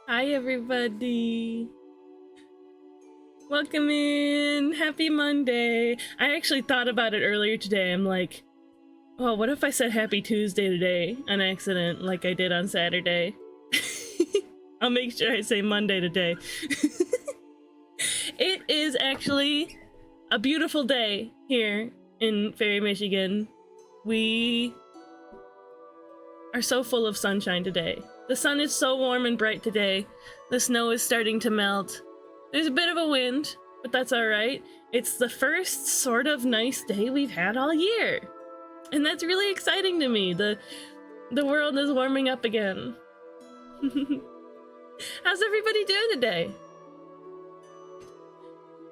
Hi everybody. Welcome in. Happy Monday. I actually thought about it earlier today. I'm like, oh, what if I said Happy Tuesday today on accident like I did on Saturday? I'll make sure I say Monday today. It is actually a beautiful day here in Ferry, Michigan. We are so full of sunshine today. The sun is so warm and bright today. The snow is starting to melt. There's a bit of a wind, but that's all right. It's the first sort of nice day we've had all year. And that's really exciting to me. The world is warming up again. How's everybody doing today?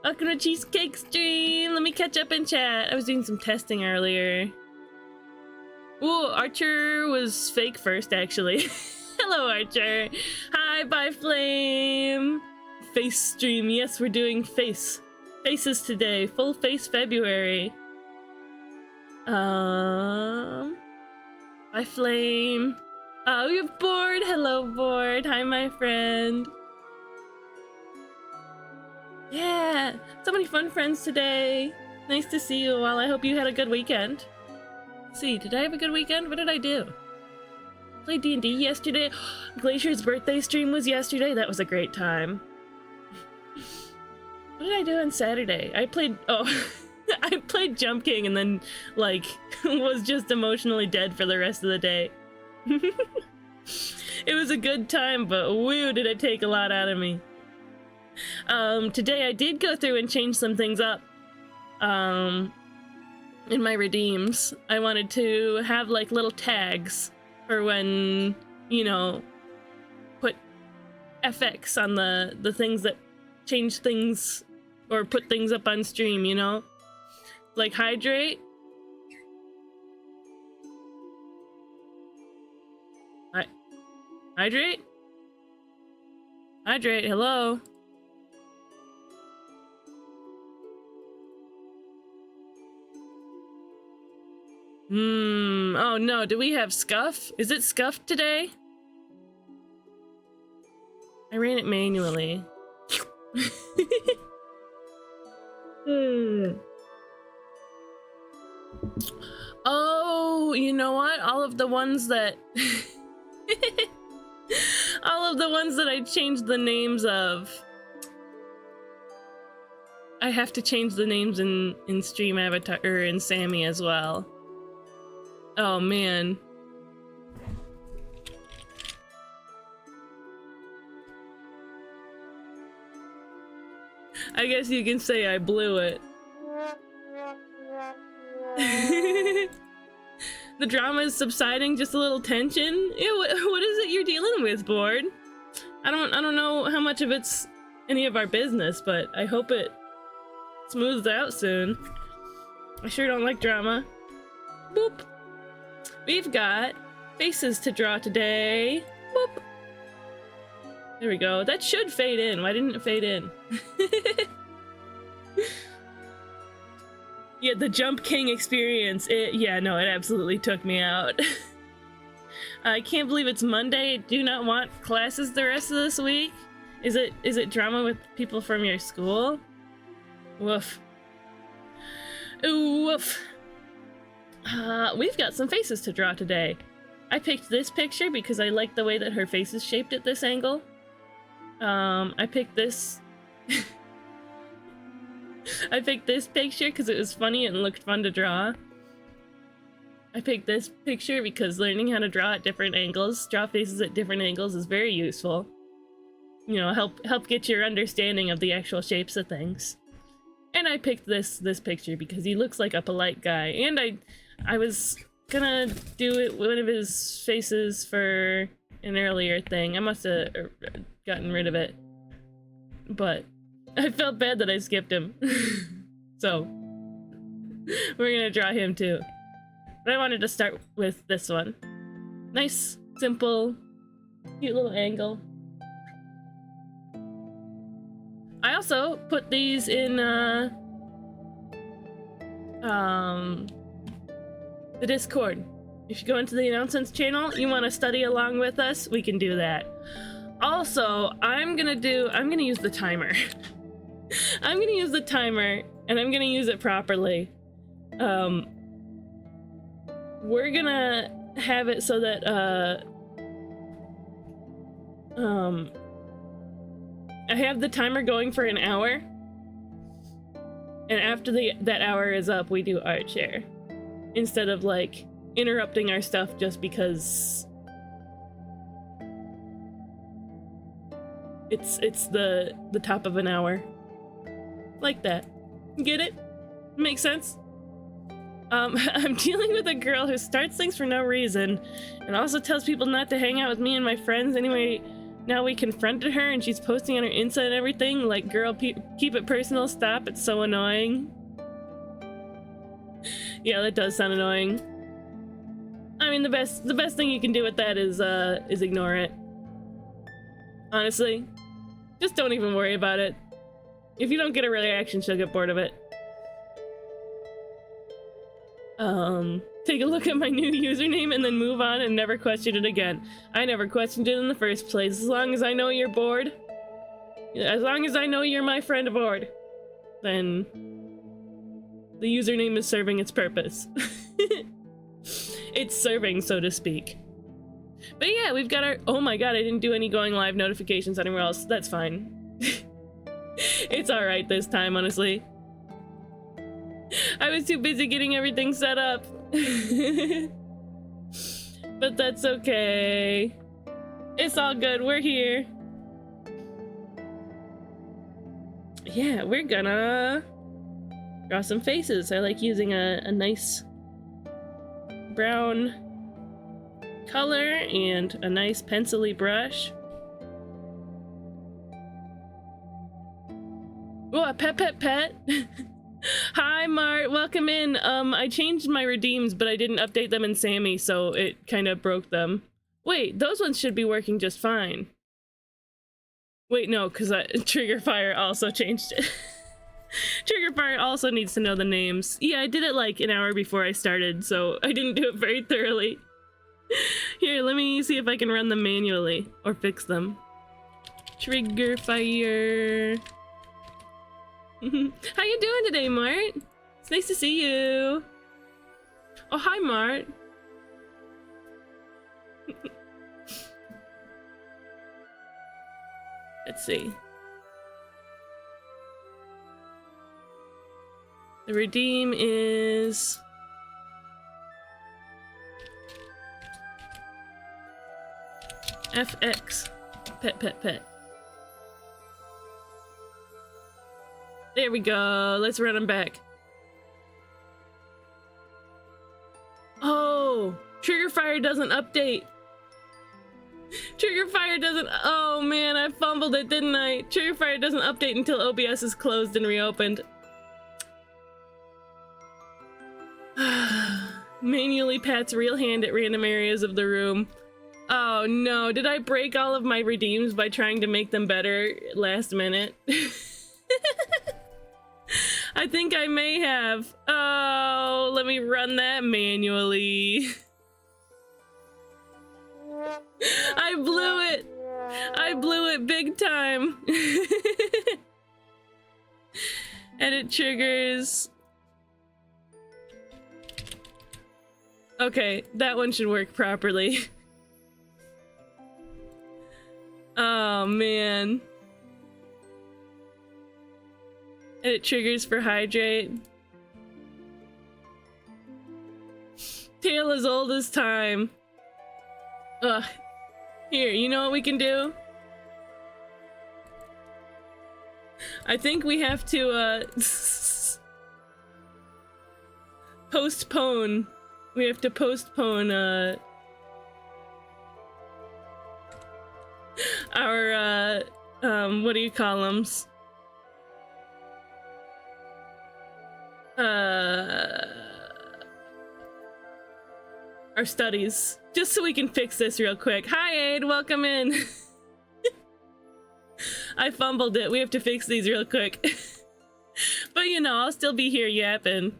Welcome to Cheesecake Stream. Let me catch up in chat. I was doing some testing earlier. Ooh, Archer was fake first, actually. Hello, Archer. Hi, bye, Flame. Face stream. Yes, we're doing faces today. Full face February. Bye, Flame. Oh, you're bored. Hello, bored. Hi, my friend. Yeah, so many fun friends today. Nice to see you all. I hope you had a good weekend. Let's see, did I have a good weekend? What did I do? Played D&D yesterday. Glacier's birthday stream was yesterday. That was a great time. What did I do on Saturday? I played I played Jump King and then like was just emotionally dead for the rest of the day. It was a good time, but woo, did it take a lot out of me. Today I did go through and change some things up in my redeems. I wanted to have like little tags for when, you know, put FX on the things that change things or put things up on stream, you know? Like hydrate. Hydrate? Hydrate, hello? Oh no, do we have Scuff? Is it Scuffed today? I ran it manually. Oh, you know what? All of the ones that I changed the names of. I have to change the names in Stream Avatar or in Sammy as well. Oh man. I guess you can say I blew it. The drama is subsiding, just a little tension. Ew, what is it you're dealing with, Board? I don't know how much of it's any of our business, but I hope it smooths out soon. I sure don't like drama. Boop. We've got faces to draw today. Boop. There we go. That should fade in. Why didn't it fade in? Yeah, the Jump King experience. Yeah, no, it absolutely took me out. I can't believe it's Monday. Do not want classes the rest of this week. Is it drama with people from your school? Woof. Ooh, woof. We've got some faces to draw today. I picked this picture because I like the way that her face is shaped at this angle. I picked this... I picked this picture because it was funny and looked fun to draw. I picked this picture because learning how to draw at different angles, draw faces at different angles is very useful. You know, help get your understanding of the actual shapes of things. And I picked this picture because he looks like a polite guy. And I was gonna do it one of his faces for an earlier thing. I must have gotten rid of it. But I felt bad that I skipped him. So we're gonna draw him too. But I wanted to start with this one. Nice, simple, cute little angle. I also put these in the Discord. If you go into the announcements channel, you want to study along with us, we can do that. Also, I'm gonna use the timer. I'm gonna use the timer, and I'm gonna use it properly. We're gonna have it so that, I have the timer going for an hour. And after that hour is up, we do art share. Instead of, like, interrupting our stuff just because it's the top of an hour. Like that. Get it? Makes sense? I'm dealing with a girl who starts things for no reason and also tells people not to hang out with me and my friends. Anyway, now we confronted her and she's posting on her Insta and everything like, girl, keep it personal, stop, it's so annoying. Yeah, that does sound annoying. I mean, the best thing you can do with that is ignore it. Honestly. Just don't even worry about it. If you don't get a reaction, she'll get bored of it. Take a look at my new username and then move on and never question it again. I never questioned it in the first place. As long as I know you're bored, as long as I know you're my friend bored, then the username is serving its purpose. It's serving, so to speak. But yeah, we've got our— oh my god, I didn't do any going live notifications anywhere else. That's fine. It's alright this time, honestly. I was too busy getting everything set up. But that's okay. It's all good, we're here. Yeah, we're gonna draw some faces. I like using a nice brown color and a nice pencil-y brush. Oh, a pet. Hi, Mart, welcome in. I changed my redeems, but I didn't update them in Sammy, so it kind of broke them. Wait, those ones should be working just fine. Wait, no, because Triggerfire also changed it. Triggerfire also needs to know the names. Yeah, I did it like an hour before I started, so I didn't do it very thoroughly. Here, let me see if I can run them manually, or fix them. Triggerfire. How you doing today, Mart? It's nice to see you. Oh, hi, Mart. Let's see. The redeem is FX. Pet. There we go. Let's run them back. Oh, Triggerfire doesn't update. Triggerfire doesn't— oh man, I fumbled it, didn't I? Triggerfire doesn't update until OBS is closed and reopened. Manually pats real hand at random areas of the room. Oh no, did I break all of my redeems by trying to make them better last minute? I think I may have. Oh, let me run that manually. I blew it. I blew it big time. Edit triggers. Okay, that one should work properly. Oh man. Edit triggers for hydrate. Tale as old as time. Ugh. Here, you know what we can do? I think we have to, postpone. We have to postpone, our, what do you call them? Our studies, just so we can fix this real quick. Hi, Aid, welcome in. I fumbled it. We have to fix these real quick. But you know, I'll still be here yapping.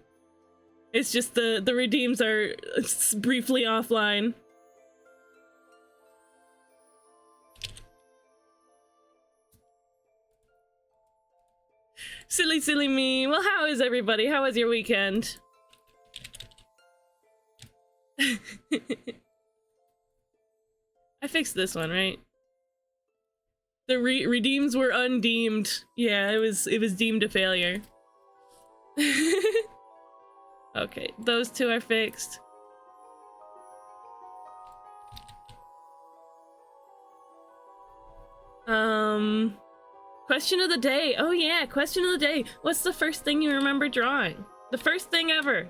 It's just the redeems are briefly offline. Silly, silly me. Well, how is everybody? How was your weekend? I fixed this one, right? The redeems were undeemed. Yeah, it was deemed a failure. Okay, those two are fixed. Question of the day. Oh yeah, question of the day. What's the first thing you remember drawing? The first thing ever.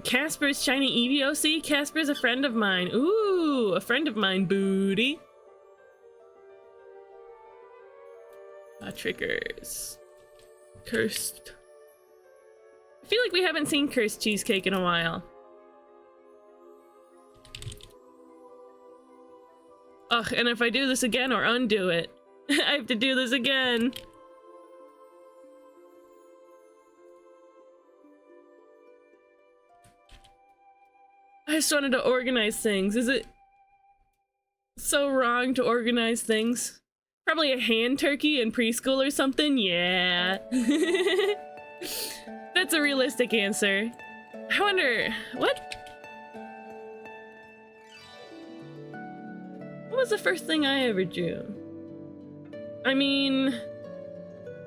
Casper's shiny Eevee OC? Casper's a friend of mine. Ooh, a friend of mine, booty. Triggers. Cursed. I feel like we haven't seen Cursed Cheesecake in a while. Ugh, and if I do this again or undo it, I have to do this again. I just wanted to organize things. Is it so wrong to organize things? Probably a hand turkey in preschool or something? Yeah. That's a realistic answer. I wonder, what was the first thing I ever drew? I mean,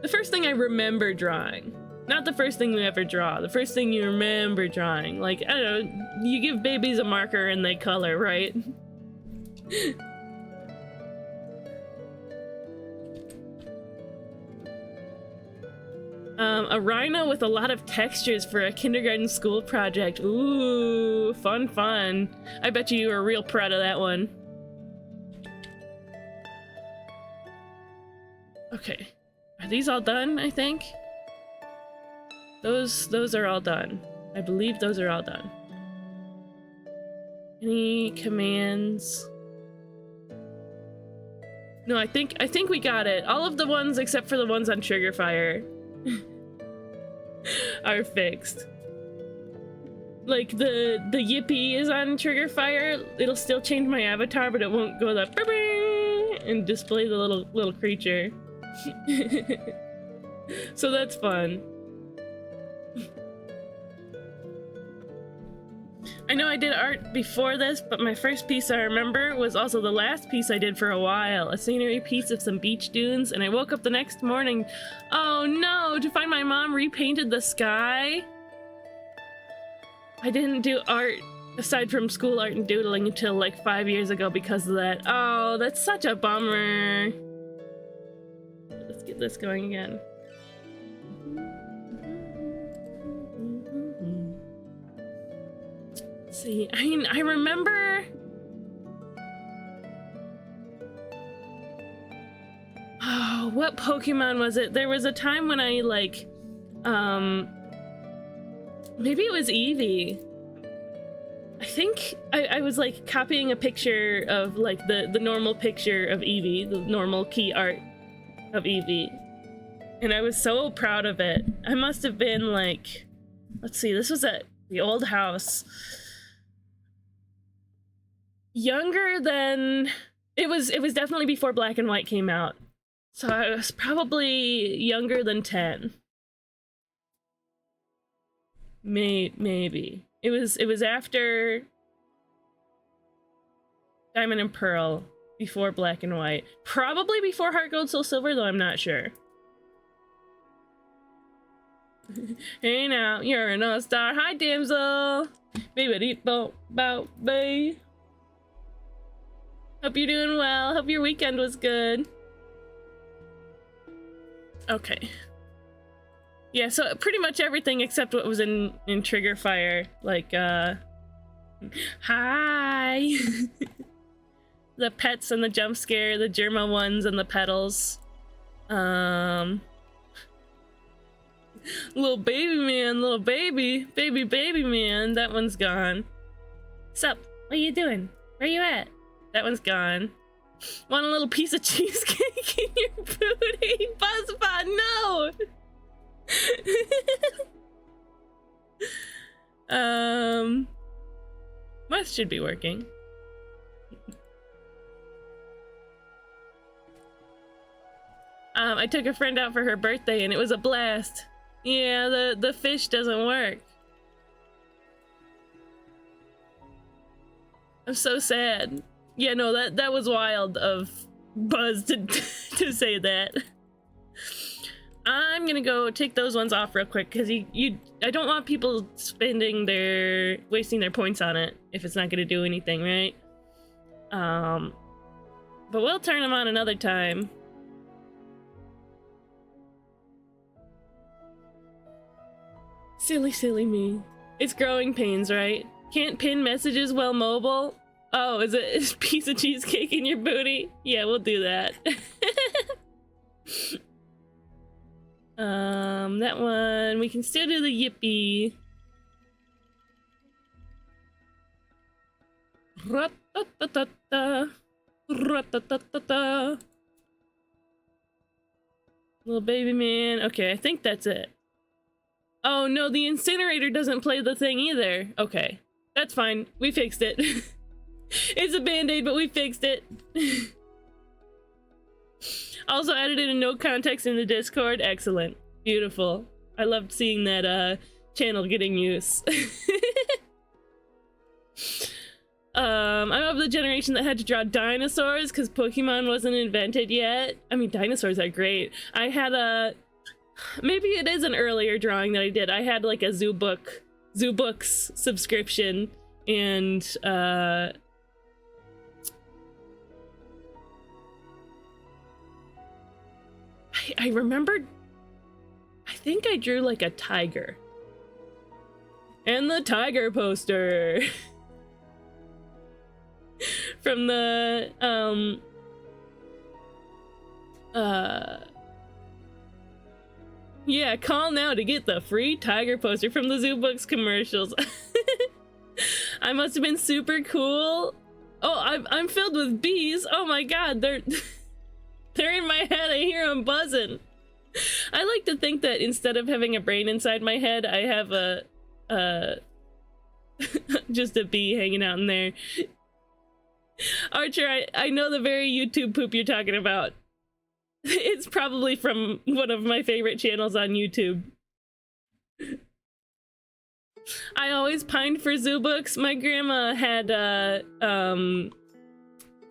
the first thing I remember drawing. Not the first thing you ever draw, the first thing you remember drawing. Like, I don't know, you give babies a marker and they color, right? A rhino with a lot of textures for a kindergarten school project. Ooh, fun, fun. I bet you were real proud of that one. Okay, are these all done, I think? Those are all done. I believe those are all done. Any commands? No, I think we got it. All of the ones except for the ones on Trigger Fire are fixed. Like the Yippee is on Trigger Fire. It'll still change my avatar, but it won't go that and display the little creature. So that's fun. I know I did art before this, but my first piece I remember was also the last piece I did for a while. A scenery piece of some beach dunes, and I woke up the next morning, oh no, to find my mom repainted the sky. I didn't do art aside from school art and doodling until like 5 years ago because of that. Oh, that's such a bummer. Let's get this going again. See, I mean, I remember oh, what Pokemon was it? There was a time when I like maybe it was Eevee. I think I was like copying a picture of like the normal picture of Eevee, the normal key art of Eevee, and I was so proud of it. I must have been like, let's see, this was at the old house. Younger than it was definitely before Black and White came out, so I was probably younger than 10. Maybe it was after Diamond and Pearl, before Black and White, probably before Heart Gold Soul Silver, though I'm not sure. Hey now, you're an all-star. Hi damsel. Baby bow bay. Hope you're doing well. Hope your weekend was good. Okay. Yeah, so pretty much everything except what was in Trigger Fire. Like, hi! The pets and the jump scare, the Germa ones and the petals. Little baby man, little baby man, that one's gone. Sup? What you doing? Where you at? That one's gone. Want a little piece of cheesecake in your booty? Buzzbot, no! Must should be working. I took a friend out for her birthday and it was a blast. Yeah, the fish doesn't work. I'm so sad. Yeah, no, that was wild of Buzz to to say that. I'm gonna go take those ones off real quick because I don't want people wasting their points on it if it's not gonna do anything, right? But we'll turn them on another time. Silly me. It's growing pains, right? Can't pin messages while mobile? Oh, is it a piece of cheesecake in your booty? Yeah, we'll do that. That one, we can still do the yippee. Ra-ta-ta-ta-ta. Ra-ta-ta-ta-ta. Little baby man. Okay, I think that's it. Oh no, the incinerator doesn't play the thing either. Okay, that's fine. We fixed it. It's a band-aid, but we fixed it. Also added in a no context in the Discord. Excellent. Beautiful. I loved seeing that channel getting use. I'm of the generation that had to draw dinosaurs because Pokemon wasn't invented yet. I mean, dinosaurs are great. I had maybe it is an earlier drawing that I did. I had like a Zoo Books subscription, and I remembered, I think I drew like a tiger. And the tiger poster from the yeah, call now to get the free tiger poster from the Zoo Books commercials. I must have been super cool. Oh, I'm filled with bees. Oh my god, they're in my head. I hear them buzzing. I like to think that instead of having a brain inside my head, I have just a bee hanging out in there. Archer, I know the very YouTube poop you're talking about. It's probably from one of my favorite channels on YouTube. I always pined for Zoo Books. My grandma had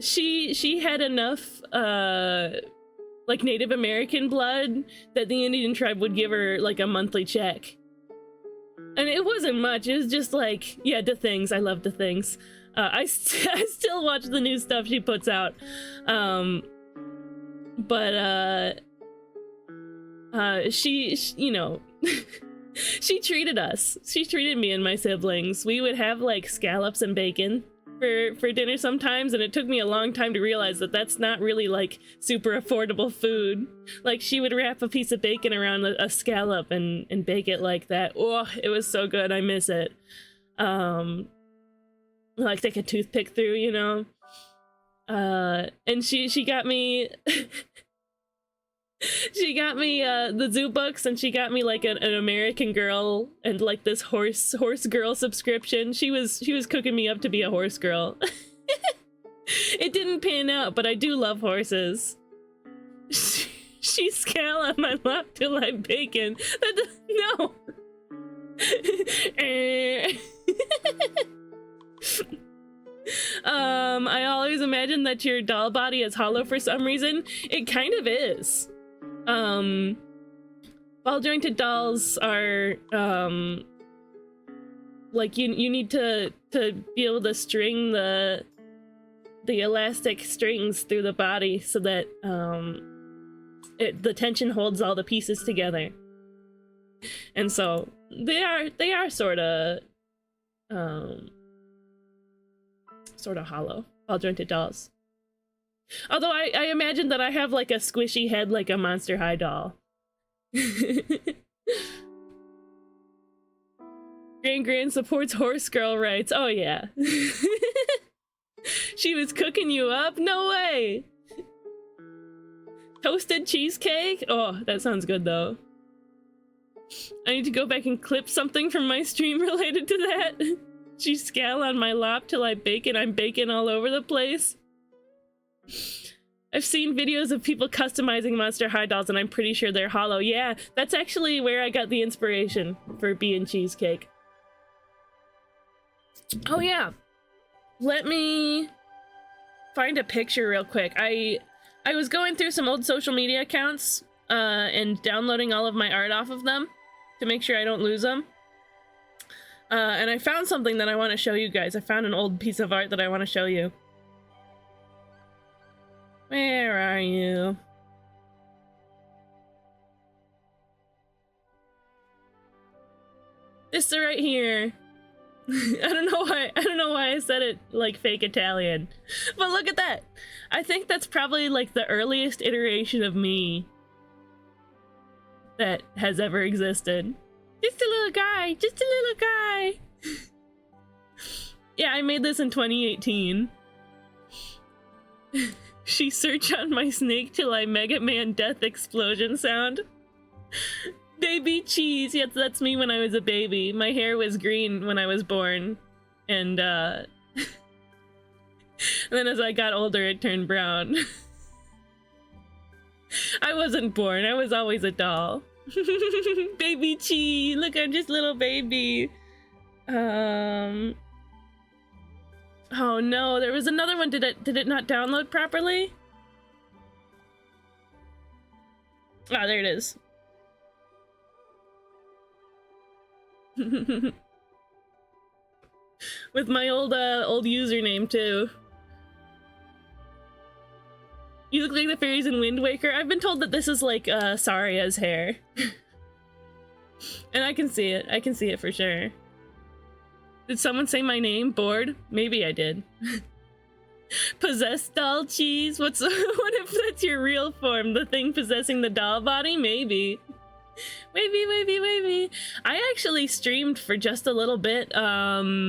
she had enough like Native American blood that the Indian tribe would give her like a monthly check. And it wasn't much. It was just like, yeah, the things. I love the things. I still watch the new stuff she puts out. But she you know, she treated us. She treated me and my siblings. We would have like scallops and bacon for dinner sometimes, and it took me a long time to realize that that's not really like super affordable food. Like, she would wrap a piece of bacon around a scallop and bake it like that. Oh, it was so good. I miss it. Like take a toothpick through, you know. And she got me she got me the Zoo Books, and she got me like an American Girl and like this horse girl subscription. She was cooking me up to be a horse girl. It didn't pan out, but I do love horses. She scale on my lap till I'm bacon. No. I always imagine that your doll body is hollow for some reason. It kind of is. Ball jointed dolls are like you need to be able to string the elastic strings through the body so that the tension holds all the pieces together. And so they are sort of hollow, ball jointed dolls. Although I imagine that I have like a squishy head like a Monster High doll. Gran supports horse girl rights. Oh yeah. She was cooking you up? No way! Toasted cheesecake? Oh, that sounds good though. I need to go back and clip something from my stream related to that. She scal on my lap till I bake it. I'm baking all over the place. I've seen videos of people customizing Monster High dolls, and I'm pretty sure they're hollow. Yeah, that's actually where I got the inspiration for Bee and Cheesecake. Oh yeah, let me find a picture real quick. I was going through some old social media accounts and downloading all of my art off of them to make sure I don't lose them. And I found something that I want to show you guys. I found an old piece of art that I want to show you. Where are you? This right here. I don't know why I said it like fake Italian. But look at that. I think that's probably like the earliest iteration of me that has ever existed. Just a little guy, just a little guy. Yeah, I made this in 2018. She searched on my snake till I Mega Man death explosion sound. Baby cheese. Yes, that's me when I was a baby. My hair was green when I was born. And and then as I got older, it turned brown. I wasn't born. I was always a doll. Baby cheese. Look, I'm just little baby. Oh no, there was another one. Did it not download properly? Ah, there it is. With my old username too. You look like the fairies in Wind Waker. I've been told that this is like Saria's hair. And I can see it. I can see it for sure. Did someone say my name? Bored? Maybe I did. Possessed doll cheese? What if that's your real form? The thing possessing the doll body? Maybe. Maybe. I actually streamed for just a little bit, probably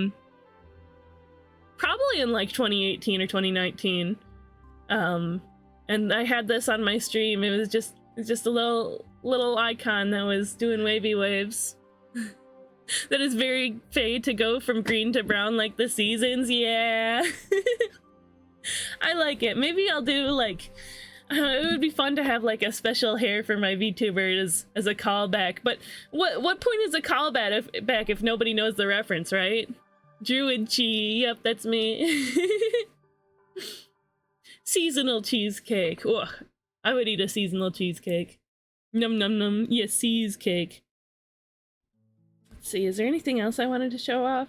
in like 2018 or 2019. And I had this on my stream. It was just a little icon that was doing wavy waves. That is very fade to go from green to brown like the seasons. Yeah. I like it. Maybe I'll do like, it would be fun to have like a special hair for my VTuber as a callback. But what point is a callback if nobody knows the reference, right? Druid Chi. Yep, that's me. Seasonal cheesecake. Ugh, I would eat a seasonal cheesecake. Num num num. Yes, cheesecake. Let's see, is there anything else I wanted to show off?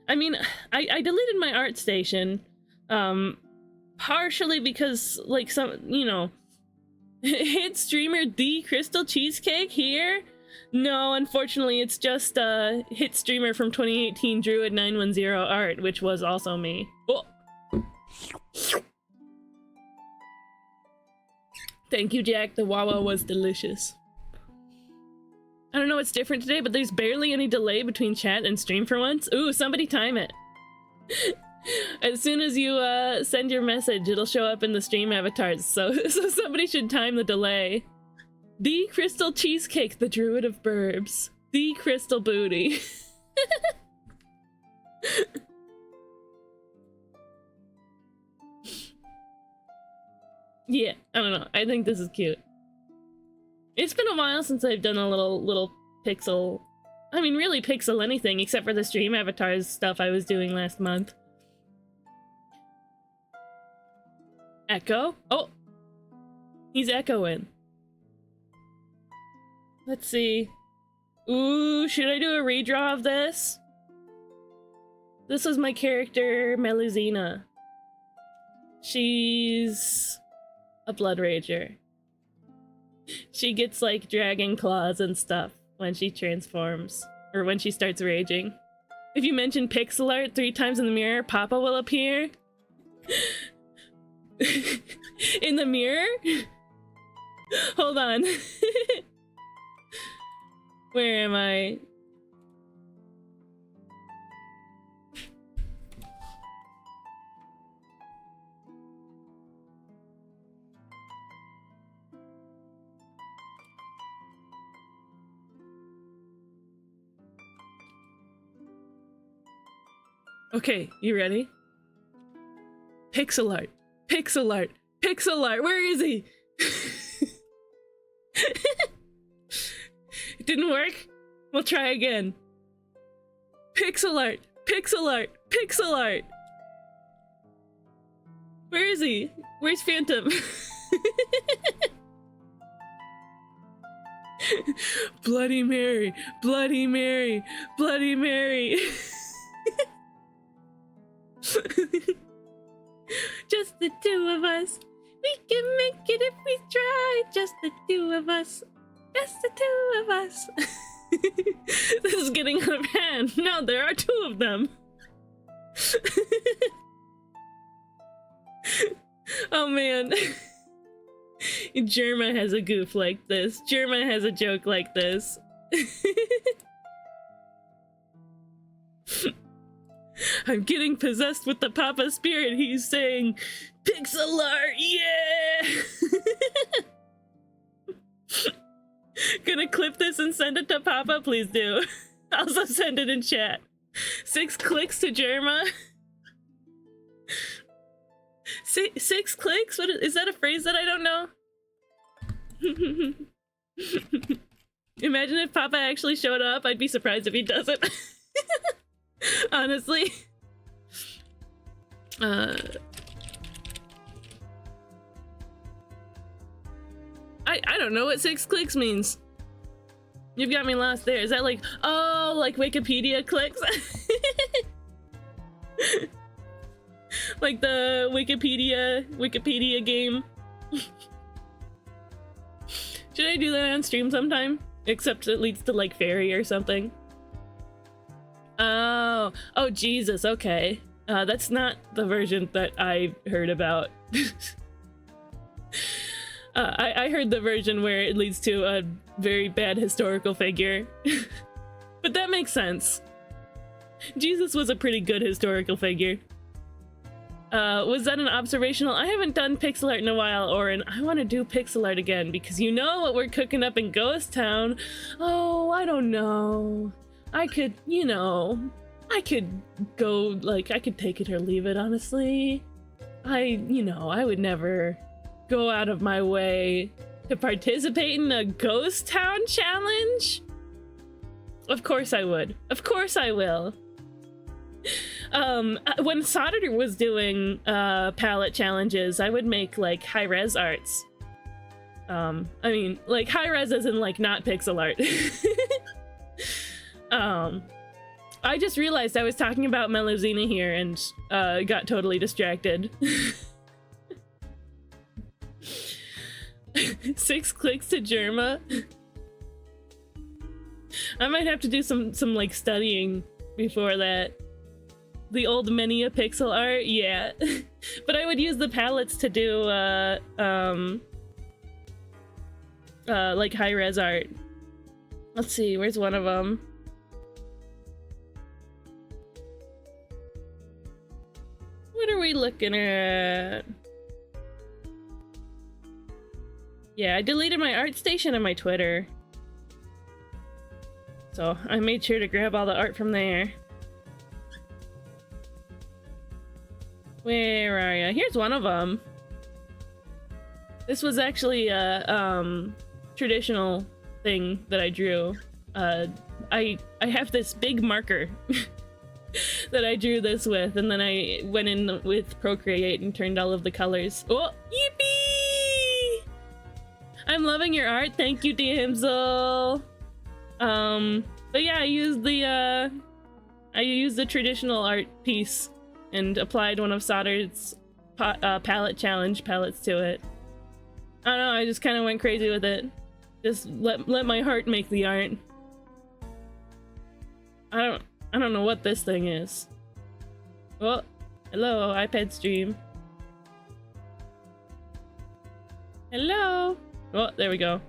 I mean, I deleted my art station, partially because, like, some, you know, hit streamer The Crystal Cheesecake here? No, unfortunately, it's just hit streamer from 2018 Druid910 art, which was also me. Oh. Thank you, Jack. The Wawa was delicious. I don't know what's different today, but there's barely any delay between chat and stream for once. Ooh, somebody time it. As soon as you send your message, it'll show up in the stream avatars, so somebody should time the delay. The Crystal Cheesecake, the Druid of Burbs. The Crystal Booty. Yeah, I don't know. I think this is cute. It's been a while since I've done a little pixel... I mean, really pixel anything, except for the stream avatars stuff I was doing last month. Echo? Oh! He's echoing. Let's see. Ooh, should I do a redraw of this? This was my character, Melusina. She's a Blood Rager. She gets like dragon claws and stuff when she transforms, or when she starts raging. If you mention pixel art 3 times in the mirror, Papa will appear. In the mirror? Hold on. Where am I? Okay, you ready? Pixel art, pixel art, Pixel art, where is he? It didn't work? We'll try again. Pixel art, pixel art, pixel art. Where is he? Where's Phantom? Bloody Mary, Bloody Mary, Bloody Mary. Just the two of us. We can make it if we try. Just the two of us. Just the two of us. This is getting out of hand. No, there are two of them. Oh man. Jerma has a goof like this. Jerma has a joke like this. I'm getting possessed with the Papa spirit. He's saying, pixel art, yeah! Gonna clip this and send it to Papa? Please do. Also send it in chat. 6 clicks to Jerma. 6 clicks? What is that a phrase that I don't know? Imagine if Papa actually showed up. I'd be surprised if he doesn't. Honestly. I don't know what 6 clicks means. You've got me lost there. Is that like, oh, like Wikipedia clicks? Like the Wikipedia game. Should I do that on stream sometime? Except it leads to like fairy or something. Oh Jesus, okay. That's not the version that I heard about. I heard the version where it leads to a very bad historical figure. But that makes sense. Jesus was a pretty good historical figure. Was that an observational? I haven't done pixel art in a while, Orin. I want to do pixel art again because you know what we're cooking up in Ghost Town. Oh, I don't know. I could, you know, I could go, like, I could take it or leave it, honestly. I would never go out of my way to participate in a Ghost Town challenge. Of course I would. Of course I will. When Sauter was doing palette challenges, I would make like high-res arts. I mean, like high-res as in like not pixel art. I just realized I was talking about Melusina here and got totally distracted. 6 clicks to Jerma. I might have to do some like studying before that. The old Menia pixel art, yeah. But I would use the palettes to do like high-res art. Let's see, where's one of them? What are we looking at? Yeah, I deleted my art station and my Twitter. So I made sure to grab all the art from there. Where are ya? Here's one of them. This was actually a traditional thing that I drew. I have this big marker that I drew this with, and then I went in with Procreate and turned all of the colors. Oh, yippee! I'm loving your art. Thank you, Damsel. But yeah, I used the traditional art piece and applied one of Sauter's palette challenge palettes to it. I don't know, I just kind of went crazy with it. Just let my heart make the art. I don't know what this thing is. Oh, hello, iPad stream. Hello. Oh, there we go.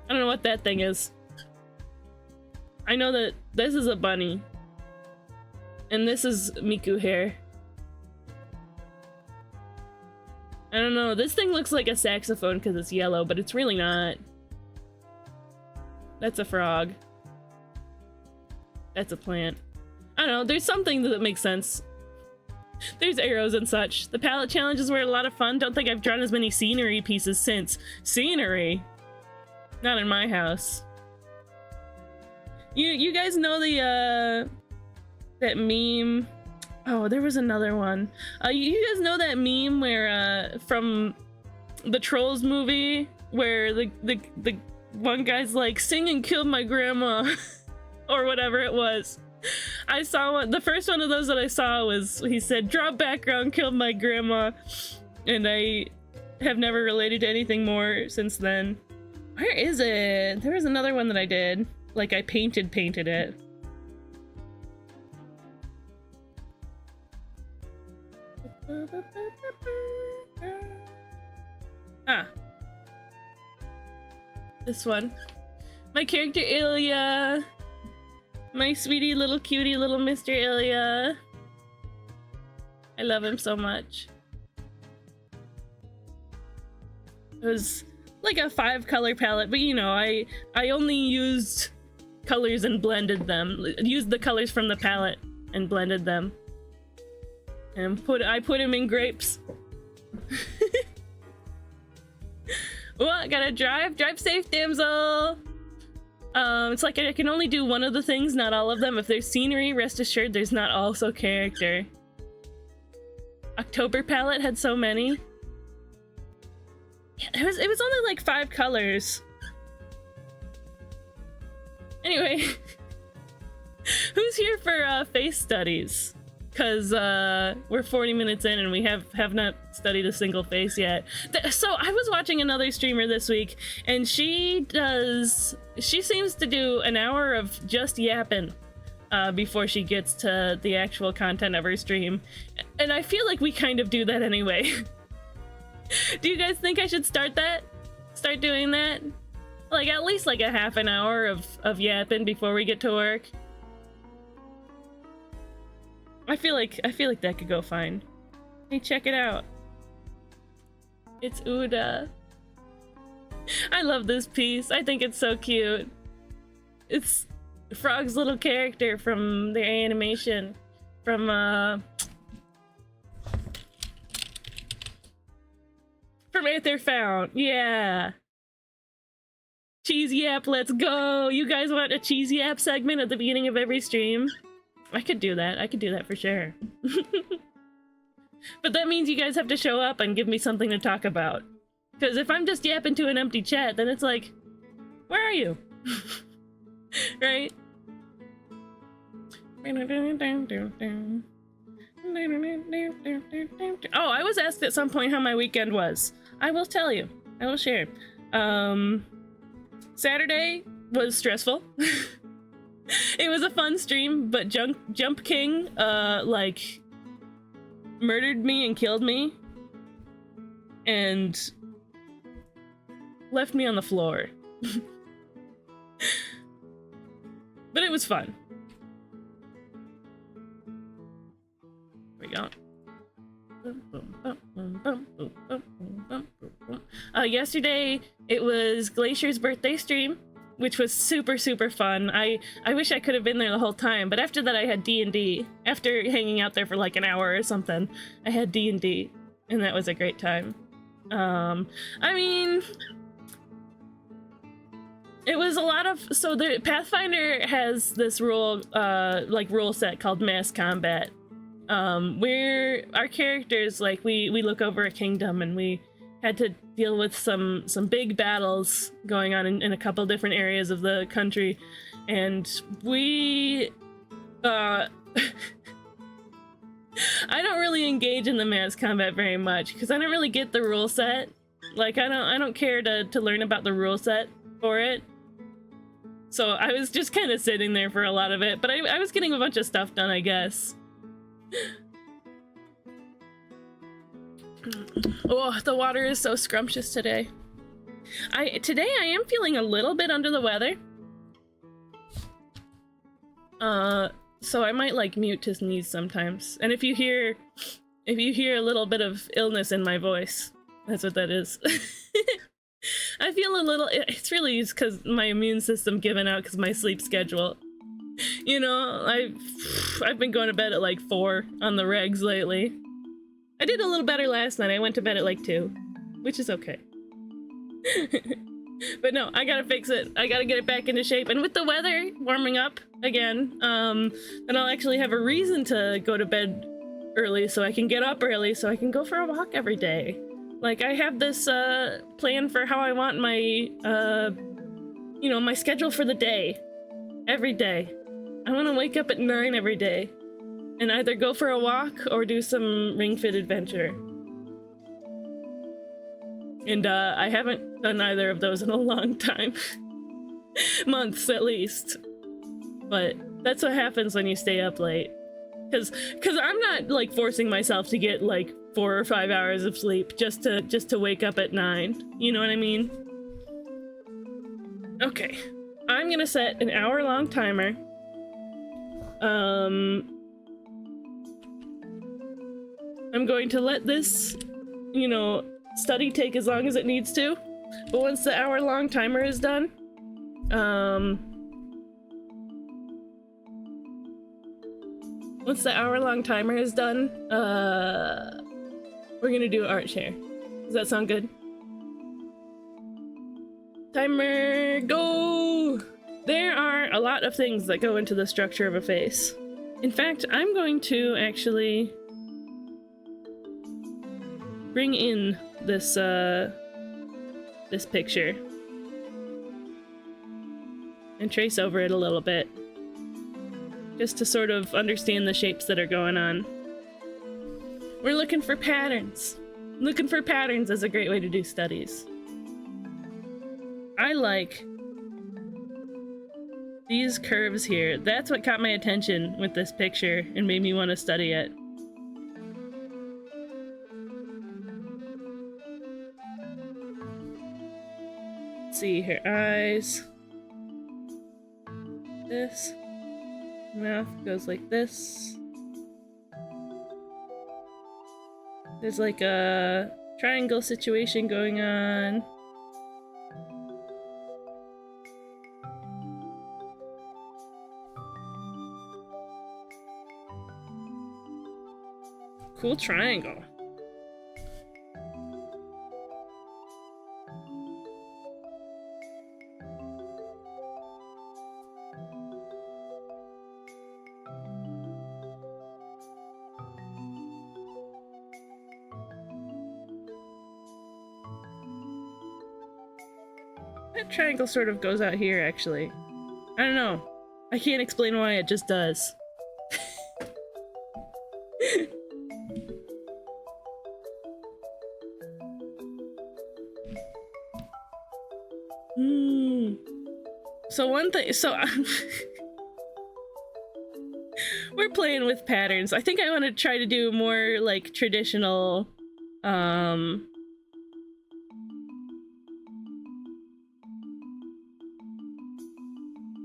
I don't know what that thing is. I know that this is a bunny. And this is Miku hair. I don't know, this thing looks like a saxophone because it's yellow, but it's really not. That's a frog. That's a plant. I don't know, there's something that makes sense. There's arrows and such. The palette challenges were a lot of fun. Don't think I've drawn as many scenery pieces since. Scenery? Not in my house. You guys know the that meme? Oh, there was another one. You guys know that meme where from the Trolls movie where the one guy's like, "Sing and kill my grandma," or whatever it was. I saw one. The first one of those that I saw was, he said, "Draw background, killed my grandma," and I have never related to anything more since then. Where is it? There was another one that I did. Like, I painted it. Ah. This one. My character Ilya. My sweetie little cutie little Mr. Ilya. I love him so much. It was like a 5-color palette, but you know, I only used colors and blended them. Used the colors from the palette and blended them. And I put him in grapes. Well, I gotta drive safe, damsel. It's like I can only do one of the things, not all of them. If there's scenery, rest assured there's not also character. October palette had so many. Yeah, it was only like 5 colors. Anyway, who's here for face studies? Because we're 40 minutes in and we have not studied a single face yet. So I was watching another streamer this week, and she seems to do an hour of just yapping before she gets to the actual content of her stream. And I feel like we kind of do that anyway. Do you guys think I should start doing that? Like, at least like a half an hour of yapping before we get to work. I feel like that could go fine. Hey, check it out. It's Uda. I love this piece. I think it's so cute. It's Frog's little character from their animation. From Aether Found. Yeah. Cheese Yap, let's go. You guys want a Cheese Yap segment at the beginning of every stream? I could do that. I could do that for sure. But that means you guys have to show up and give me something to talk about. Because if I'm just yapping to an empty chat, then it's like, where are you? Right? Oh, I was asked at some point how my weekend was. I will tell you. I will share. Saturday was stressful. It was a fun stream, but Jump King, like, murdered me and killed me. And left me on the floor. But it was fun. Here we go. Yesterday, it was Glacier's birthday stream, which was super fun. I wish I could have been there the whole time, but after that I had D&D. After hanging out there for like an hour or something, I had D&D, and that was a great time. I mean, it was a lot of, so the Pathfinder has this rule set called mass combat, where our characters, like, we look over a kingdom and we had to deal with some big battles going on in a couple different areas of the country, and we I don't really engage in the mass combat very much because I don't really get the rule set. Like, I don't care to learn about the rule set for it. So I was just kind of sitting there for a lot of it, but I was getting a bunch of stuff done, I guess. Oh, the water is so scrumptious today. Today I am feeling a little bit under the weather. So I might like mute to sneeze sometimes. And if you hear a little bit of illness in my voice, that's what that is. I feel a little, it's really just because my immune system giving out because my sleep schedule. You know, I've been going to bed at like 4 on the regs lately. I did a little better last night. I went to bed at like 2, which is okay. But no, I gotta fix it. I gotta get it back into shape. And with the weather warming up again, then I'll actually have a reason to go to bed early so I can get up early so I can go for a walk every day. Like, I have this plan for how I want my, you know, my schedule for the day. Every day. I want to wake up at 9 every day and either go for a walk or do some Ring Fit adventure. And I haven't done either of those in a long time. Months at least. But that's what happens when you stay up late. Cause I'm not like forcing myself to get like 4 or 5 hours of sleep just to wake up at 9. You know what I mean? Okay. I'm gonna set an hour-long timer. I'm going to let this, you know, study take as long as it needs to. But once the hour-long timer is done, we're gonna do art share. Does that sound good? Timer, go! There are a lot of things that go into the structure of a face. In fact, I'm going to actually bring in this, this picture and trace over it a little bit, just to sort of understand the shapes that are going on. We're looking for patterns. Looking for patterns is a great way to do studies. I like these curves here. That's what caught my attention with this picture and made me want to study it. Let's see, her eyes. This. Mouth goes like this. There's like a triangle situation going on. Cool triangle. That triangle sort of goes out here, actually. I don't know. I can't explain why, it just does. So one thing, we're playing with patterns. I think I want to try to do more like traditional,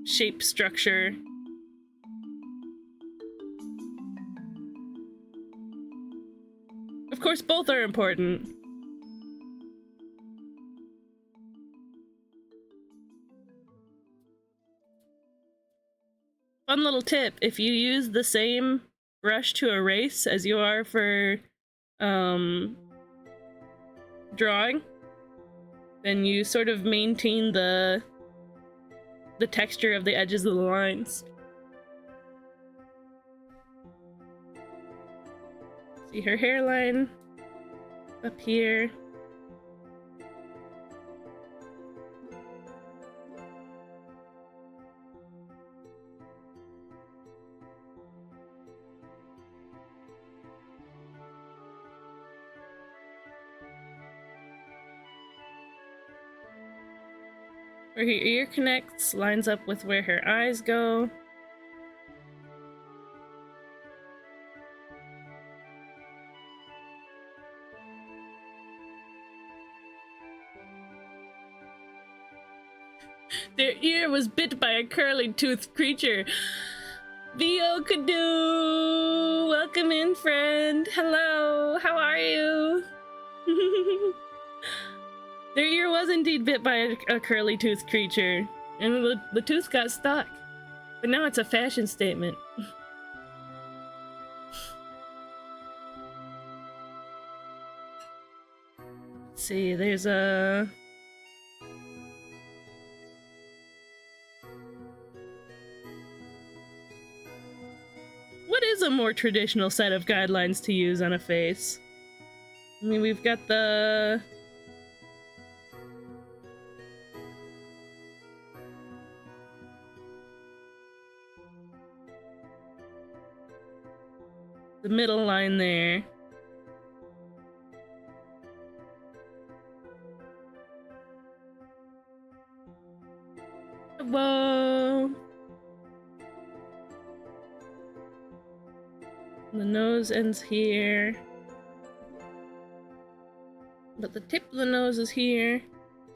shape structure. Of course, both are important. Fun little tip, if you use the same brush to erase as you are for drawing, then you sort of maintain the texture of the edges of the lines. See her hairline up here. Where her ear connects lines up with where her eyes go. Their ear was bit by a curly-toothed creature. Viokadu! Welcome in, friend. Hello, how are you? Their ear was indeed bit by a curly-toothed creature, and the tooth got stuck. But now it's a fashion statement. Let's see, there's a... What is a more traditional set of guidelines to use on a face? I mean, we've got the... the middle line there. Whoa! The nose ends here. But the tip of the nose is here.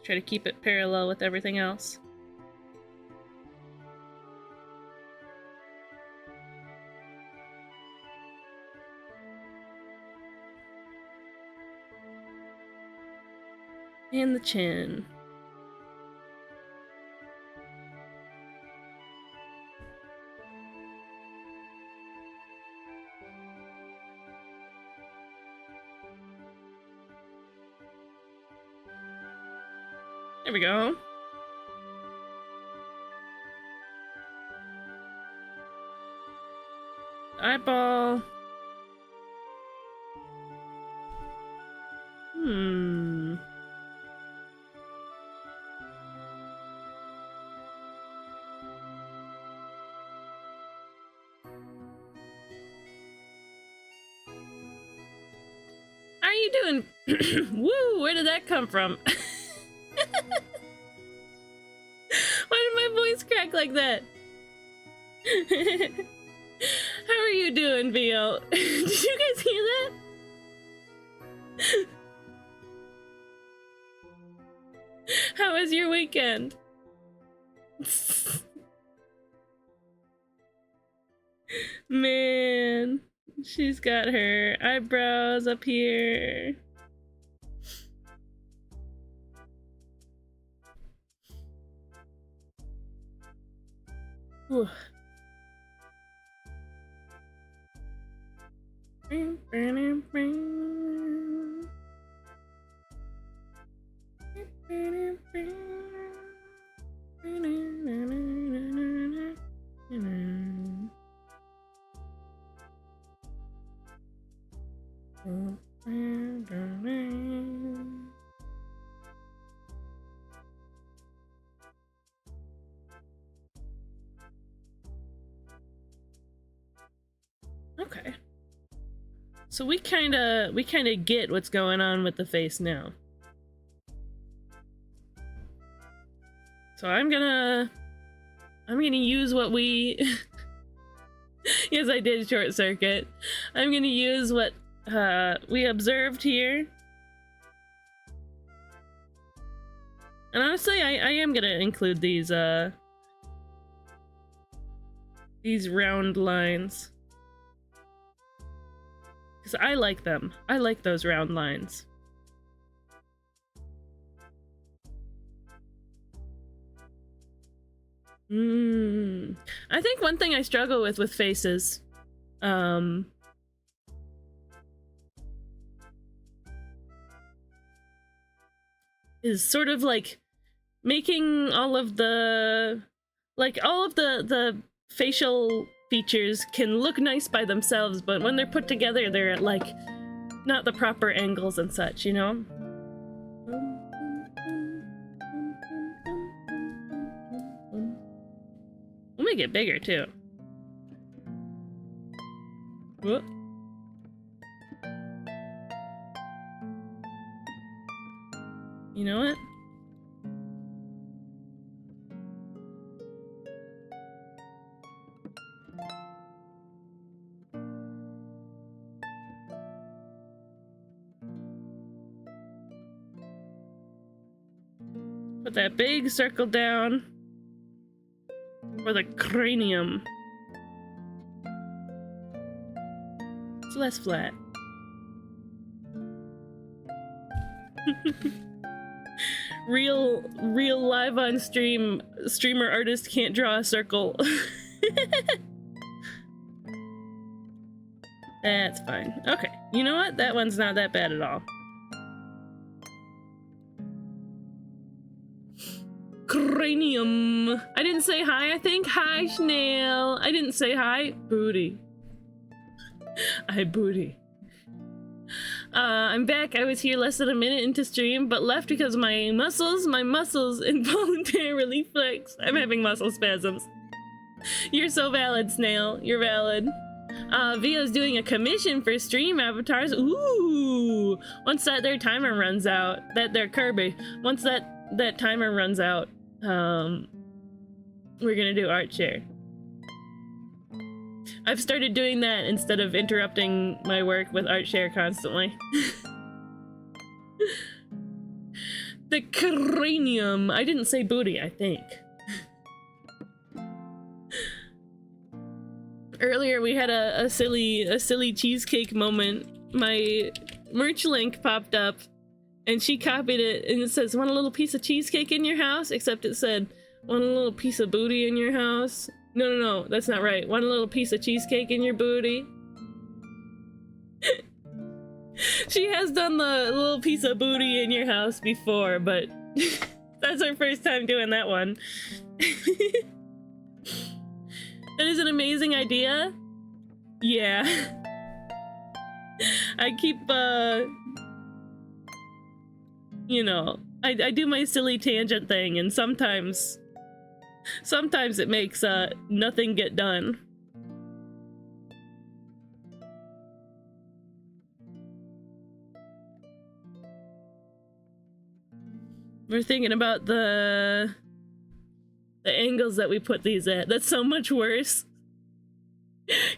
Try to keep it parallel with everything else. And the chin. There we go. Eyeball. How are you doing? Woo, where did that come from? Why did my voice crack like that? How are you doing, Vio? Did you guys hear that? How was your weekend? Man, she's got her eyebrows up here. Whew. Okay. So we kind of get what's going on with the face now. So I'm gonna use what we yes, I did short circuit. I'm gonna use what we observed here. And honestly, I am gonna include these round lines. Because I like them. I like those round lines. I think one thing I struggle with faces, is sort of like making all of the facial features can look nice by themselves, but when they're put together, they're at like not the proper angles and such, you know? We'll make it bigger too. Whoop. You know what? Put that big circle down for the cranium. It's less flat. real live on stream streamer artist can't draw a circle. That's fine. Okay, you know what? That one's not that bad at all. Cranium. I didn't say hi, I think. Hi, Snail. I didn't say hi. Booty. Hi, booty. I'm back. I was here less than a minute into stream, but left because my muscles involuntarily flex. I'm having muscle spasms. You're so valid, Snail. You're valid. Vio's doing a commission for stream avatars. Ooh! Once their timer runs out, their Kirby. Once that timer runs out, we're gonna do art share. I've started doing that instead of interrupting my work with art share constantly. The cranium. I didn't say booty, I think. Earlier we had a silly cheesecake moment. My merch link popped up and she copied it and it says, "Want a little piece of cheesecake in your house?" Except it said, "Want a little piece of booty in your house?" No, that's not right. "Want a little piece of cheesecake in your booty?" She has done the little piece of booty in your house before, but that's her first time doing that one. That is an amazing idea. Yeah. I keep, you know, I do my silly tangent thing, and sometimes it makes, nothing get done. We're thinking about the angles that we put these at. That's so much worse.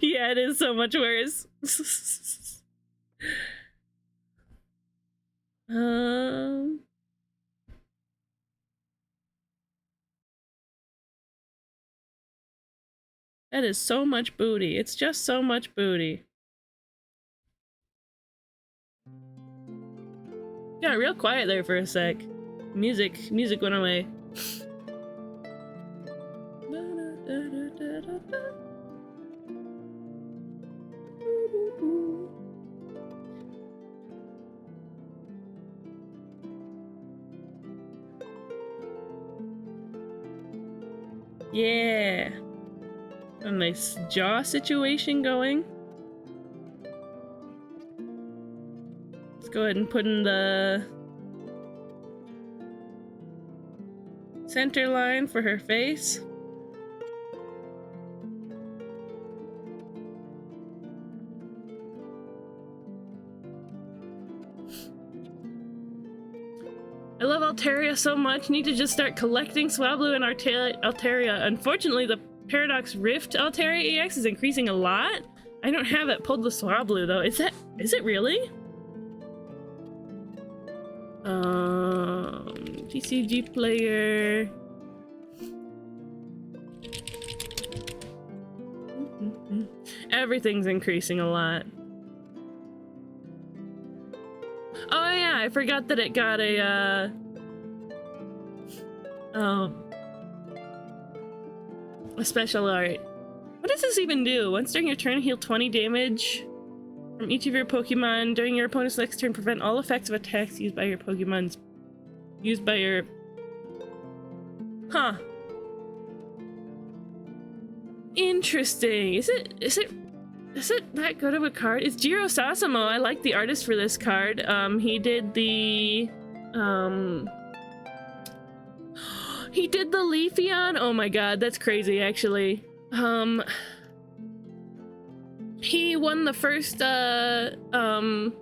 Yeah, it is so much worse. That is so much booty. It's just so much booty. Got real quiet there for a sec. Music went away. Yeah. A nice jaw situation going. Let's go ahead and put in the center line for her face. I love Altaria so much. Need to just start collecting Swablu and Altaria. Unfortunately, the Paradox Rift Altaria EX is increasing a lot. I don't have it pulled the Swablu though. Is it really? TCG player. Everything's increasing a lot. Oh yeah, I forgot that it got a special art. What does this even do? Once during your turn, heal 20 damage from each of your Pokemon. During your opponent's next turn, prevent all effects of attacks used by your Pokemon's Huh. Interesting. Is it that good of a card? It's Jiro Sasamo. I like the artist for this card. He did the Leafeon. Oh my god, that's crazy actually. He won the first oh,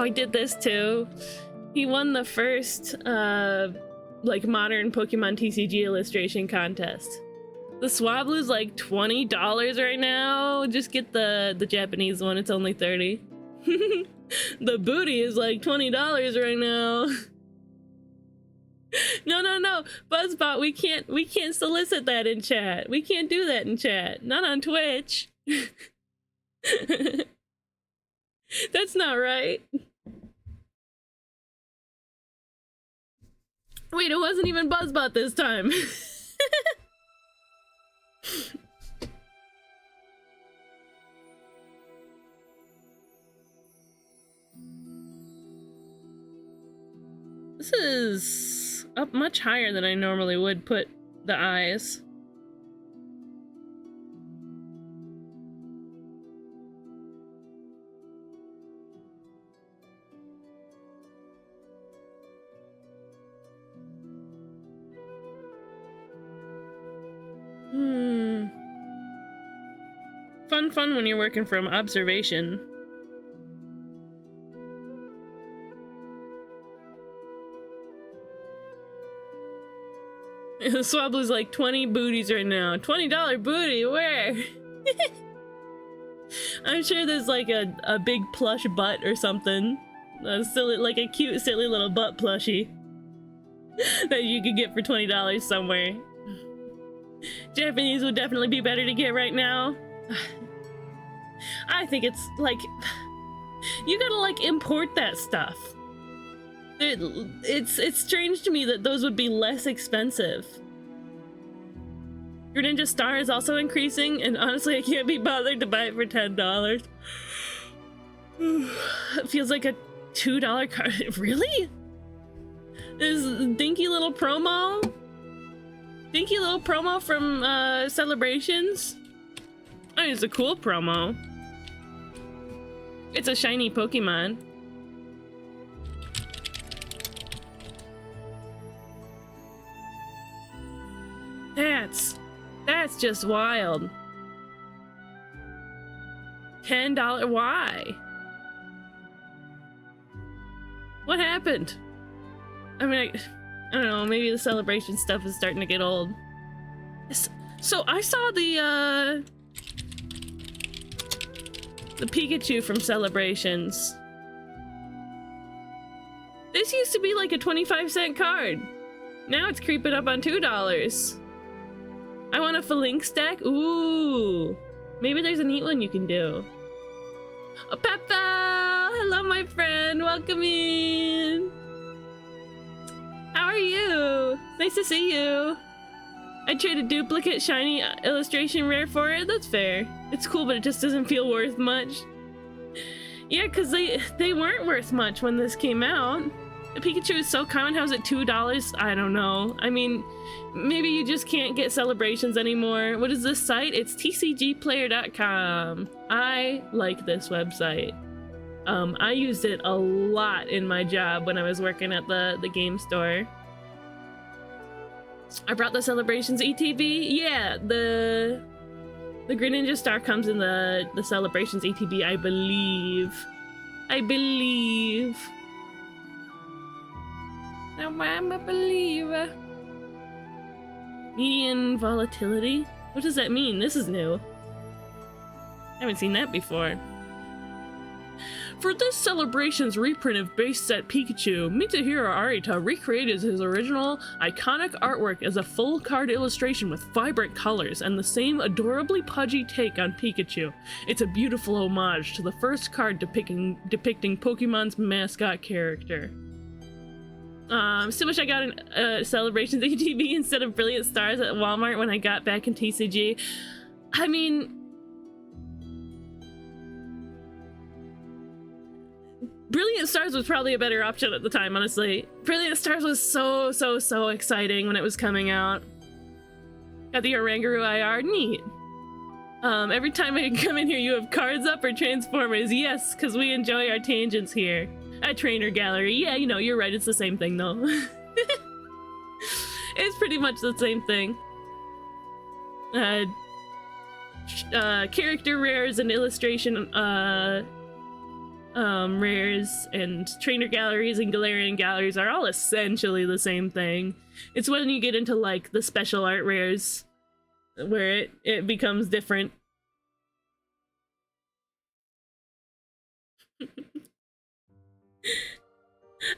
he did this too. He won the first like modern Pokemon TCG illustration contest. The Swablu's like $20 right now. Just get the Japanese one, it's only $30. The booty is like $20 right now. No, Buzzbot, we can't solicit that in chat. We can't do that in chat. Not on Twitch. That's not right. Wait, it wasn't even Buzzbot this time. This is up much higher than I normally would put the eyes. Fun when you're working from observation. Swablu's like 20 booties right now. $20 booty, where? I'm sure there's like a big plush butt or something. Silly, like a cute, silly little butt plushie that you could get for $20 somewhere. Japanese would definitely be better to get right now. I think it's like you gotta like import that stuff. It's strange to me that those would be less expensive. Greninja Star is also increasing, and honestly, I can't be bothered to buy it for $10. It feels like a $2 card. Really? This dinky little promo? Dinky little promo from Celebrations? I mean, it's a cool promo. It's a shiny Pokemon. That's just wild. $10, why? What happened? I mean, I don't know, maybe the celebration stuff is starting to get old. So I saw the Pikachu from Celebrations. This used to be like a 25-cent card. Now it's creeping up on $2. I want a Phalanx stack. Ooh, maybe there's a neat one you can do. Oh, Peppa! Hello, my friend. Welcome in. How are you? Nice to see you. I traded a duplicate shiny illustration rare for it. That's fair. It's cool, but it just doesn't feel worth much. Yeah, because they weren't worth much when this came out. The Pikachu is so common. How's it $2? I don't know. I mean, maybe you just can't get Celebrations anymore. What is this site? It's tcgplayer.com. I like this website. I used it a lot in my job when I was working at the game store. I brought the Celebrations ETB. Yeah, the Greninja Star comes in the Celebrations ETB, I believe. Now I'm a believer. Median volatility? What does that mean? This is new. I haven't seen that before. For this Celebrations reprint of base set Pikachu, Mitsuhiro Arita recreated his original iconic artwork as a full card illustration with vibrant colors and the same adorably pudgy take on Pikachu. It's a beautiful homage to the first card depicting Pokemon's mascot character. Still wish I got a Celebrations ATV instead of Brilliant Stars at Walmart when I got back in TCG. I mean, Brilliant Stars was probably a better option at the time, honestly. Brilliant Stars was so exciting when it was coming out. Got the Oranguru IR, neat. Every time I come in here, you have cards up or Transformers. Yes, because we enjoy our tangents here. A Trainer Gallery. Yeah, you know, you're right. It's the same thing, though. It's pretty much the same thing. Character rares and illustration rares and Trainer Galleries and Galarian Galleries are all essentially the same thing. It's when you get into, like, the special art rares where it becomes different.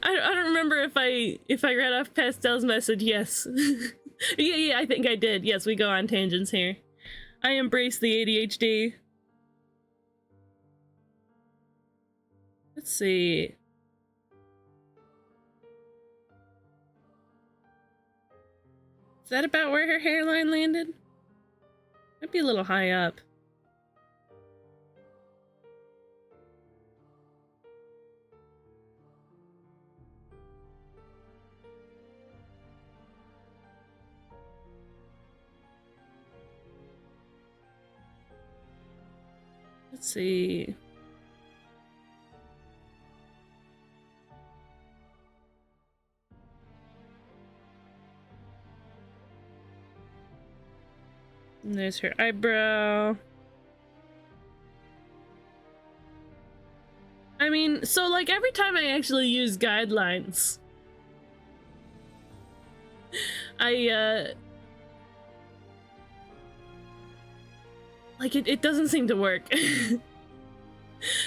I don't remember if I read off Pastel's message. Yes. yeah, I think I did. Yes, we go on tangents here. I embrace the ADHD. Let's see. Is that about where her hairline landed? Might be a little high up. Let's see. And there's her eyebrow. I mean, so like every time I actually use guidelines, like it doesn't seem to work.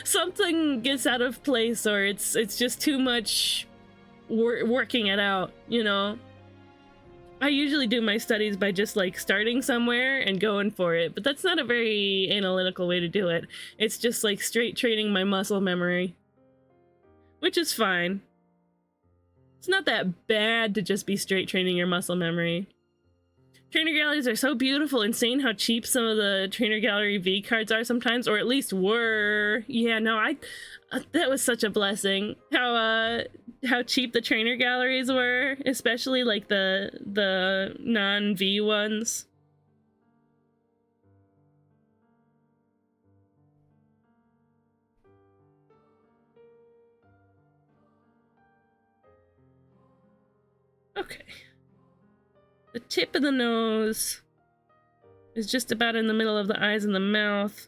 Something gets out of place, or it's just too much working it out, you know? I usually do my studies by just like starting somewhere and going for it, but that's not a very analytical way to do it. It's just like straight training my muscle memory, which is fine. It's not that bad to just be straight training your muscle memory. Trainer galleries are so beautiful, insane how cheap some of the Trainer Gallery V cards are sometimes, or at least were. Yeah, no, that was such a blessing. How cheap the Trainer Galleries were, especially like the non-V ones. Okay. The tip of the nose is just about in the middle of the eyes and the mouth.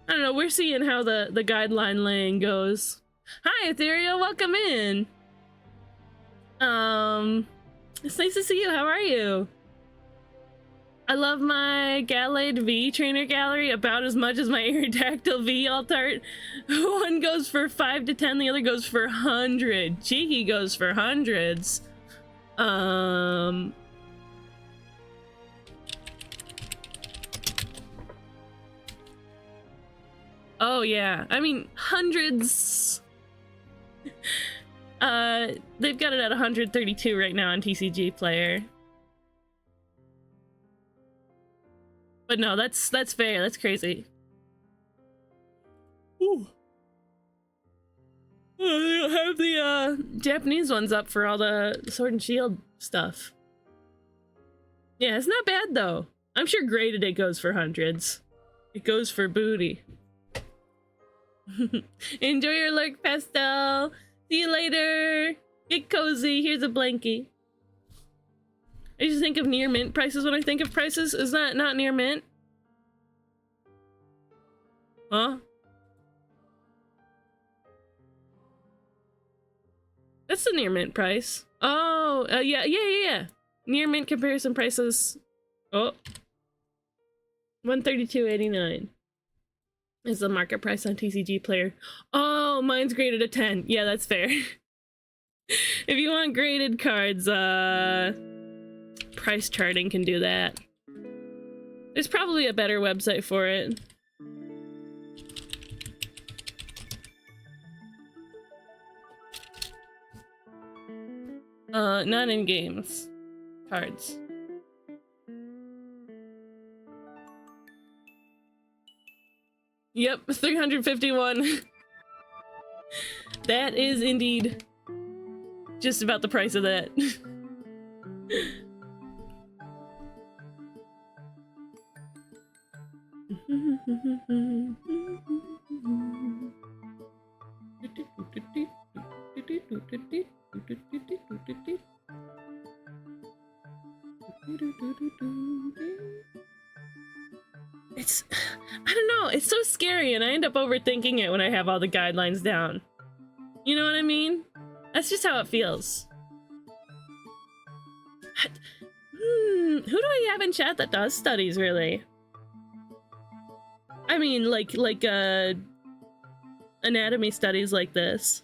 I don't know, we're seeing how the guideline laying goes. Hi, Ethereal, welcome in. It's nice to see you, how are you? I love my Gallade V Trainer Gallery about as much as my Aerodactyl V Altart. One goes for 5 to 10, the other goes for 100. Cheeky goes for hundreds. Oh yeah, I mean, hundreds. They've got it at 132 right now on TCG Player. But no, that's fair. That's crazy. Ooh. They don't have the Japanese ones up for all the Sword and Shield stuff. Yeah, it's not bad though. I'm sure graded it goes for hundreds. It goes for booty. Enjoy your lurk, Pastel. See you later. Get cozy. Here's a blankie. I just think of near mint prices when I think of prices. Is that not near mint? Huh? That's the near mint price. Oh, yeah. Near mint comparison prices. Oh. 132.89 is the market price on TCG Player. Oh, mine's graded a 10. Yeah, that's fair. If you want graded cards, price charting can do that. There's probably a better website for it. Not in games. Cards. Yep, 351. That is indeed just about the price of that. I don't know, it's so scary and I end up overthinking it when I have all the guidelines down. You know what I mean? That's just how it feels. Who do I have in chat that does studies, really? I mean, like anatomy studies like this.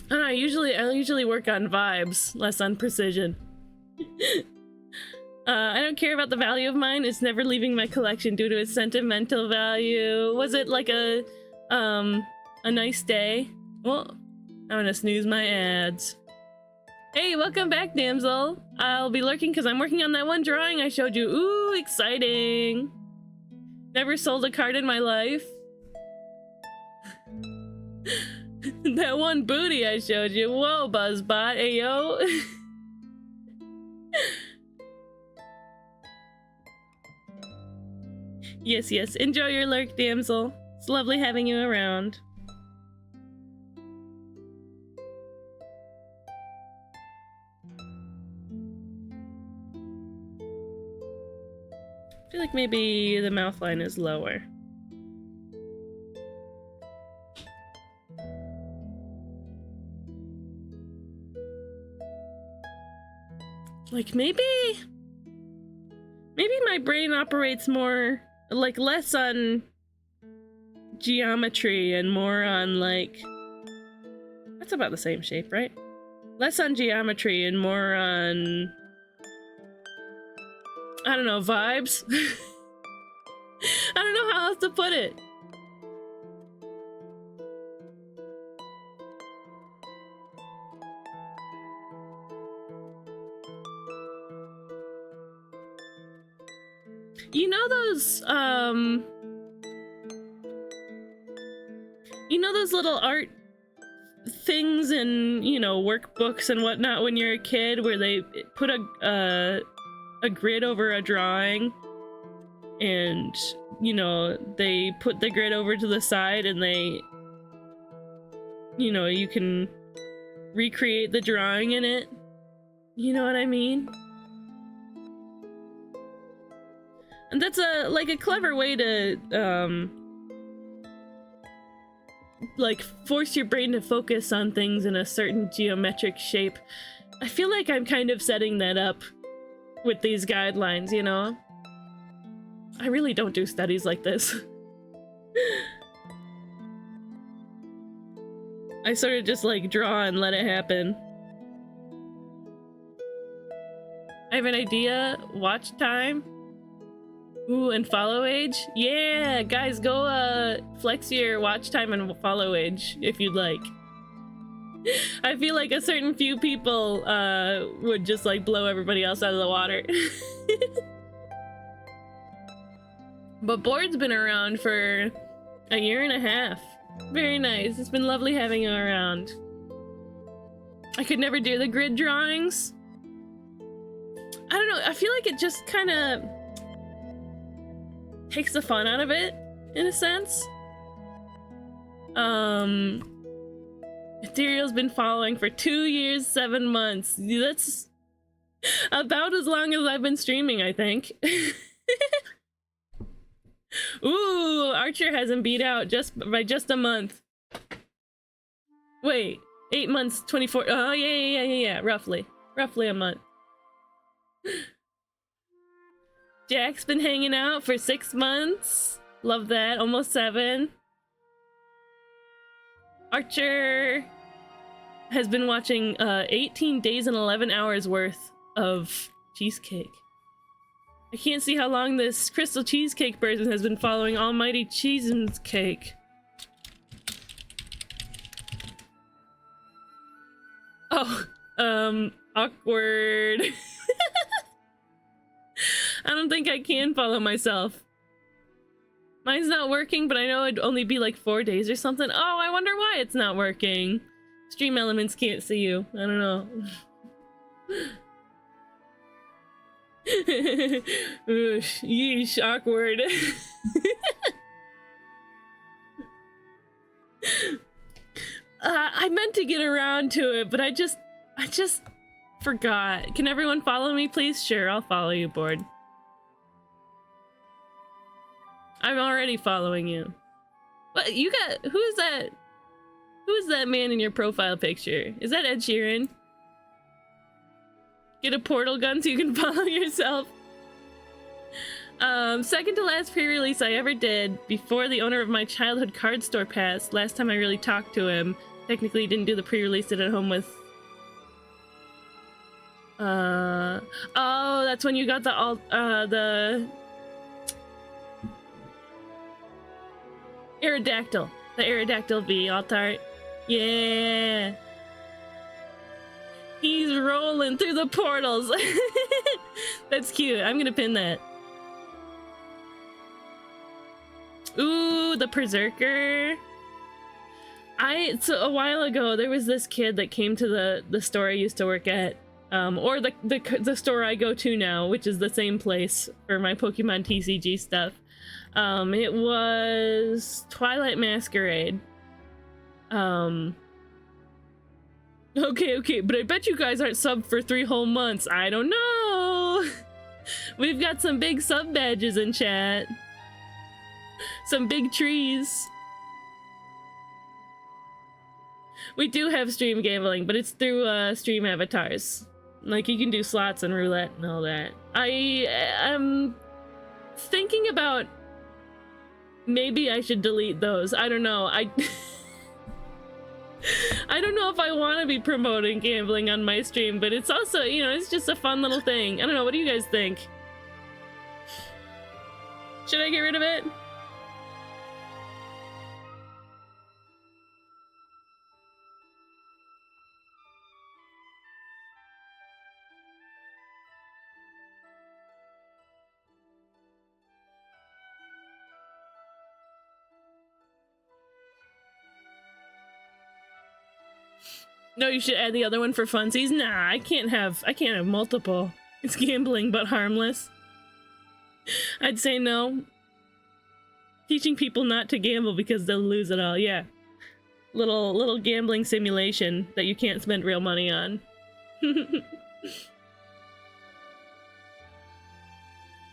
I don't know, I usually work on vibes, less on precision. I don't care about the value of mine. It's never leaving my collection due to its sentimental value. Was it like a nice day? Well, I'm gonna snooze my ads. Hey, welcome back, damsel. I'll be lurking because I'm working on that one drawing I showed you. Ooh, exciting. Never sold a card in my life. That one booty I showed you. Whoa, Buzzbot. Ayo. Yes, yes. Enjoy your lurk, damsel. It's lovely having you around. I feel like maybe the mouth line is lower. Like maybe my brain operates more like less on geometry and more on like, that's about the same shape, right? Less on geometry and more on, I don't know, vibes. I don't know how else to put it. You know those, you know those little art things in, you know, workbooks and whatnot when you're a kid where they put a grid over a drawing and, you know, they put the grid over to the side and they, you know, you can recreate the drawing in it. You know what I mean? And that's like a clever way to, like, force your brain to focus on things in a certain geometric shape. I feel like I'm kind of setting that up with these guidelines, you know? I really don't do studies like this. I sort of just, like, draw and let it happen. I have an idea. Watch time. Ooh, and follow age? Yeah, guys, go flex your watch time and follow age if you'd like. I feel like a certain few people would just like blow everybody else out of the water. But Board's been around for a year and a half. Very nice. It's been lovely having you around. I could never do the grid drawings. I don't know, I feel like it just kind of takes the fun out of it, in a sense. Ethereal's been following for 2 years, 7 months. That's about as long as I've been streaming, I think. Ooh, Archer has him beat out by just a month. Wait, 8 months, 24. Oh, yeah, roughly a month. Jack's been hanging out for 6 months. Love that. Almost 7. Archer has been watching 18 days and 11 hours worth of cheesecake. I can't see how long this crystal cheesecake person has been following Almighty Cheesecake. Oh, awkward. I don't think I can follow myself. Mine's not working, but I know it'd only be like 4 days or something. Oh, I wonder why it's not working. Stream Elements can't see you. I don't know. Oosh, yeesh, awkward. I meant to get around to it, but I just forgot. Can everyone follow me, please? Sure, I'll follow you, Board. I'm already following you. What, you got, who is that? Who is that man in your profile picture? Is that Ed Sheeran? Get a portal gun so you can follow yourself. Second to last pre-release I ever did, before the owner of my childhood card store passed. Last time I really talked to him. Technically didn't do the pre-release, did it at home with Oh, that's when you got the Aerodactyl. The Aerodactyl V alt art. Yeah. He's rolling through the portals. That's cute. I'm gonna pin that. Ooh, the Berserker. So a while ago, there was this kid that came to the store I used to work at, or the store I go to now, which is the same place for my Pokemon TCG stuff. It was Twilight Masquerade. Okay, but I bet you guys aren't subbed for 3 whole months. I don't know. We've got some big sub badges in chat. Some big trees. We do have stream gambling, but it's through stream avatars. Like, you can do slots and roulette and all that. I am thinking about maybe I should delete those. I don't know. I don't know if I want to be promoting gambling on my stream, but it's also, you know, it's just a fun little thing. I don't know. What do you guys think? Should I get rid of it? No, you should add the other one for funsies. Nah, I can't have multiple. It's gambling, but harmless. I'd say no. Teaching people not to gamble because they'll lose it all. Yeah, little gambling simulation that you can't spend real money on. It'd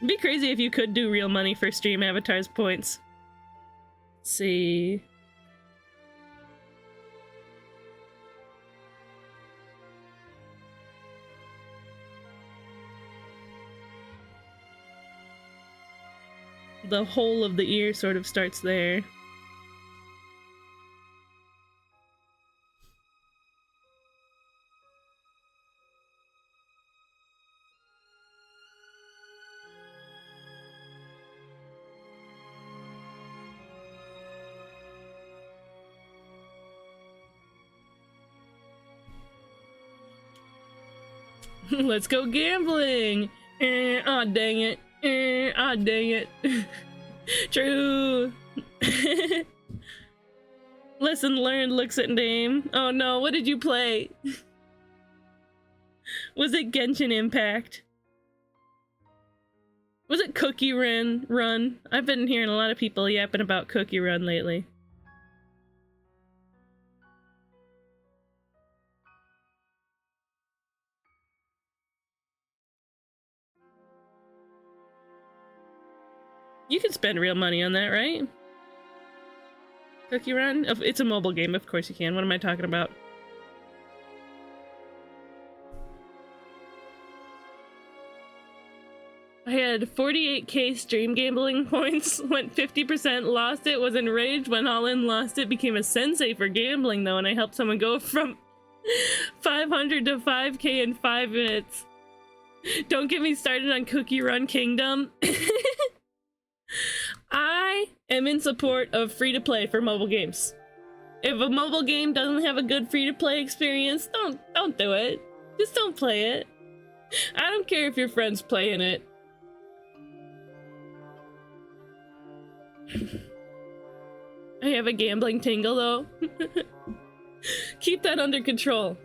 be crazy if you could do real money for stream avatars points. Let's see. The whole of the ear sort of starts there. Let's go gambling! Aw, dang it. Aw, dang it. True. Lesson learned, looks at name. Oh no, what did you play? Was it Genshin Impact? Was it Cookie Run? I've been hearing a lot of people yapping about Cookie Run lately. You can spend real money on that, right? Cookie Run? It's a mobile game, of course you can. What am I talking about? I had 48k stream gambling points, went 50%, lost it, was enraged, went all in, lost it, became a sensei for gambling though, and I helped someone go from 500 to 5k in 5 minutes. Don't get me started on Cookie Run Kingdom. I am in support of free-to-play for mobile games. If a mobile game doesn't have a good free-to-play experience, don't do it. Just don't play it. I don't care if your friend's playing it. I have a gambling tingle though. Keep that under control.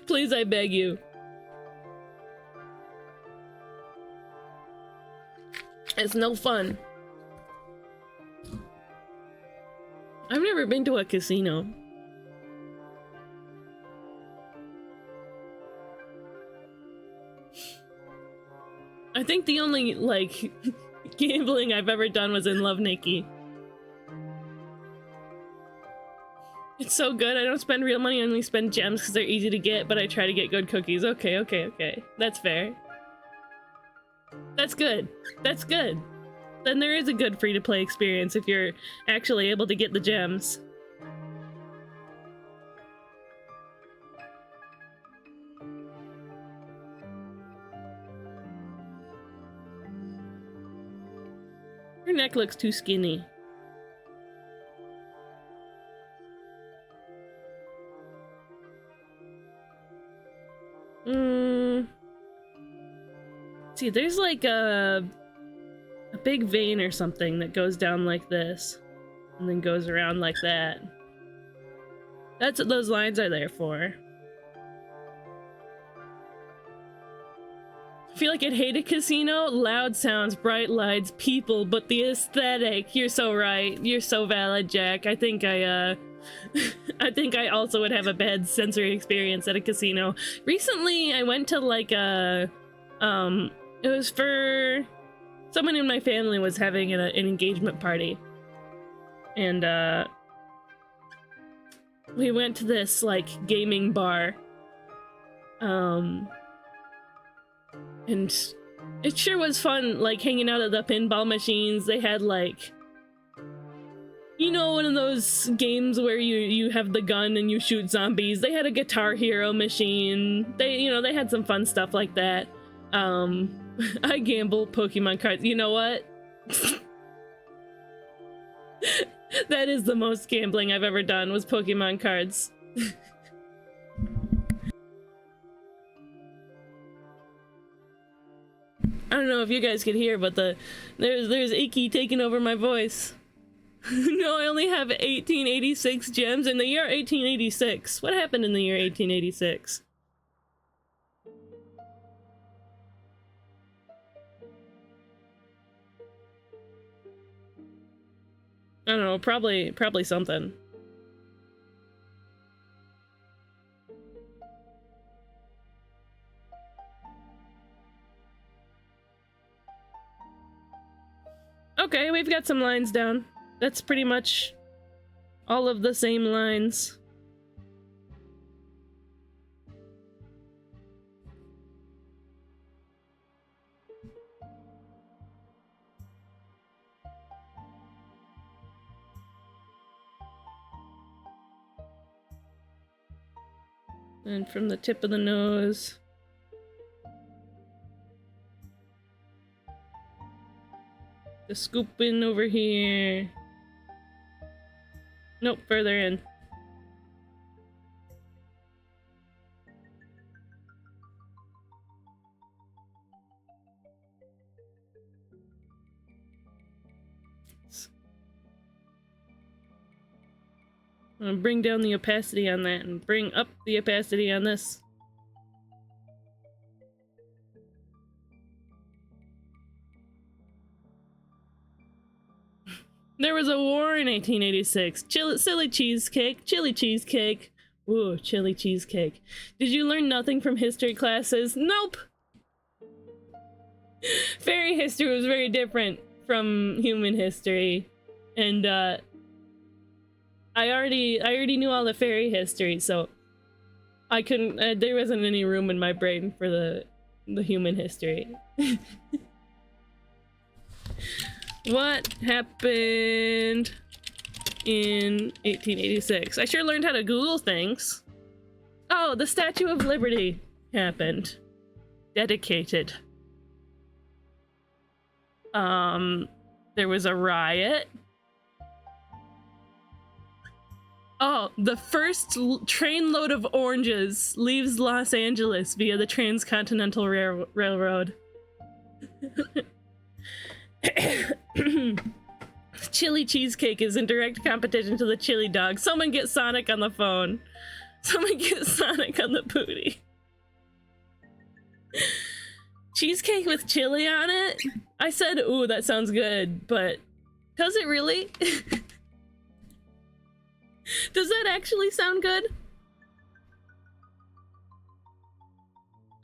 Please, I beg you. It's no fun. I've never been to a casino. I think the only, like, gambling I've ever done was in Love Nikki. It's so good. I don't spend real money, I only spend gems because they're easy to get, but I try to get good cookies. Okay. That's fair. That's good. That's good. Then there is a good free-to-play experience if you're actually able to get the gems. neck looks too skinny. See, there's like a big vein or something that goes down like this and then goes around like that. That's what those lines are there for. I feel like I'd hate a casino. Loud sounds, bright lights, people, but the aesthetic. You're so right. You're so valid, Jack. I think I think I also would have a bad sensory experience at a casino. Recently, I went to like a, it was for someone in my family was having an engagement party. And, we went to this, like, gaming bar. And it sure was fun, like, hanging out at the pinball machines. They had, like, you know, one of those games where you have the gun and you shoot zombies. They had a Guitar Hero machine. They, you know, they had some fun stuff like that. I gamble Pokemon cards. You know what? That is the most gambling I've ever done, was Pokemon cards. I don't know if you guys could hear, but there's Icky taking over my voice. No, I only have 1886 gems in the year 1886. What happened in the year 1886? I don't know, probably something. Okay, we've got some lines down. That's pretty much all of the same lines. And from the tip of the nose. The scoop in over here. Nope, further in. I'm gonna bring down the opacity on that and bring up the opacity on this. There was a war in 1886. Silly cheesecake. Chili cheesecake. Ooh, chili cheesecake. Did you learn nothing from history classes? Nope! Fairy history was very different from human history. And, I already knew all the fairy history, so I couldn't, there wasn't any room in my brain for the human history. What happened in 1886? I sure learned how to Google things. Oh, the Statue of Liberty happened. Dedicated. There was a riot. Oh, the first train load of oranges leaves Los Angeles via the Transcontinental Railroad. Chili cheesecake is in direct competition to the chili dog. Someone get Sonic on the phone. Someone get Sonic on the booty. Cheesecake with chili on it? I said, ooh, that sounds good, but does it really? Does that actually sound good?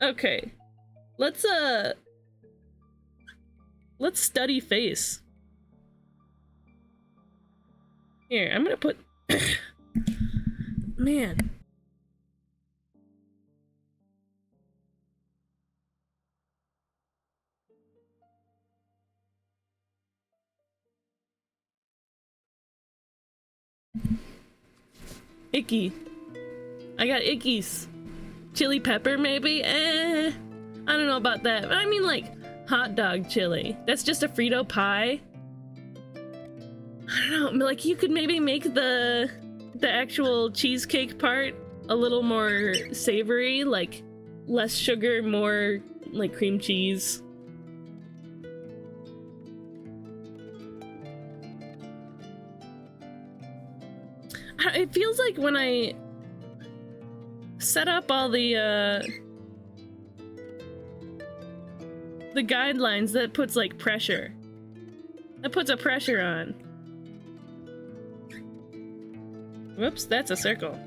Okay. Let's study face. Here, I'm gonna put... Man. Icky. I got ickies. Chili pepper, maybe? I don't know about that. But I mean, like, hot dog chili. That's just a Frito pie. I don't know, like you could maybe make the actual cheesecake part a little more savory, like less sugar, more like cream cheese. It feels like when I set up all the guidelines, that puts like pressure. That puts a pressure on. Whoops, that's a circle.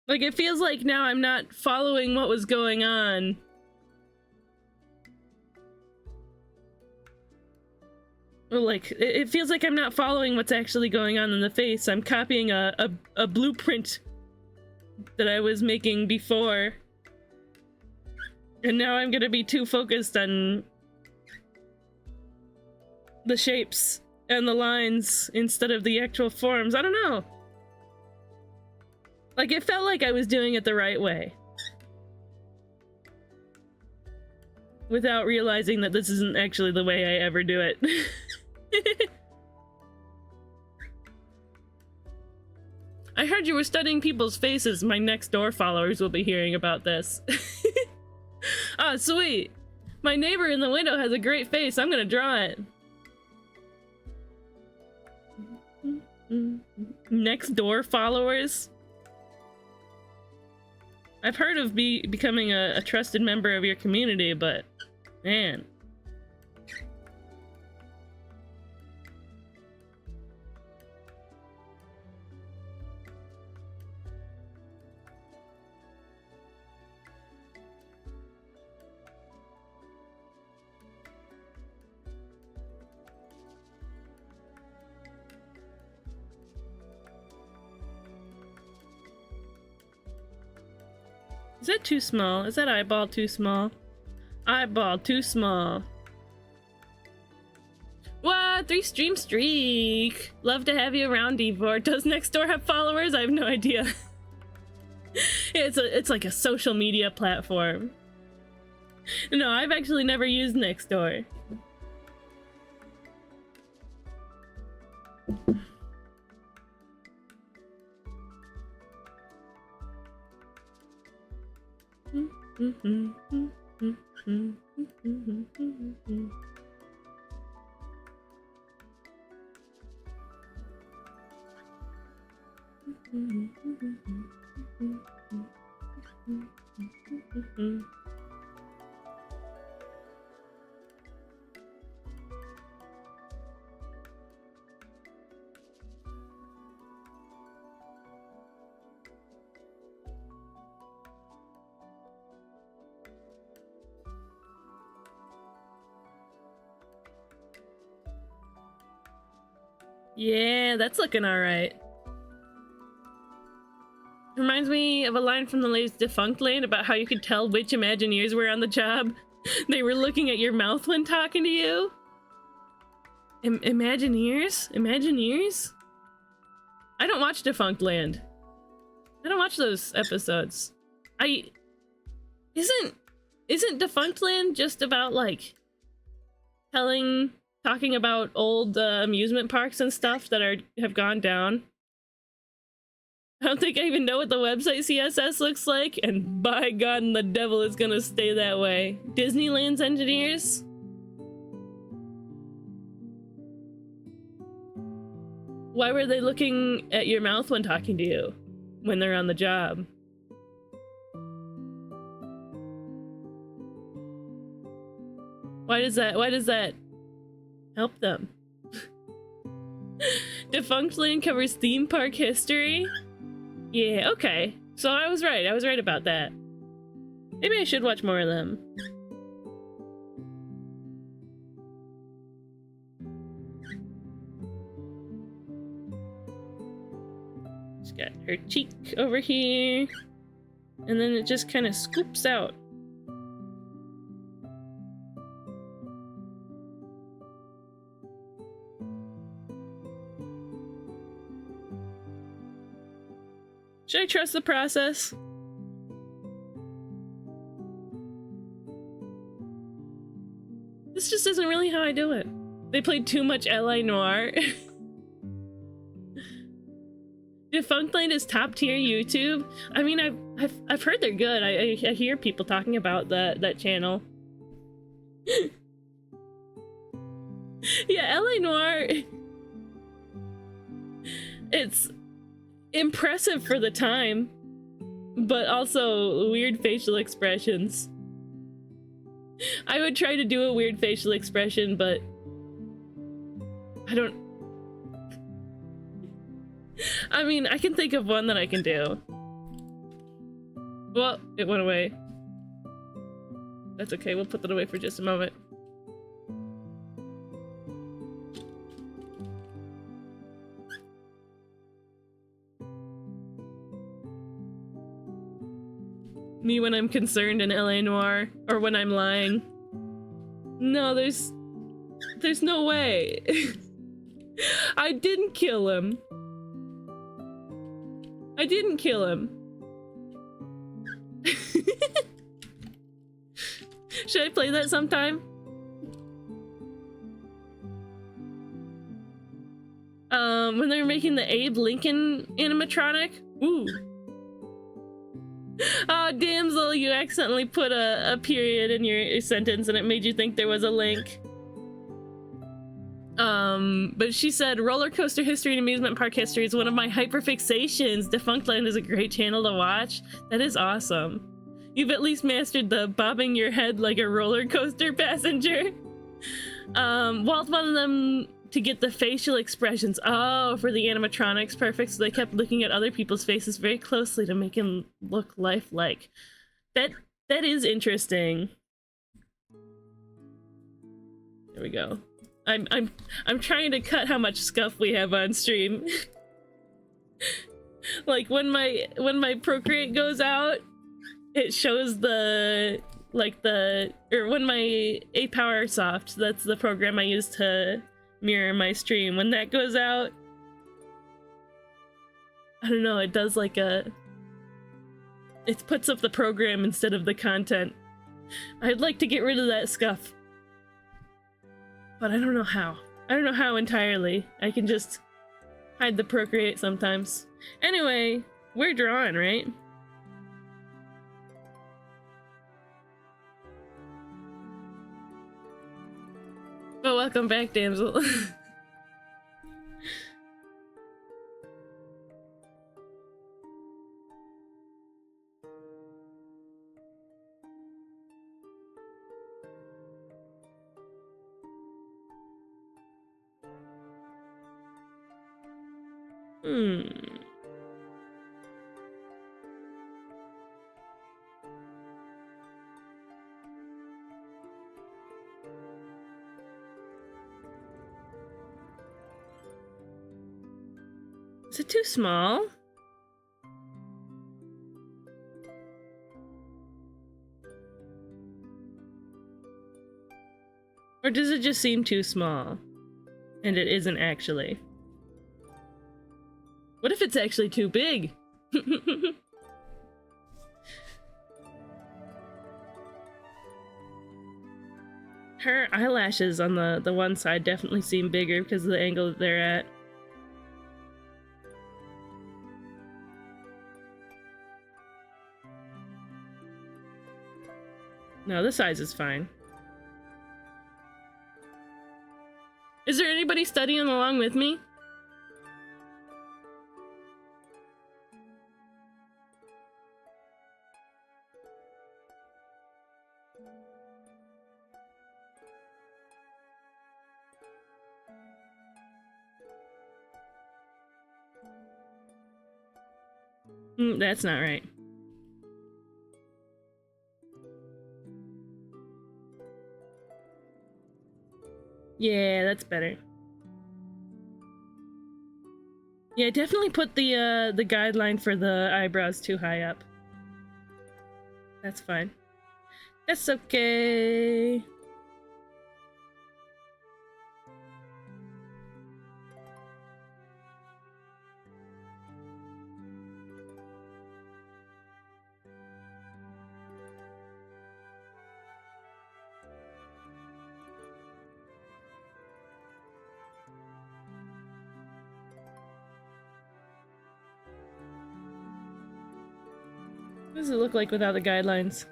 Like, it feels like now I'm not following what was going on. Or like, it feels like I'm not following what's actually going on in the face. I'm copying a blueprint that I was making before. And now I'm gonna be too focused on the shapes and the lines instead of the actual forms. I don't know. Like, it felt like I was doing it the right way. Without realizing that this isn't actually the way I ever do it. I heard you were studying people's faces. My next door followers will be hearing about this. Ah, sweet. My neighbor in the window has a great face. I'm gonna draw it. Next door followers? I've heard of becoming a trusted member of your community, but man. Is that too small? Is that eyeball too small? Eyeball too small. What? 3 stream streak. Love to have you around, Devor. Does Nextdoor have followers? I have no idea. It's like a social media platform. No, I've actually never used Nextdoor. Yeah, that's looking alright. Reminds me of a line from the latest Defunctland about how you could tell which Imagineers were on the job. They were looking at your mouth when talking to you. Imagineers? Imagineers? I don't watch Defunctland. I don't watch those episodes. Isn't Defunctland just about like talking about old amusement parks and stuff that have gone down? I don't think I even know what the website CSS looks like, and by God and the devil it's gonna stay that way. Disneyland's engineers? Why were they looking at your mouth when talking to you when they're on the job? Why does that Help them. Defunctland covers theme park history? Yeah, okay. So I was right. I was right about that. Maybe I should watch more of them. She's got her cheek over here. And then it just kind of scoops out. Should I trust the process? This just isn't really how I do it. They played too much L.A. Noire. Defunctland is top tier YouTube. I mean, I've heard they're good. I hear people talking about that channel. Yeah, L.A. Noire. It's impressive for the time, but also weird facial expressions. I would try to do a weird facial expression, but I don't. I mean, I can think of one that I can do. Well, it went away. That's okay, we'll put that away for just a moment. Me when I'm concerned in L.A. Noire, or when I'm lying. No, there's no way. I didn't kill him. I didn't kill him. Should I play that sometime? When they're making the Abe Lincoln animatronic? Ooh. Oh, damsel, you accidentally put a period in your sentence and it made you think there was a link. But she said, roller coaster history and amusement park history is one of my hyperfixations. Defunctland is a great channel to watch. That is awesome. You've at least mastered the bobbing your head like a roller coaster passenger. Walt wanted them to get the facial expressions. Oh, for the animatronics, perfect. So they kept looking at other people's faces very closely to make him look lifelike. That is interesting. There we go. I'm trying to cut how much scuff we have on stream. Like when my Procreate goes out, it shows the or when my APowerSoft, that's the program I use to mirror my stream, when that goes out, I don't know, it does like it puts up the program instead of the content. I'd like to get rid of that scuff, but I don't know how. I don't know how entirely. I can just hide the Procreate sometimes. Anyway, we're drawing, right? Oh, welcome back, damsel. Is it too small? Or does it just seem too small? And it isn't actually. What if it's actually too big? Her eyelashes on the one side definitely seem bigger because of the angle that they're at. No, the size is fine. Is there anybody studying along with me? That's not right. Yeah, that's better. Yeah, definitely put the guideline for the eyebrows too high up. That's fine. That's okay. What does it look like without the guidelines?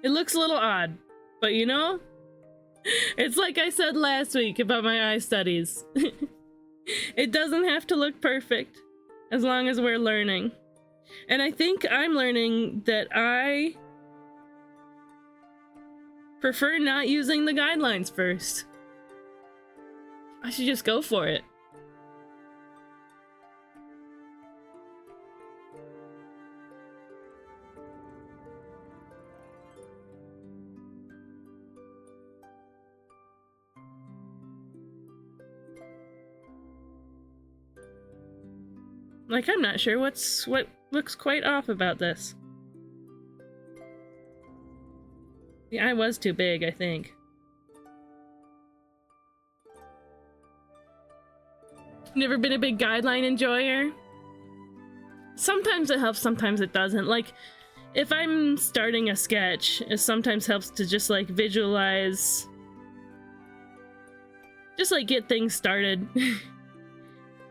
It looks a little odd, but you know, it's like I said last week about my eye studies. It doesn't have to look perfect as long as we're learning. And I think I'm learning that I prefer not using the guidelines first. I should just go for it. Like, I'm not sure what looks quite off about this. The eye was too big, I think. Never been a big guideline enjoyer? Sometimes it helps, sometimes it doesn't. Like, if I'm starting a sketch, it sometimes helps to just, like, visualize... Just, like, get things started.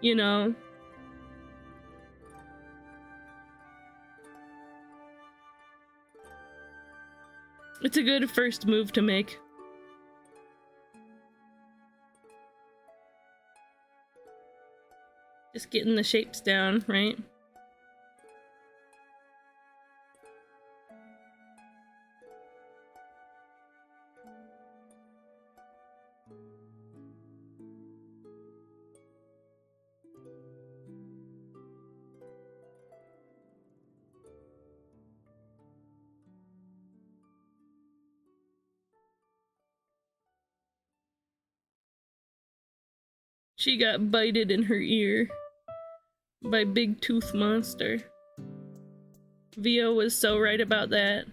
You know? It's a good first move to make. Just getting the shapes down, right? She got bited in her ear by Big Tooth Monster. Vio was so right about that.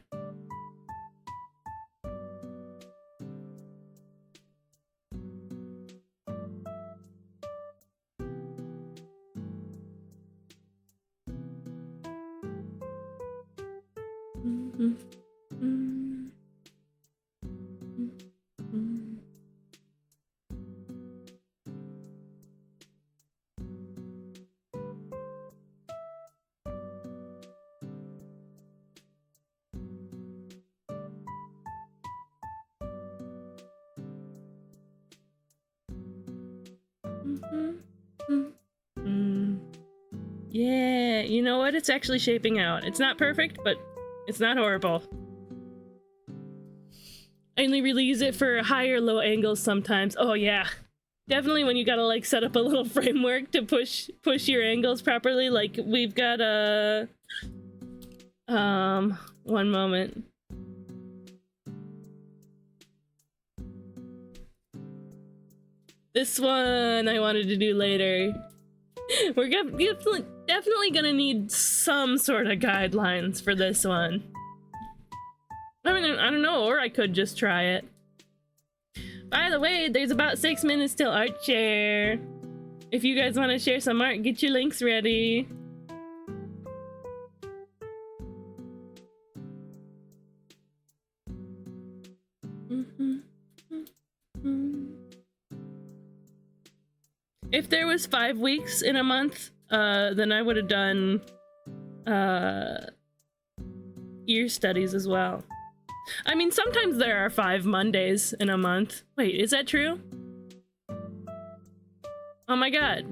Yeah, you know what? It's actually shaping out. It's not perfect, but it's not horrible. I only really use it for high or low angles sometimes. Oh yeah. Definitely when you gotta like set up a little framework to push your angles properly. Like we've got a one moment. This one I wanted to do later. We're definitely gonna need some sort of guidelines for this one. I mean, I don't know, or I could just try it. By the way, there's about 6 minutes till art share. If you guys want to share some art, get your links ready. If there was 5 weeks in a month, then I would have done ear studies as well. I mean, sometimes there are 5 Mondays in a month. Wait, is that true? Oh my god.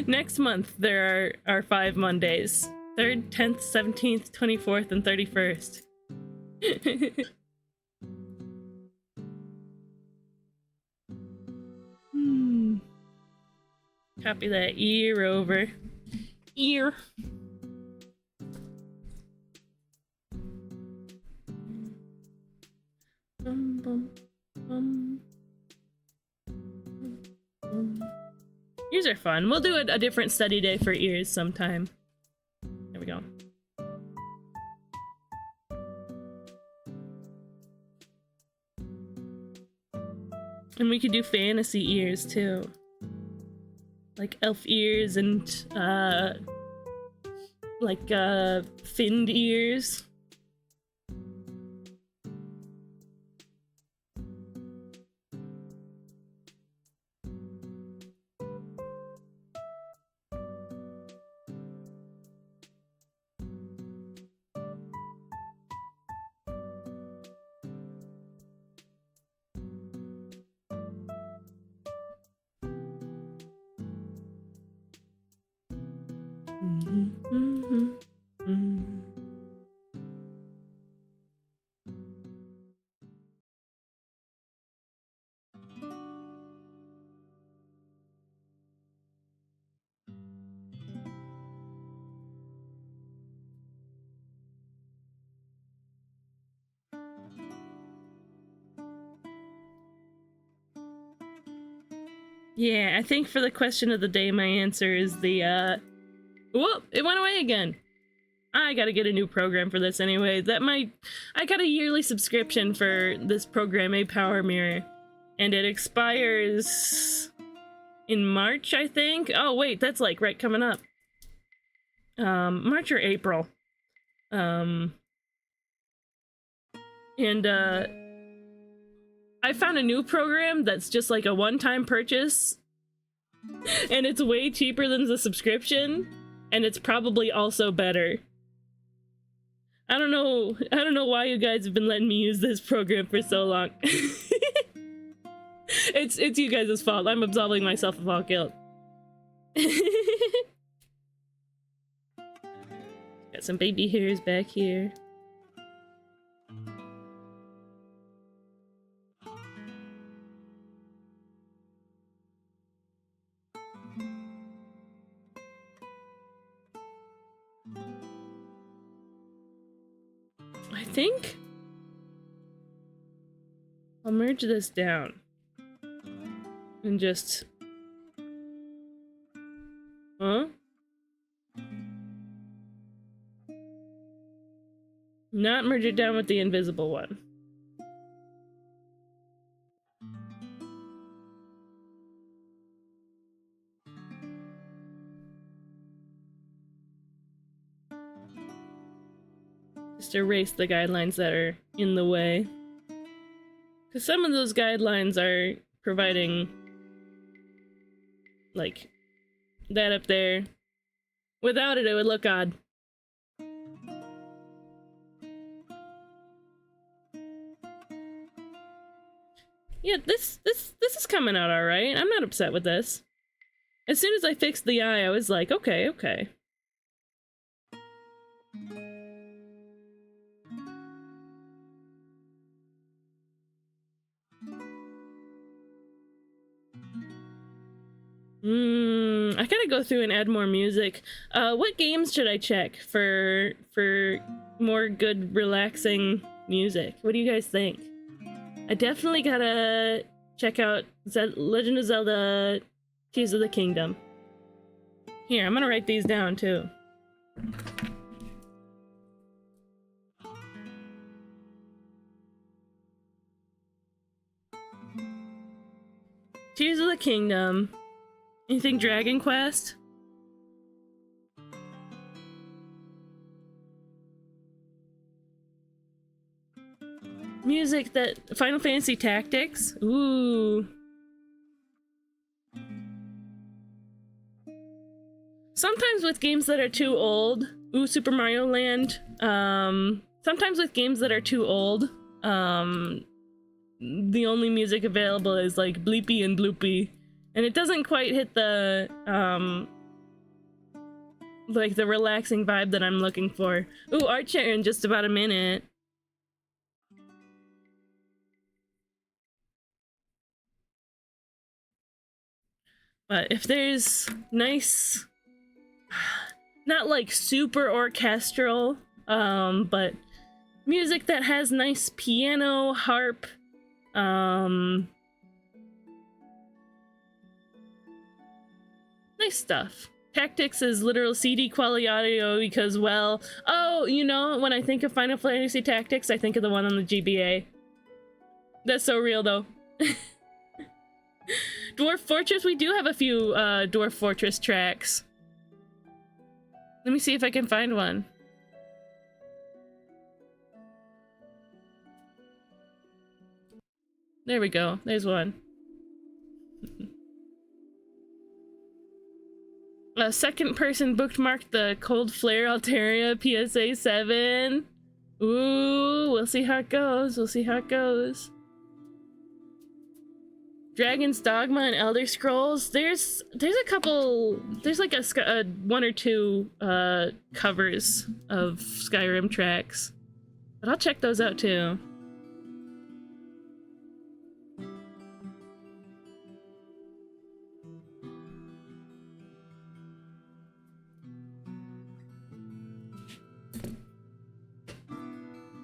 Next month there are 5 Mondays. 3rd, 10th, 17th, 24th, and 31st. Copy that ear over. Ear. Bum, bum, bum. Ears are fun. We'll do a different study day for ears sometime. There we go. And we could do fantasy ears too. Like elf ears and like finned ears. Yeah, I think for the question of the day, my answer is the, whoop, it went away again. I gotta get a new program for this anyway. I got a yearly subscription for this program, A Power Mirror, and it expires in March, I think. Oh, wait, that's like right coming up. March or April. And, I found a new program that's just like a one-time purchase, and it's way cheaper than the subscription, and it's probably also better. I don't know why you guys have been letting me use this program for so long. It's you guys' fault. I'm absolving myself of all guilt. Got some baby hairs back here. I think I'll merge this down and just... Huh? Not merge it down with the invisible one. Just erase the guidelines that are in the way. Because some of those guidelines are providing, like, that up there. Without it, it would look odd. Yeah, this is coming out alright. I'm not upset with this. As soon as I fixed the eye, I was like, okay, okay. I gotta go through and add more music. What games should I check for more good, relaxing music? What do you guys think? I definitely gotta check out Legend of Zelda Tears of the Kingdom. Here, I'm gonna write these down too. Tears of the Kingdom. Anything Dragon Quest? Music that... Final Fantasy Tactics? Ooh. Sometimes with games that are too old... Ooh, Super Mario Land. Sometimes with games that are too old, the only music available is like bleepy and bloopy. And it doesn't quite hit the, like the relaxing vibe that I'm looking for. Ooh, Archer in just about a minute. But if there's nice... not like super orchestral, but music that has nice piano, harp, nice stuff. Tactics is literal CD quality audio because, well, oh, you know, when I think of Final Fantasy Tactics, I think of the one on the GBA. That's so real, though. Dwarf Fortress, we do have a few Dwarf Fortress tracks. Let me see if I can find one. There we go, there's one. A second person bookmarked the Cold Flare Altaria PSA 7. Ooh, we'll see how it goes. We'll see how it goes. Dragon's Dogma and Elder Scrolls. There's a couple. There's like a one or two covers of Skyrim tracks, but I'll check those out too.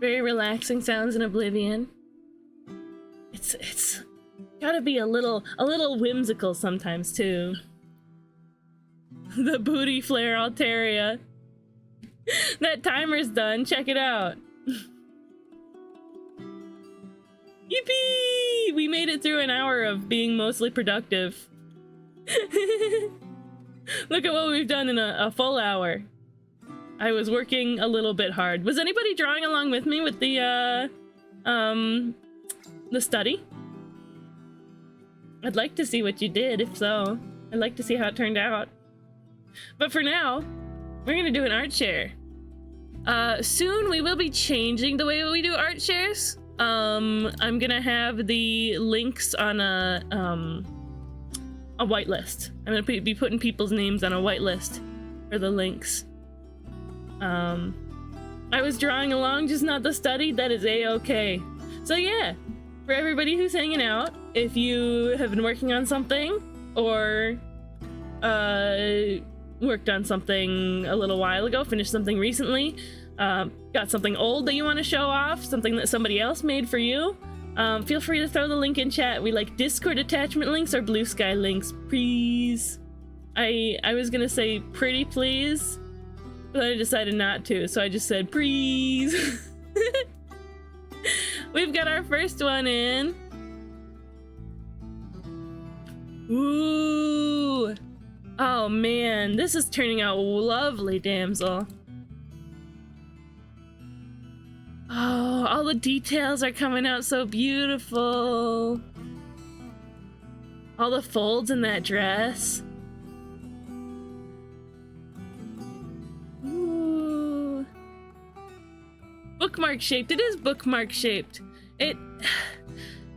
Very relaxing sounds in Oblivion. It's gotta be a little whimsical sometimes too. The booty flare Altaria. That timer's done. Check it out. Yippee! We made it through an hour of being mostly productive. Look at what we've done in a full hour. I was working a little bit hard. Was anybody drawing along with me with the study? I'd like to see what you did, if so. I'd like to see how it turned out. But for now, we're gonna do an art share. Soon we will be changing the way we do art shares. I'm gonna have the links on a whitelist. I'm gonna be putting people's names on a whitelist for the links. I was drawing along, just not the study. That is a-okay. So yeah, for everybody who's hanging out, if you have been working on something or worked on something a little while ago, finished something recently, got something old that you want to show off, something that somebody else made for you, feel free to throw the link in chat. We like Discord attachment links or Blue Sky links, please. I was gonna say pretty please, but I decided not to, so I just said please. We've got our first one in. Ooh. Oh man, this is turning out lovely, damsel. Oh, all the details are coming out so beautiful. All the folds in that dress. Ooh. Bookmark shaped. It is bookmark shaped.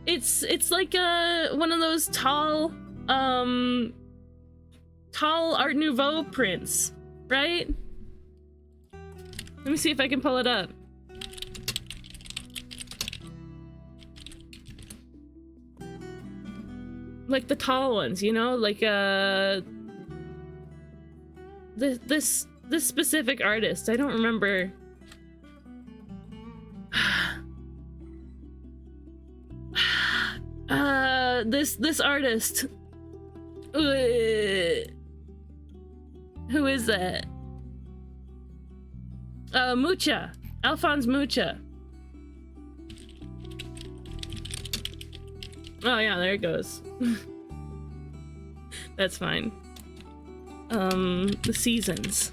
It's like one of those tall Art Nouveau prints, right? Let me see if I can pull it up. Like the tall ones, you know, like this specific artist. I don't remember. This artist. Who is that? Mucha. Alphonse Mucha. Oh yeah, there it goes. That's fine. The seasons.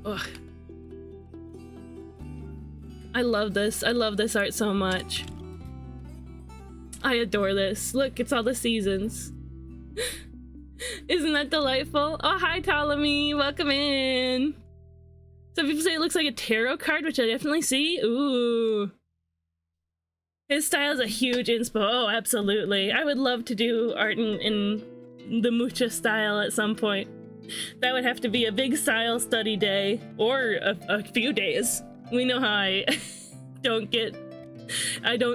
Ugh. I love this. I love this art so much. I adore this. Look, it's all the seasons. Isn't that delightful? Oh, hi, Ptolemy. Welcome in. Some people say it looks like a tarot card, which I definitely see. Ooh. His style is a huge inspo. Oh, absolutely. I would love to do art in the Mucha style at some point. That would have to be a big style study day, or a few days. We know how I don't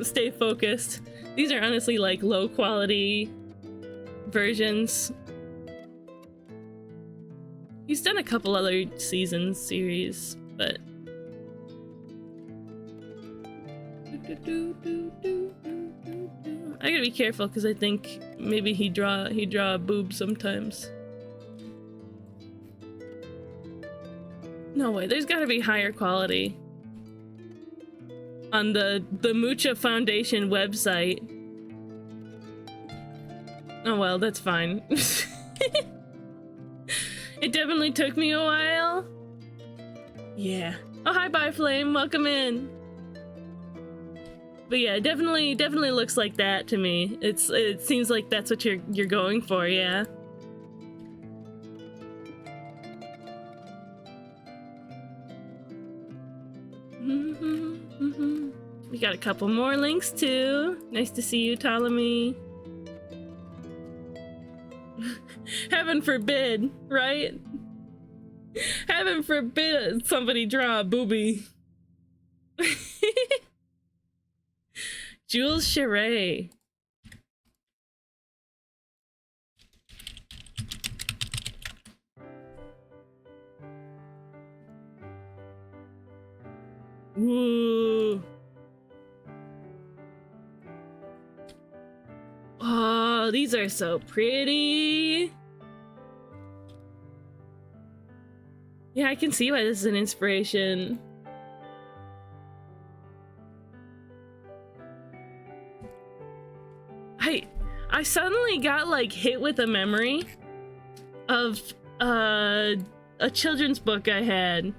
stay focused. These are honestly like low quality versions. He's done a couple other seasons series, but I gotta be careful because I think maybe he draw a boob sometimes. No way, there's gotta be higher quality on the Mucha Foundation website. Oh well, that's fine. It definitely took me a while. Yeah. Oh, hi, Bye Flame, welcome in. But yeah, definitely looks like that to me. It seems like that's what you're going for, yeah. We got a couple more links too. Nice to see you, Ptolemy. Heaven forbid, right? Heaven forbid somebody draw a booby. Jules Charest. Ooh. Oh, these are so pretty. Yeah, I can see why this is an inspiration. I suddenly got like hit with a memory of a children's book I had.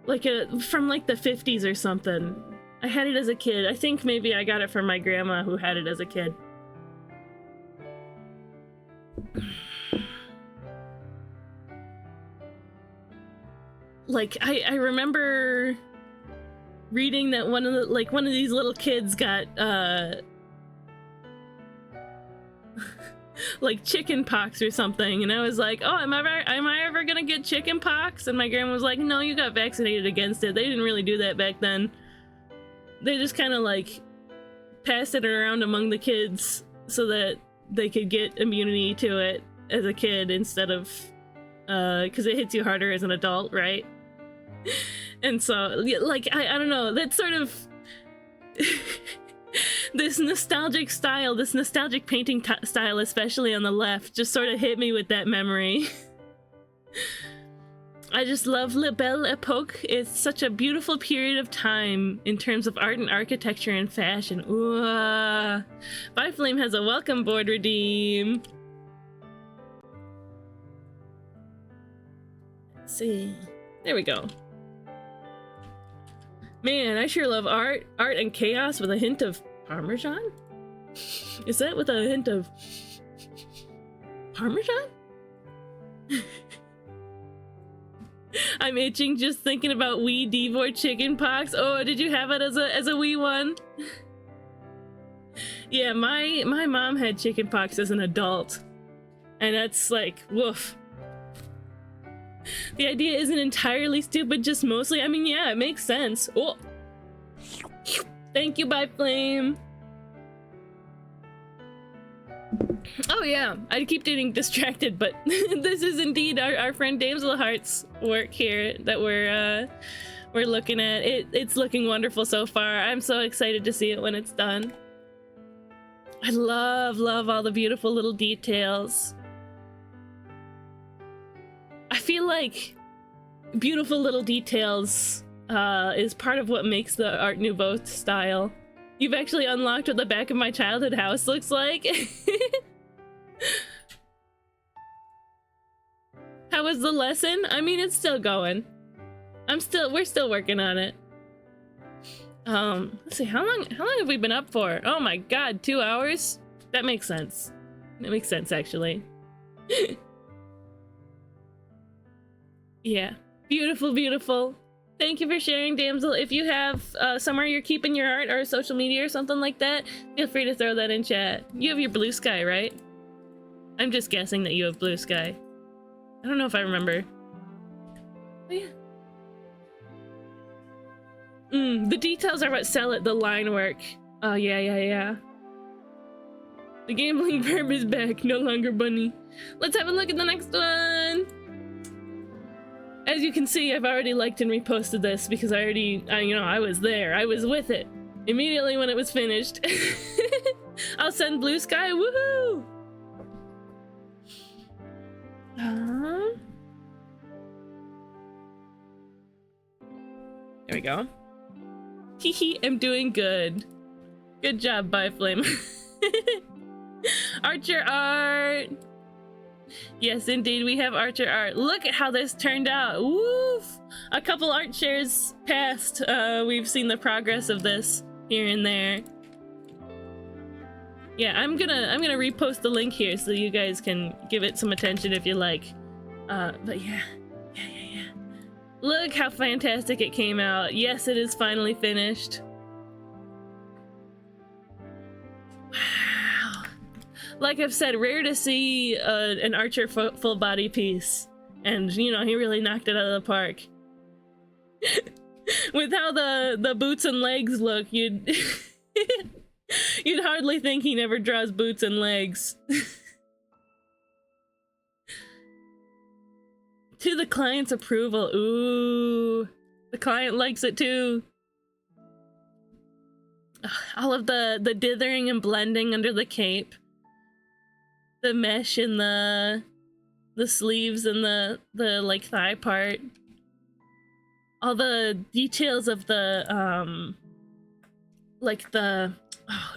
Like from like the 50s or something. I had it as a kid. I think maybe I got it from my grandma who had it as a kid. Like I remember reading that one of these little kids got like chicken pox or something, and I was like, oh, am I ever gonna get chicken pox? And my grandma was like, no, you got vaccinated against it. They didn't really do that back then. They just kind of like passed it around among the kids so that they could get immunity to it as a kid instead of because it hits you harder as an adult, right? And so like I don't know, that sort of this nostalgic style, this nostalgic painting style, especially on the left, just sort of hit me with that memory. I just love La Belle Epoque. It's such a beautiful period of time in terms of art and architecture and fashion. Ooh. Byflame has a welcome board redeem. Let's see. There we go. Man, I sure love art and chaos with a hint of Parmesan? Is that with a hint of Parmesan? I'm itching just thinking about wee Devor chicken pox. Oh, did you have it as a wee one? Yeah, my mom had chicken pox as an adult, and that's like woof. The idea isn't entirely stupid, just mostly. I mean, yeah, it makes sense. Oh, thank you, Byflame. Oh yeah, I keep getting distracted, but this is indeed our friend Damsel Heart's work here that we're looking at. It's looking wonderful so far. I'm so excited to see it when it's done. I love all the beautiful little details. I feel like beautiful little details is part of what makes the Art Nouveau style. You've actually unlocked what the back of my childhood house looks like. How was the lesson? I mean, it's still going. We're still working on it. Let's see, how long have we been up for? Oh my god, 2 hours? That makes sense. That makes sense, actually. Yeah, beautiful, beautiful. Thank you for sharing, Damsel. If you have somewhere you're keeping your art or social media or something like that, feel free to throw that in chat. You have your Blue Sky, right? I'm just guessing that you have Blue Sky. I don't know if I remember. Oh, yeah. The details are what sell it, the line work. Oh, yeah, yeah, yeah. The gambling verb is back, no longer bunny. Let's have a look at the next one. As you can see, I've already liked and reposted this because I was there. I was with it immediately when it was finished. I'll send Blue Sky, woohoo! There we go. Hehe, I'm doing good. Good job, Byflame. Archer art! Yes, indeed, we have Archer art. Look at how this turned out. Woof! A couple art shares passed. We've seen the progress of this here and there. Yeah, I'm gonna repost the link here so you guys can give it some attention if you like. But yeah. Look how fantastic it came out. Yes, it is finally finished. Wow. Like I've said, rare to see an Archer full body piece. And, you know, he really knocked it out of the park. With how the boots and legs look, you'd hardly think he never draws boots and legs. To the client's approval. Ooh, the client likes it too. All of the dithering and blending under the cape, the mesh in the sleeves and the like thigh part, all the details of the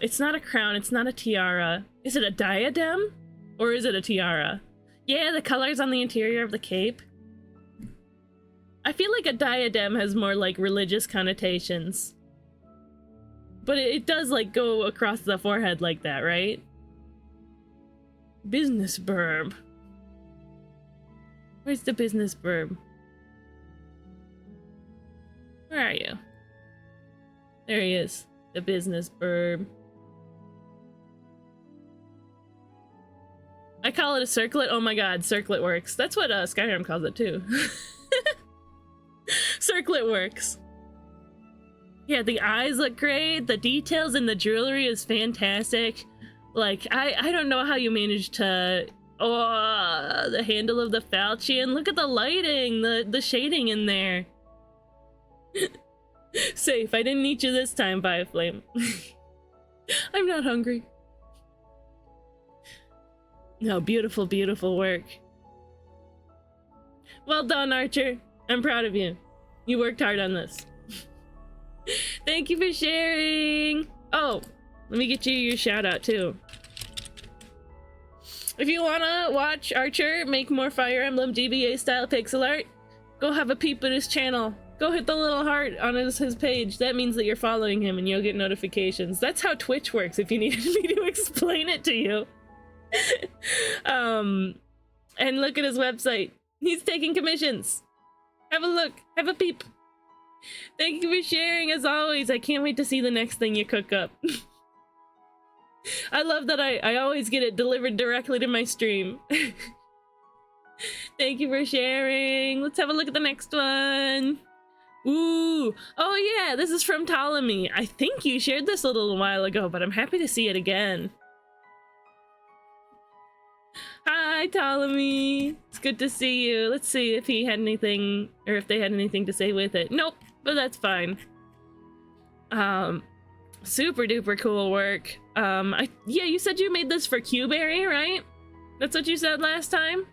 it's not a crown, it's not a tiara. Is it a diadem or is it a tiara? Yeah, the colors on the interior of the cape. I feel like a diadem has more like religious connotations. But it does like go across the forehead like that, right? Business burb. Where's the business burb? Where are you? There he is. The business burb. I call it a circlet. Oh my god, circlet works. That's what Skyrim calls it too. Circlet works. Yeah, the eyes look great. The details in the jewelry is fantastic. Like, I don't know how you managed to... Oh, the handle of the falchion. Look at the lighting, the shading in there. Safe, I didn't eat you this time, Byflame. I'm not hungry. No, beautiful, beautiful work. Well done, Archer. I'm proud of you. You worked hard on this. Thank you for sharing. Oh, let me get you your shout out too. If you wanna watch Archer make more Fire Emblem GBA style pixel art, go have a peep at his channel. Go hit the little heart on his page. That means that you're following him and you'll get notifications. That's how Twitch works if you needed me to explain it to you. And look at his website. He's taking commissions. Have a look. Have a peep. Thank you for sharing as always. I can't wait to see the next thing you cook up. I love that I always get it delivered directly to my stream. Thank you for sharing. Let's have a look at the next one. Ooh. Oh yeah, this is from Ptolemy. I think you shared this a little while ago, but I'm happy to see it again. Hi, Ptolemy. It's good to see you. Let's see if he had anything, or if they had anything to say with it. Nope, but that's fine. Super duper cool work. Yeah, you said you made this for Q-Berry, right? That's what you said last time?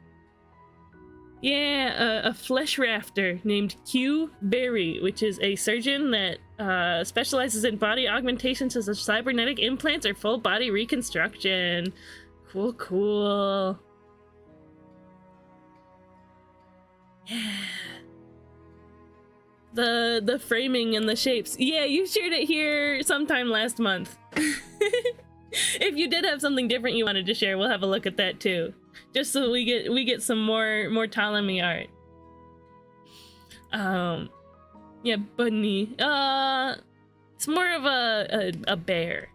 Yeah, a flesh rafter named Q-Berry, which is a surgeon that specializes in body augmentations such as cybernetic implants or full body reconstruction. Cool, cool. Yeah. The framing and the shapes. Yeah, you shared it here sometime last month. If you did have something different you wanted to share, we'll have a look at that too. Just so we get some more Ptolemy art. Yeah, bunny. It's more of a bear.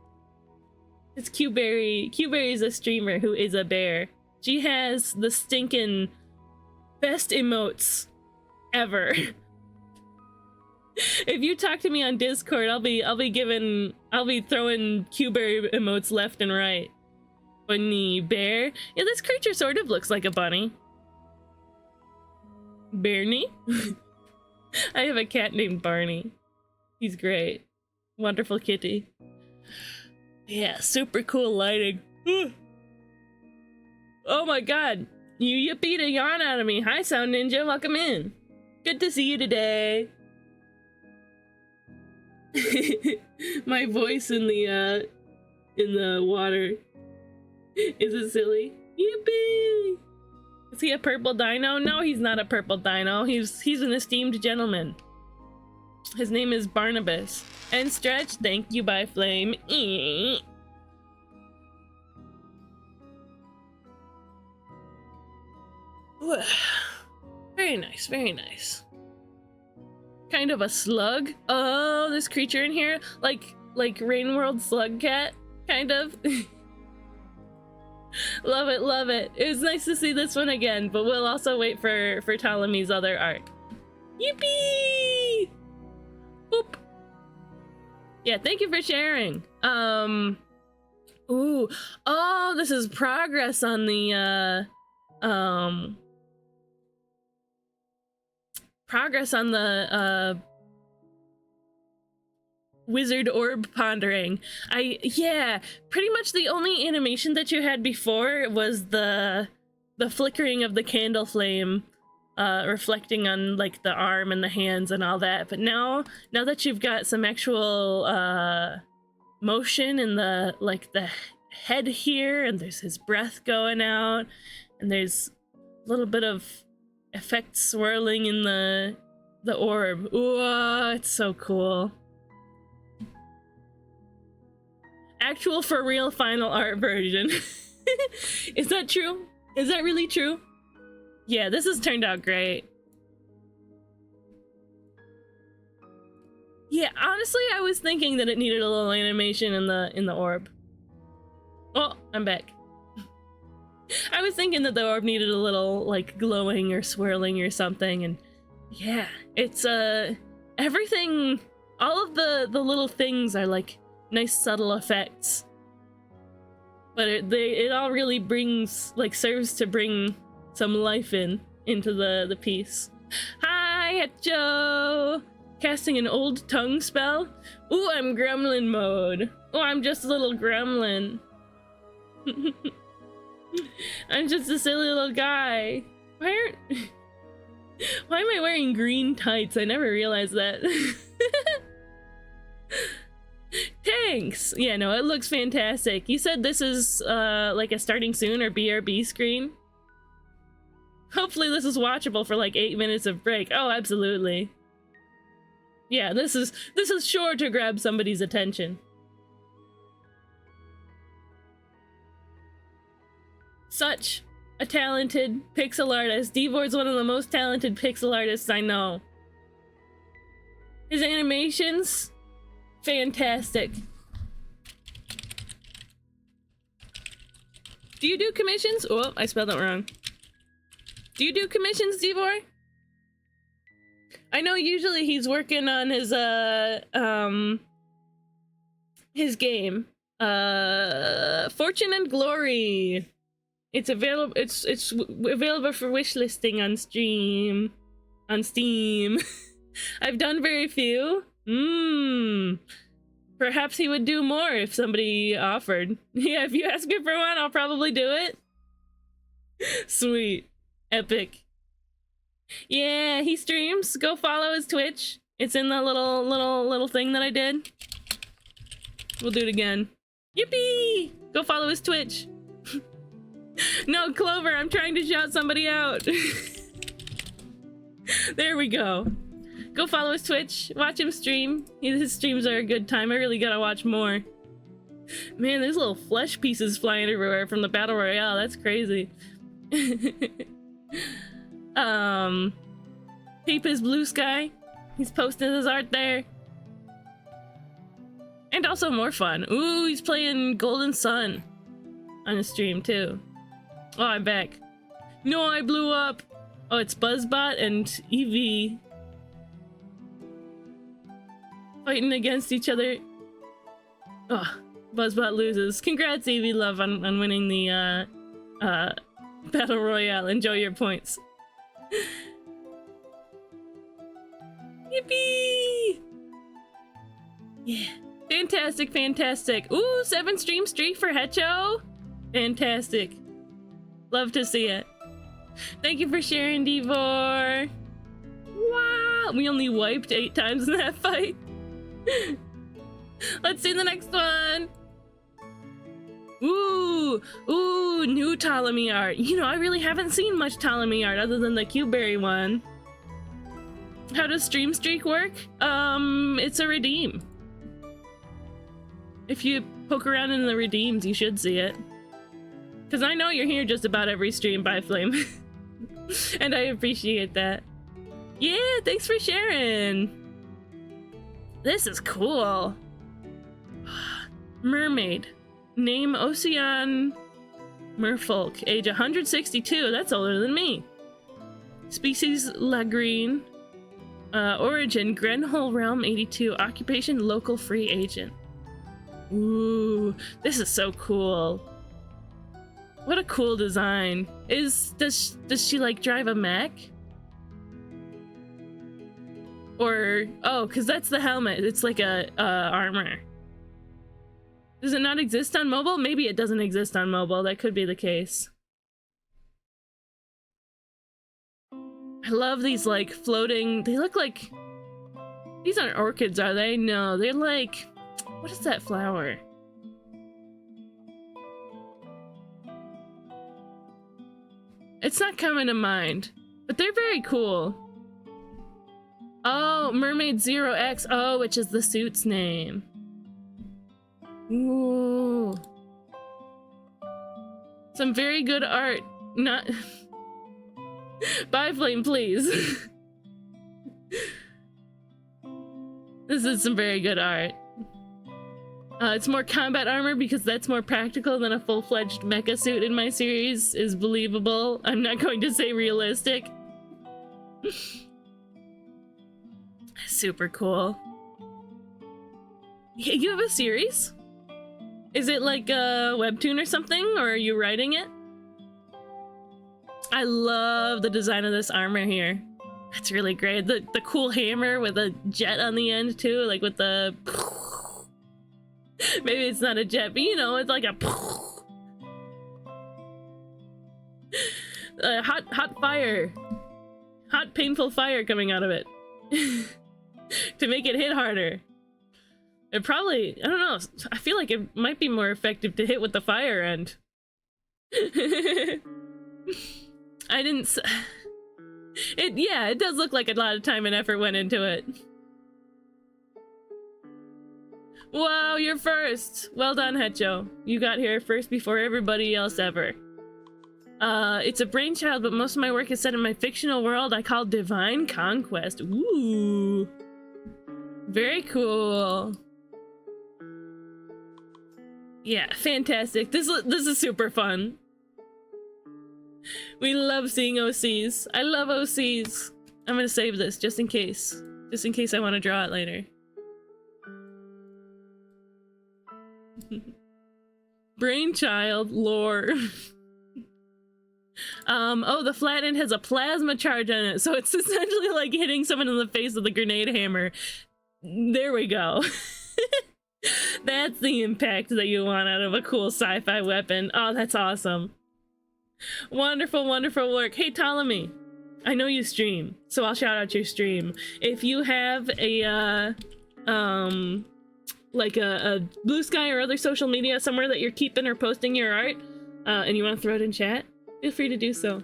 It's Q-Berry. Q-Berry is a streamer who is a bear. She has the stinking best emotes ever. If you talk to me on Discord, I'll be throwing Q-Bear emotes left and right. Bunny bear. Yeah, this creature sort of looks like a bunny. Barney? I have a cat named Barney. He's great. Wonderful kitty. Yeah, super cool lighting. Oh my god. You beat a yawn out of me. Hi, Sound Ninja. Welcome in. Good to see you today. My voice in the water. Is it silly? Yippee! Is he a purple dino? No, he's not a purple dino. He's an esteemed gentleman. His name is Barnabas. And Stretch, thank you by Flame. Very nice, very nice. Kind of a slug. Oh, this creature in here, like Rainworld Slug Cat, kind of. Love it, love it. It was nice to see this one again, but we'll also wait for Ptolemy's other art. Yippee! Boop. Yeah, thank you for sharing. Ooh. Oh, this is progress on the progress on the wizard orb pondering. Yeah, pretty much the only animation that you had before was the flickering of the candle flame reflecting on like the arm and the hands and all that. But now that you've got some actual motion in the head here, and there's his breath going out, and there's a little bit of effect swirling in the orb. Ooh, it's so cool. Actual for real final art version. Is that true? Is that really true? Yeah, this has turned out great. Yeah, honestly, I was thinking that it needed a little animation in the orb. Oh, I'm back. I was thinking that the orb needed a little like glowing or swirling or something, and yeah, it's everything, all of the little things are like nice subtle effects, but it all really brings, like, serves to bring some life into the piece. Hi, Joe! Casting an old tongue spell. Ooh, I'm gremlin mode. Oh, I'm just a little gremlin. I'm just a silly little guy. Why am I wearing green tights? I never realized that. Thanks! Yeah, no, it looks fantastic. You said this is like a starting soon or BRB screen? Hopefully this is watchable for like 8 minutes of break. Oh, absolutely. Yeah, this is sure to grab somebody's attention. Such a talented pixel artist. Devor's one of the most talented pixel artists I know. His animations, fantastic. Do you do commissions? Oh, I spelled that wrong. Do you do commissions, Devor? I know usually he's working on his game. Fortune and Glory. It's available available for wishlisting on Steam. I've done very few. Perhaps he would do more if somebody offered. Yeah, if you ask me for one, I'll probably do it. Sweet. Epic. Yeah, he streams. Go follow his Twitch. It's in the little thing that I did. We'll do it again. Yippee! Go follow his Twitch. No, Clover, I'm trying to shout somebody out. There we go. Go follow his Twitch. Watch him stream. His streams are a good time. I really gotta watch more. Man, there's little flesh pieces flying everywhere from the Battle Royale. That's crazy. Peep his blue sky. He's posting his art there. And also more fun. Ooh, he's playing Golden Sun on his stream too. Oh, I'm back. No, I blew up. Oh, it's Buzzbot and Eevee. fighting against each other. Oh, Buzzbot loses. Congrats, Evie Love, on winning the Battle Royale. Enjoy your points. Yippee! Yeah. Fantastic, fantastic. Ooh, 7 stream streak for Hecho. Fantastic. Love to see it. Thank you for sharing, Devor. Wow, we only wiped 8 times in that fight. Let's see the next one. Ooh, new Ptolemy art. You know, I really haven't seen much Ptolemy art other than the Cubeberry one. How does Stream Streak work? It's a redeem. If you poke around in the redeems, you should see it. Because I know you're here just about every stream, by Flame. And I appreciate that. Yeah, thanks for sharing. This is cool. Mermaid. Name Ocean Merfolk. Age 162. That's older than me. Species Lagreen. Origin Grenhole Realm 82. Occupation Local Free Agent. Ooh, this is so cool. What a cool design. Does she like drive a mech? Or oh, because that's the helmet. It's like a armor. Does it not exist on mobile? Maybe it doesn't exist on mobile. That could be the case. I love these like floating. They look like these aren't orchids, are they? No, they're like, what is that flower? It's not coming to mind, but they're very cool. Oh, Mermaid Zero X. Oh, which is the suit's name. Ooh. Some very good art. Not. Bye, Flame, please. This is some very good art. It's more combat armor because that's more practical than a full-fledged mecha suit in my series is believable. I'm not going to say realistic. Super cool. You have a series? Is it like a webtoon or something, or are you writing it? I love the design of this armor here. That's really great. The cool hammer with a jet on the end too, like with the... Maybe it's not a jet, but you know, it's like a... hot fire. Hot, painful fire coming out of it. To make it hit harder. It probably, I don't know, I feel like it might be more effective to hit with the fire end. I didn't... Yeah, it does look like a lot of time and effort went into it. Wow, you're first! Well done, Hecho. You got here first before everybody else ever. It's a brainchild, but most of my work is set in my fictional world I call Divine Conquest. Ooh. Very cool. Yeah, fantastic. This is super fun. We love seeing OCs. I love OCs. I'm gonna save this just in case. Just in case I want to draw it later. Brainchild lore. Oh, the flat end has a plasma charge on it, so it's essentially like hitting someone in the face with a grenade hammer. There we go. That's the impact that you want out of a cool sci-fi weapon. Oh, that's awesome. Wonderful, wonderful work. Hey, Ptolemy, I know you stream, so I'll shout out your stream. If you have a, like a Blue Sky or other social media somewhere that you're keeping or posting your art, and you want to throw it in chat, feel free to do so.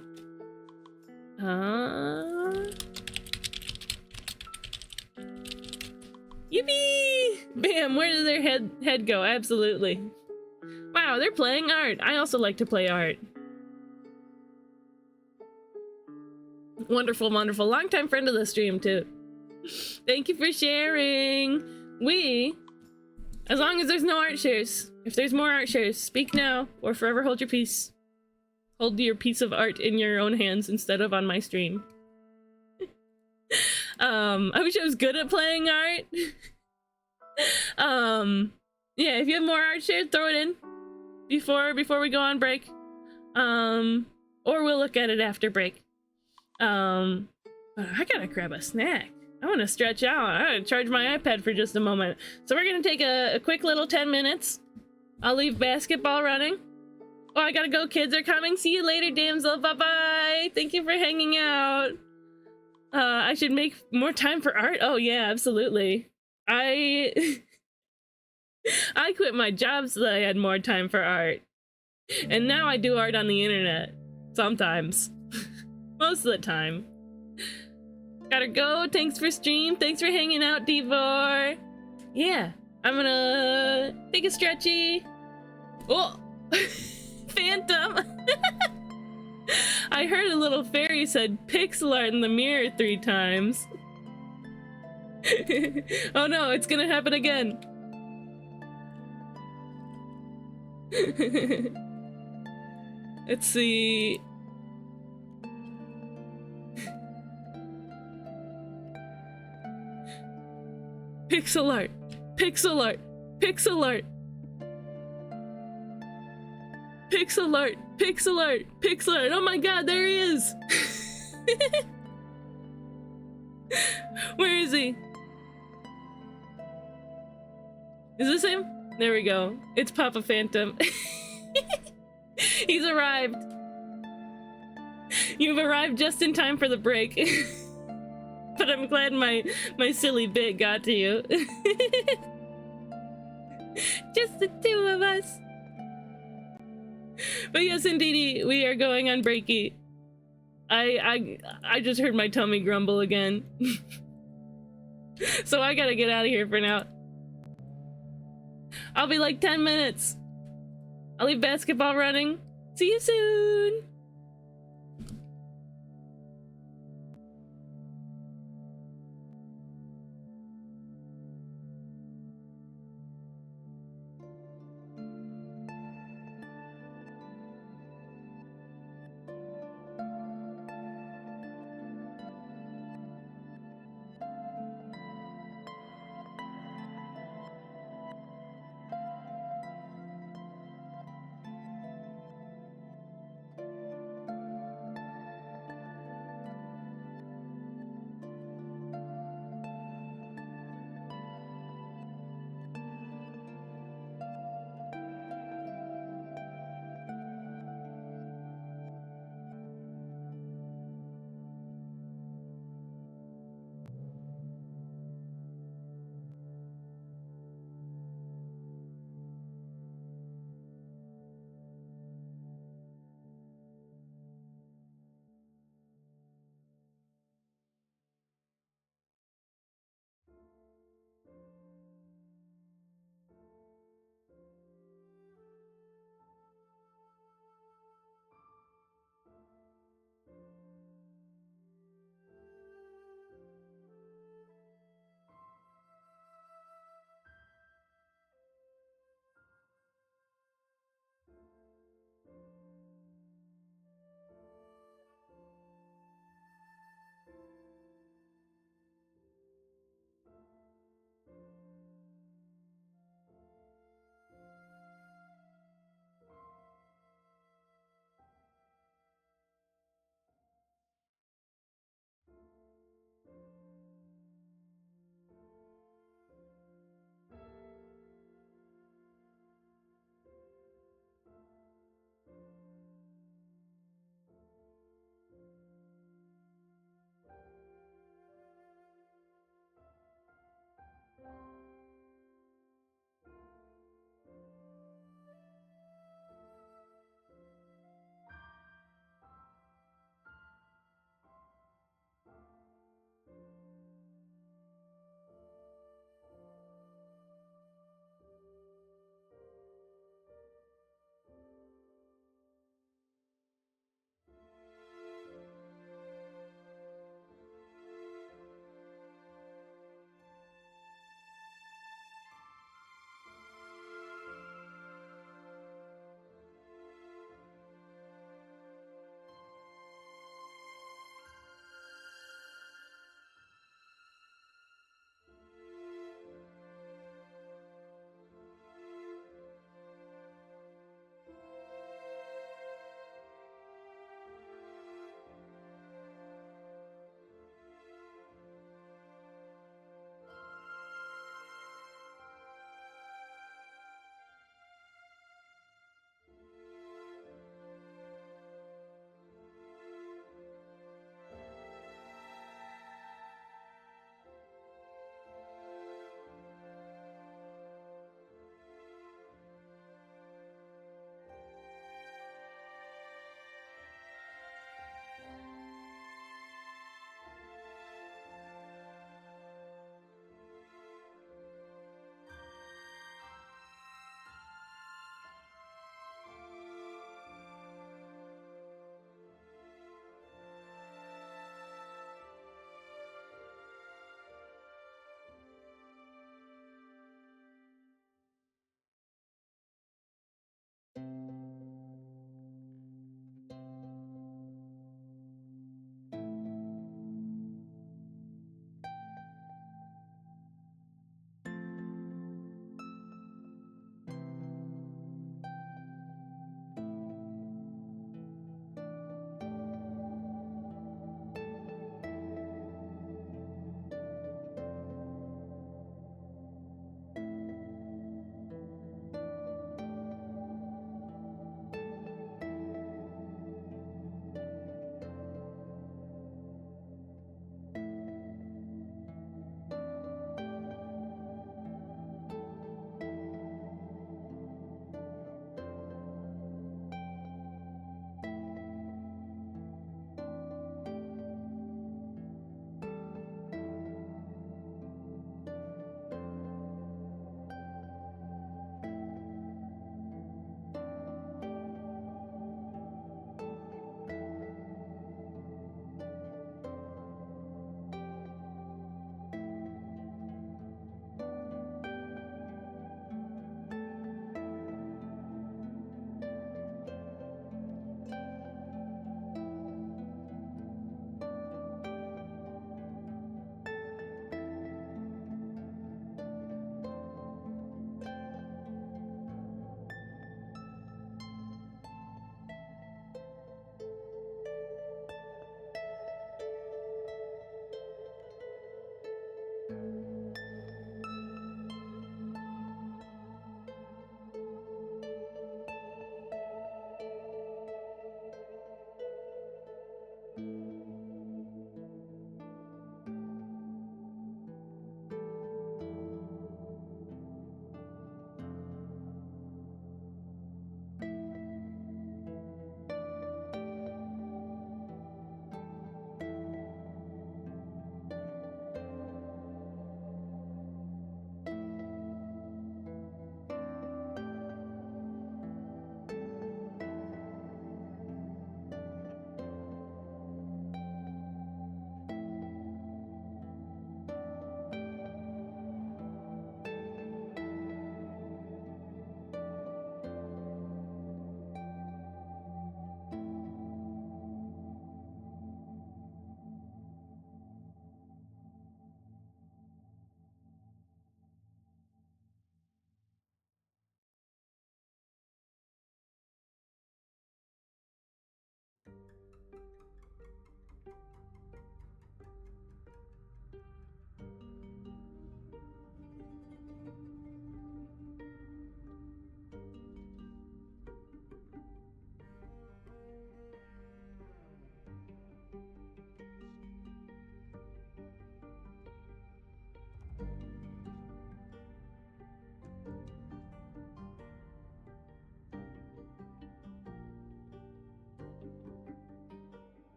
Yippee! Bam! Where did their head go? Absolutely. Wow, they're playing art. I also like to play art. Wonderful, wonderful. Longtime friend of the stream, too. Thank you for sharing. As long as there's no art shares. If there's more art shares, speak now or forever hold your peace. Hold your piece of art in your own hands instead of on my stream. I wish I was good at playing art. Yeah, if you have more art shared, throw it in before we go on break. Or we'll look at it after break. I gotta grab a snack. I want to stretch out. I gotta charge my iPad for just a moment. So we're gonna take a quick little 10 minutes. I'll leave basketball running. Oh, I gotta go. Kids are coming. See you later, damsel. Bye-bye. Thank you for hanging out. I should make more time for art. Oh yeah, absolutely. I I quit my job so that I had more time for art. And now I do art on the internet. Sometimes. Most of the time. Gotta go. Thanks for stream. Thanks for hanging out, Devor. Yeah, I'm gonna take a stretchy. Oh, Phantom. I heard a little fairy said pixel art in the mirror 3 times. Oh no, it's gonna happen again. Let's see. Pixel art, pixel art, pixel art, pixel art, pixel art, pixel art. Oh my god, there he is. Where is he? Is this him? There we go. It's Papa Phantom. He's arrived. You've arrived just in time for the break. But I'm glad my silly bit got to you. Just the 2 of us. But yes, indeed, we are going on breaky. I just heard my tummy grumble again. So I gotta get out of here for now. I'll be like 10 minutes. I'll leave basketball running. See you soon.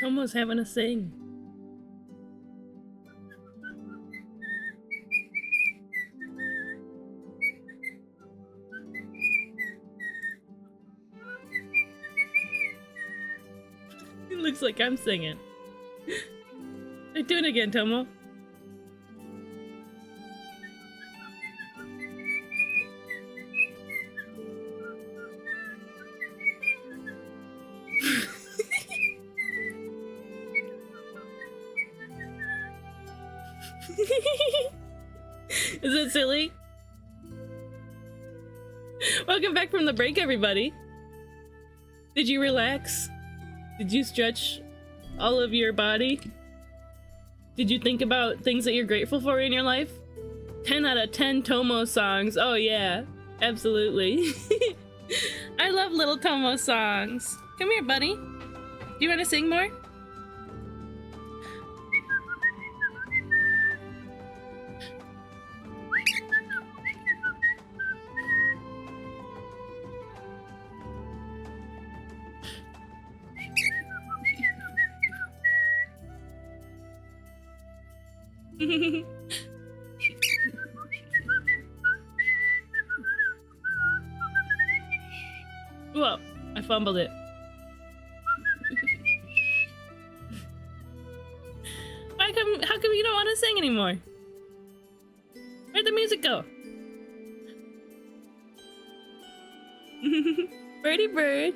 Tomo's having a sing. It looks like I'm singing. Do it again, Tomo. Is it silly? Welcome back from the break, everybody. Did you relax? Did you stretch all of your body? Did you think about things that you're grateful for in your life? 10 out of 10 Tomo songs. Oh yeah, absolutely. I love little Tomo songs. Come here, buddy. Do you want to sing more? Whoa, I fumbled it. How come you don't want to sing anymore? Where'd the music go? Birdie bird.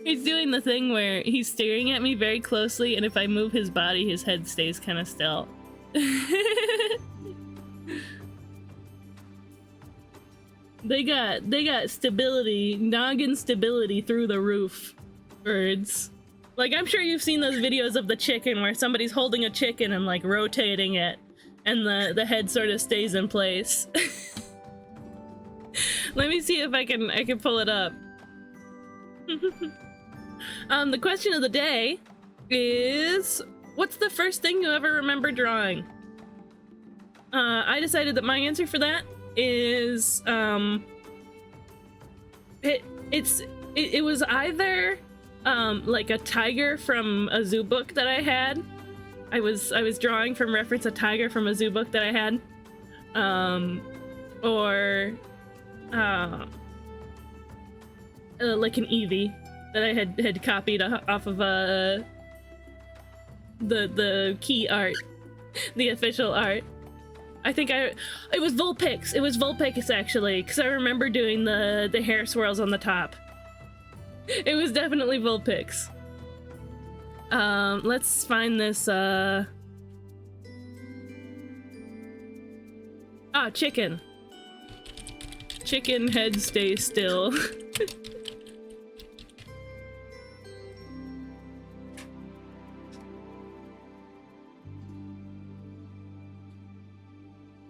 He's doing the thing where he's staring at me very closely, and if I move his body, his head stays kind of still. They got stability, noggin stability through the roof. Birds. Like, I'm sure you've seen those videos of the chicken where somebody's holding a chicken and like rotating it and the head sort of stays in place. Let me see if I can pull it up. The question of the day is, what's the first thing you ever remember drawing? I decided that my answer for that is it was either like a tiger from a zoo book that I had. I was drawing from reference a tiger from a zoo book that I had, or like an Eevee that I had copied off of the key art, the official art. I think it was Vulpix. It was Vulpix actually, because I remember doing the hair swirls on the top. It was definitely Vulpix. Let's find this. Chicken. Chicken head stay still.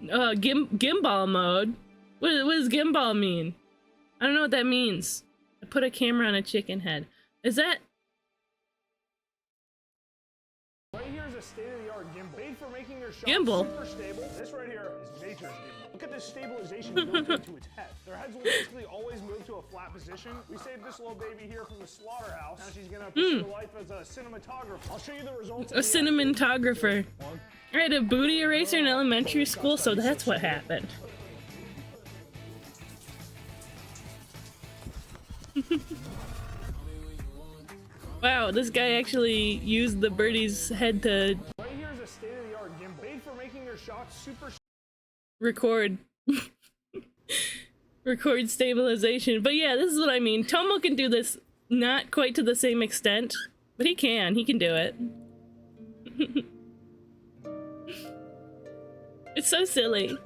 Gimbal mode? What does gimbal mean? I don't know what that means. I put a camera on a chicken head. Is that... Right here is a state-of-the-art gimbal. Made for making your shot Gimbal? super stable. This right here is nature's gimbal. Look at this stabilization built into its head. Their heads will basically always move to a flat position. We saved this little baby here from the slaughterhouse. Now she's gonna pursue life as a cinematographer. I'll show you the results. A cinematographer. I had a booty eraser in elementary school, so that's what happened. Wow, this guy actually used the birdie's head to Right here is a state-of-the-art gimbal. Made for making your shots super record. Record stabilization. But yeah, this is what I mean. Tomo can do this not quite to the same extent, but he can do it. It's so silly.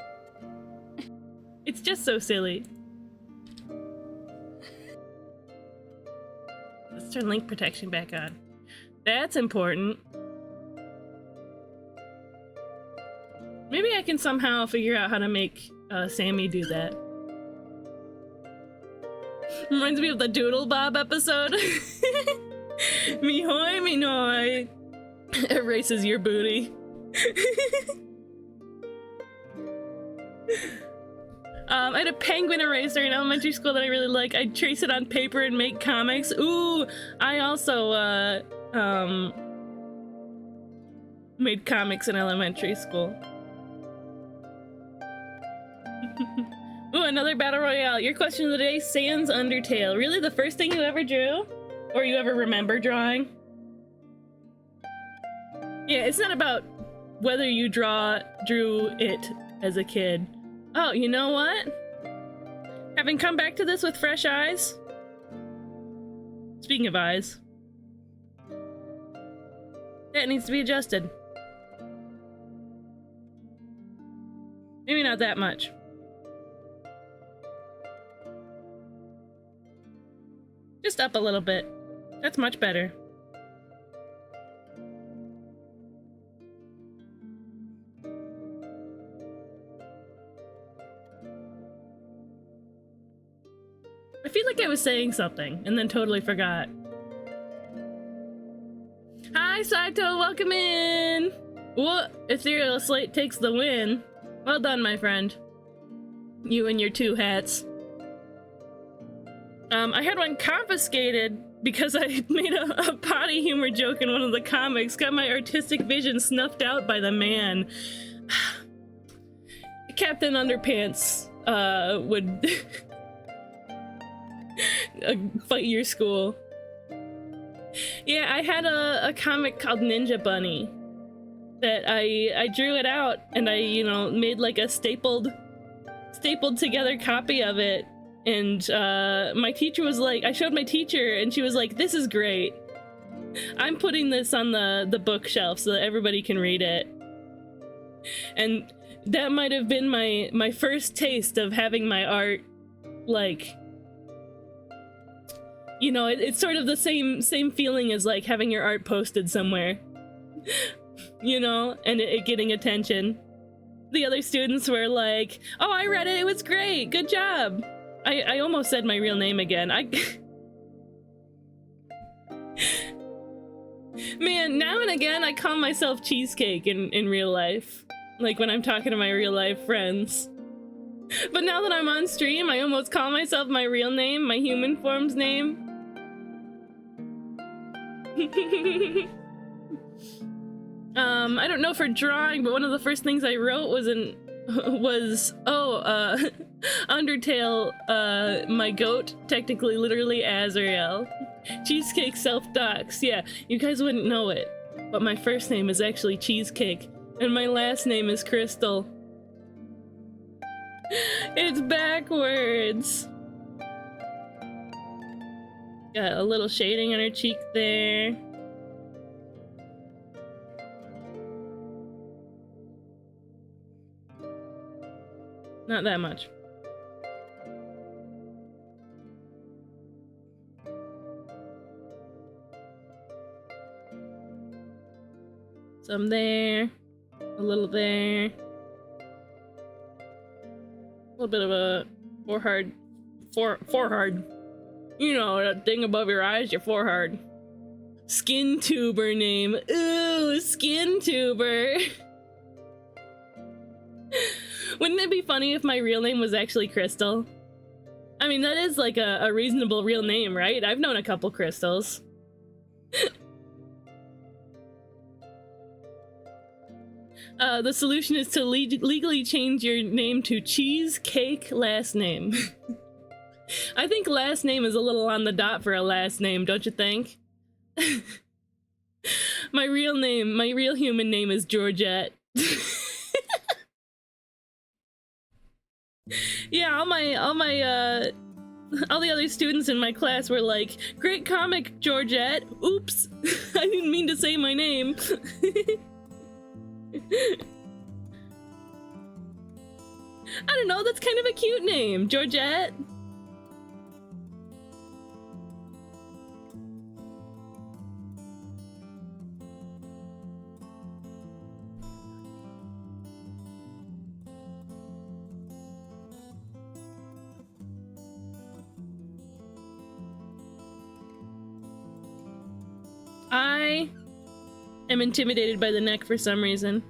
It's just so silly. Let's turn link protection back on. That's important. Maybe I can somehow figure out how to make Sammy do that. Reminds me of the Doodle Bob episode. Me hoy, me noy. Erases your booty. I had a penguin eraser in elementary school that I really like. I'd trace it on paper and make comics. Ooh, I also made comics in elementary school. Ooh, another battle royale. Your question of the day, Sans Undertale. Really, the first thing you ever drew? Or you ever remember drawing? Yeah, it's not about whether you drew it as a kid. Oh, you know what? Having come back to this with fresh eyes. Speaking of eyes. That needs to be adjusted. Maybe not that much. Just up a little bit. That's much better. I feel like I was saying something and then totally forgot. Hi, Saito, welcome in! What? Ethereal Slate takes the win. Well done, my friend. You and your 2 hats. I had one confiscated because I made a potty humor joke in one of the comics. Got my artistic vision snuffed out by the man. Captain Underpants would fight your school. Yeah, I had a comic called Ninja Bunny that I drew it out and I, you know, made like a stapled together copy of it. And my teacher was like, I showed my teacher and she was like, this is great. I'm putting this on the bookshelf so that everybody can read it. And that might have been my first taste of having my art, like, you know, it's sort of the same feeling as like having your art posted somewhere, you know, and it getting attention. The other students were like, oh, I read it, it was great, good job. I almost said my real name again. Man, now and again I call myself Cheesecake in real life. Like when I'm talking to my real life friends. But now that I'm on stream, I almost call myself my real name, my human form's name. I don't know for drawing, but one of the first things I wrote was Undertale, my goat, technically literally Azrael. Cheesecake self-docs. Yeah, you guys wouldn't know it, but my first name is actually Cheesecake, and my last name is Crystal. It's backwards. Got a little shading on her cheek there. Not that much. Some there, a little there. A little bit of a forehead. You know, that thing above your eyes, your forehead. Skin tuber name. Ooh, skin tuber. Wouldn't it be funny if my real name was actually Crystal? I mean, that is like a reasonable real name, right? I've known a couple Crystals. The solution is to legally change your name to Cheesecake last name. I think last name is a little on the dot for a last name, don't you think? My real human name is Georgette. Yeah, all the other students in my class were like, great comic, Georgette. Oops, I didn't mean to say my name. I don't know, that's kind of a cute name, Georgette. I am intimidated by the neck for some reason.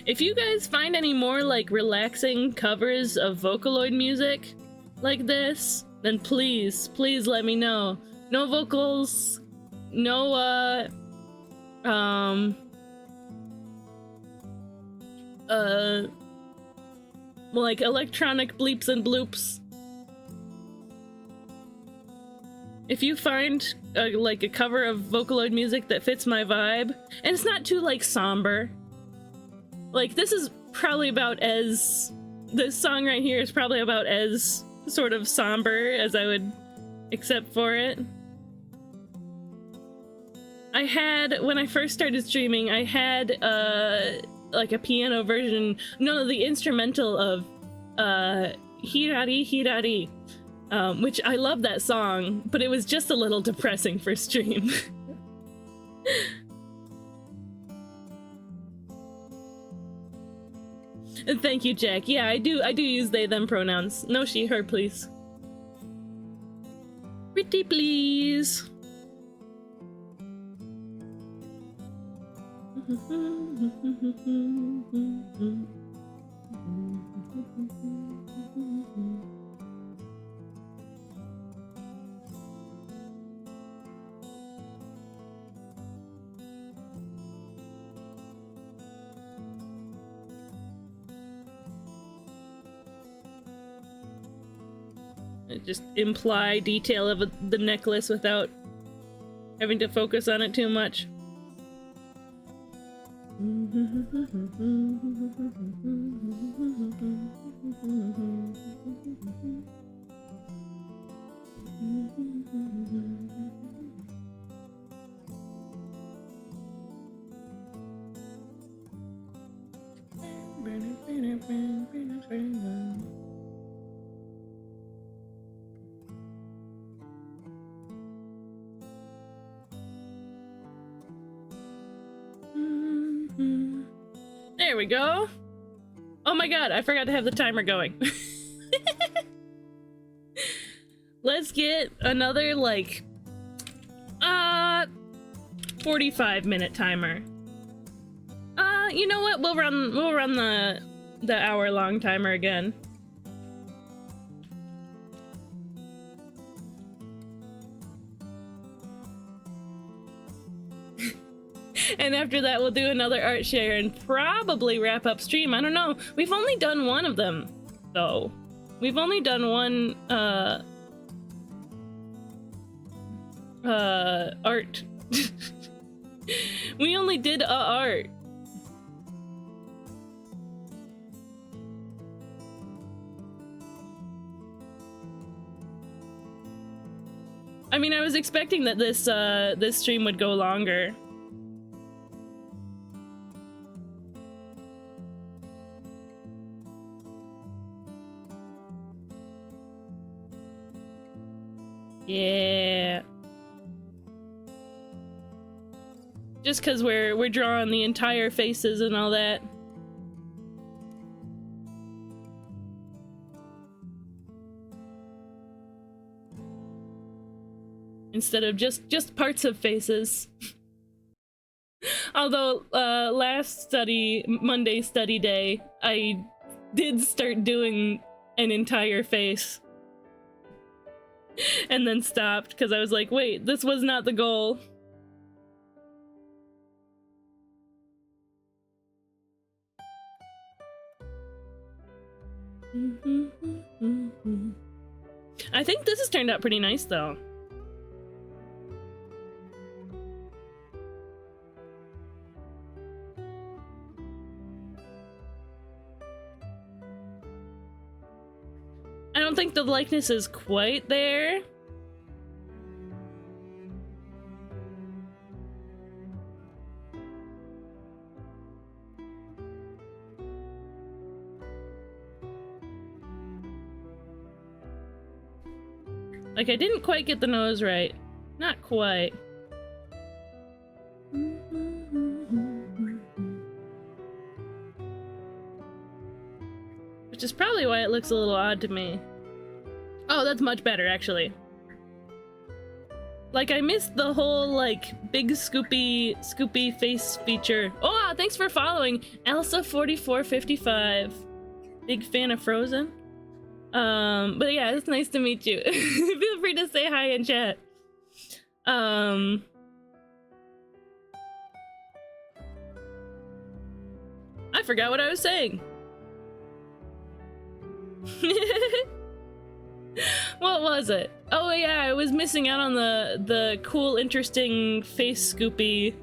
If you guys find any more like relaxing covers of Vocaloid music like this, then please let me know. No vocals, no like electronic bleeps and bloops. If you find like a cover of Vocaloid music that fits my vibe, and it's not too like somber. Like this is probably about as, this song right here is probably about as sort of somber as I would accept for it. I had, when I first started streaming, I had like a piano version, no, the instrumental of Hirari Hirari, which I love that song, but it was just a little depressing for stream. Thank you, Jack. Yeah, I do use they them pronouns. No she her, please. Pretty please. Just imply detail of the necklace without having to focus on it too much. There we go. Oh my god, I forgot to have the timer going. Let's get another like 45-minute timer. You know what? We'll run the hour-long timer again. And after that, we'll do another art share and probably wrap up stream. I don't know. We've only done one of them, though. We've only done one, art. We only did art. I mean, I was expecting that this stream would go longer. Yeah. Just because we're drawing the entire faces and all that. Instead of just parts of faces. Although last Monday study day, I did start doing an entire face. And then stopped because I was like, wait, this was not the goal. I think this has turned out pretty nice though. I don't think the likeness is quite there. Like, I didn't quite get the nose right. Not quite. Which is probably why it looks a little odd to me. Oh, that's much better, actually. Like, I missed the whole, like, big scoopy face feature. Oh, thanks for following, Elsa4455. Big fan of Frozen. But yeah, it's nice to meet you. Feel free to say hi in chat. I forgot what I was saying. What was it? Oh yeah, I was missing out on the cool, interesting face scoopy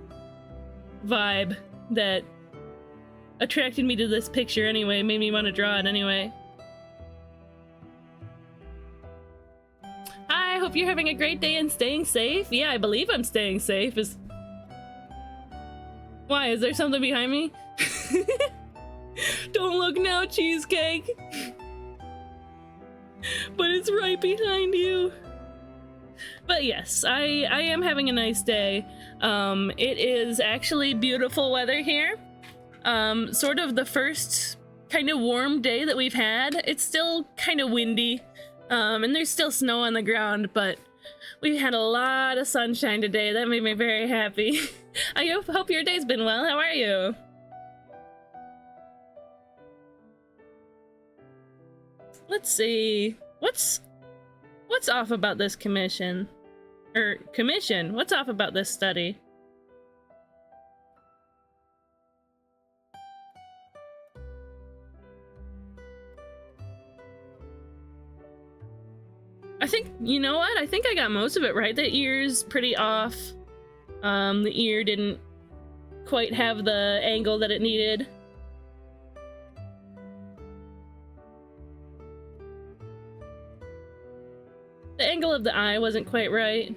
vibe that attracted me to this picture anyway, made me want to draw it anyway. Hi, hope you're having a great day and staying safe. Yeah, I believe I'm staying safe. Why, is there something behind me? Don't look now, cheesecake. But it's right behind you. But yes, I am having a nice day. It is actually beautiful weather here. Sort of the first kind of warm day that we've had. It's still kind of windy, and there's still snow on the ground, but we've had a lot of sunshine today. That made me very happy. I hope your day's been well. How are you? Let's see. What's off about this commission? What's off about this study? I think, you know what? I think I got most of it right. The ear's pretty off. The ear didn't quite have the angle that it needed. The angle of the eye wasn't quite right.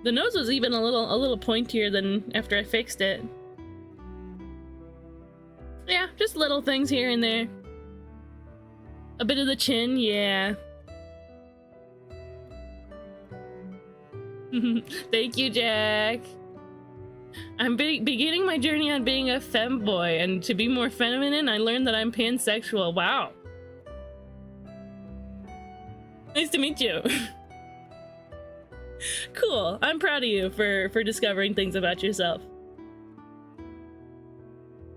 The nose was even a little pointier than after I fixed it. Yeah, just little things here and there. A bit of the chin, yeah. Thank you, Jack. I'm beginning my journey on being a femboy, and to be more feminine, I learned that I'm pansexual. Wow. Nice to meet you. Cool. I'm proud of you for discovering things about yourself.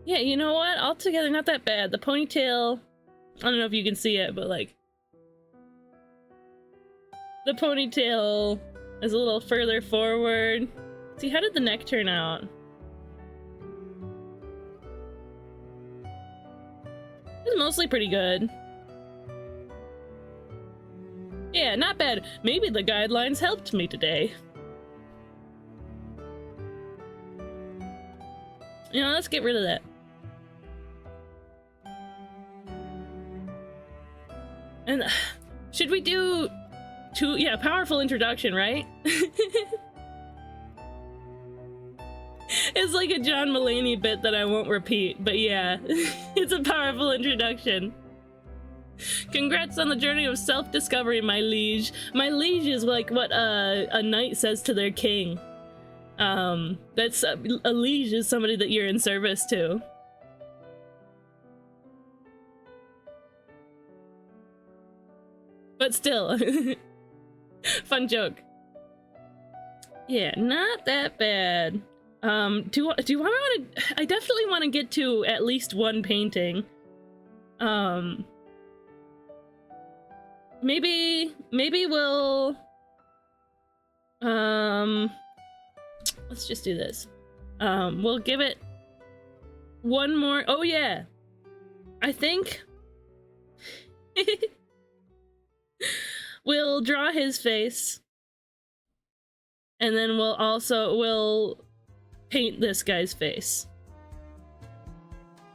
Yeah, you know what? Altogether, not that bad. The ponytail, I don't know if you can see it, but like, the ponytail is a little further forward. See, how did the neck turn out? It's mostly pretty good. Yeah, not bad. Maybe the guidelines helped me today. You know, let's get rid of that. And should we do two? Yeah, powerful introduction, right? It's like a John Mulaney bit that I won't repeat, but yeah, it's a powerful introduction. Congrats on the journey of self-discovery, my liege. My liege is like what a knight says to their king. That's a liege is somebody that you're in service to. But still, fun joke. Yeah, not that bad. Do I want to? I definitely want to get to at least one painting. Maybe we'll. Let's just do this. We'll give it one more. Oh yeah, I think. We'll draw his face, and then we'll paint this guy's face.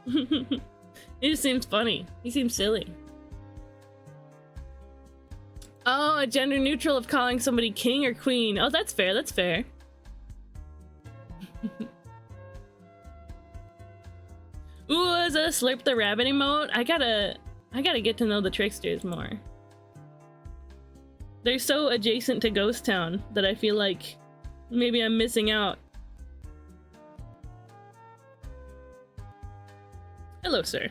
He just seems funny. He seems silly. Oh, a gender neutral of calling somebody king or queen. Oh, that's fair. That's fair. Ooh, is that a slurp the rabbit emote? I gotta get to know the tricksters more. They're so adjacent to Ghost Town that I feel like maybe I'm missing out. Hello, sir.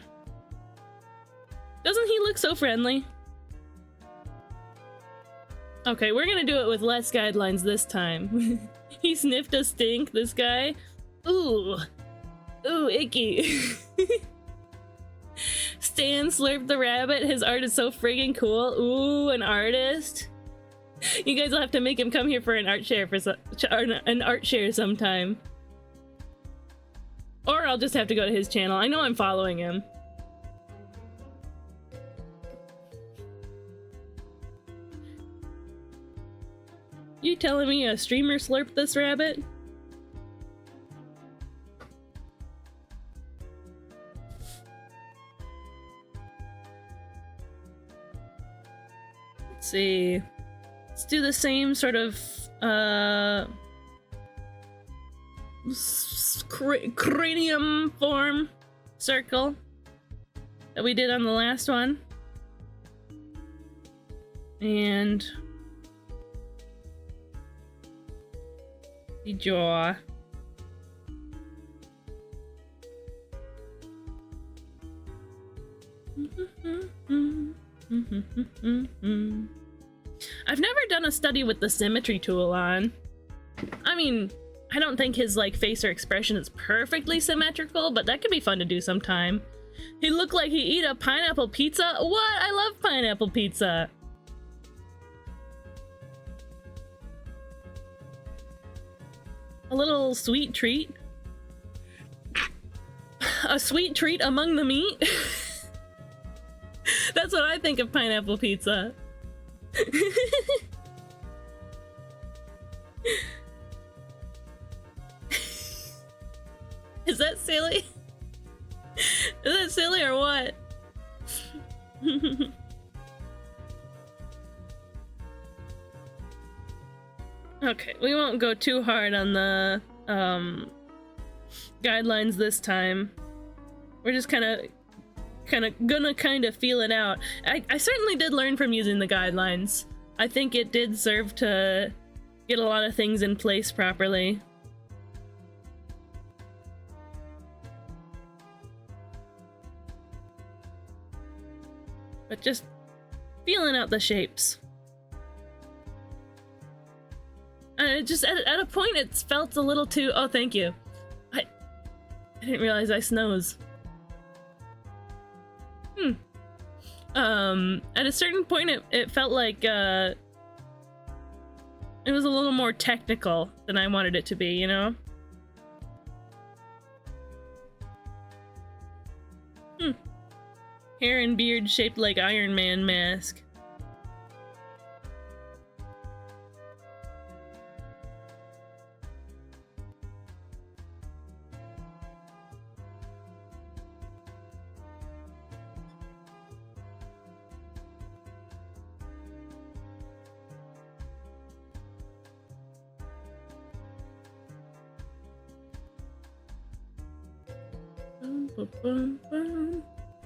Doesn't he look so friendly? Okay, we're gonna do it with less guidelines this time. He sniffed a stink, this guy. Ooh. Ooh, icky. Stan slurped the rabbit. His art is so friggin' cool. Ooh, an artist. You guys will have to make him come here for an art share sometime. Or I'll just have to go to his channel. I know I'm following him. You telling me a streamer slurped this rabbit? Let's see. Let's do the same sort of cranium form circle that we did on the last one. And the jaw. I've never done a study with the symmetry tool on. I mean, I don't think his like face or expression is perfectly symmetrical, but that could be fun to do sometime. He looked like he eat a pineapple pizza. What? I love pineapple pizza. A little sweet treat. A sweet treat among the meat. That's what I think of pineapple pizza. Is that silly? Is that silly or what? Okay, we won't go too hard on the guidelines this time. We're just gonna feel it out. I certainly did learn from using the guidelines. I think it did serve to get a lot of things in place properly. But just feeling out the shapes. And it just, at a point, it felt a little too... Oh, thank you. I didn't realize I snows. At a certain point, it felt like, it was a little more technical than I wanted it to be, you know? Hair and beard shaped like Iron Man mask.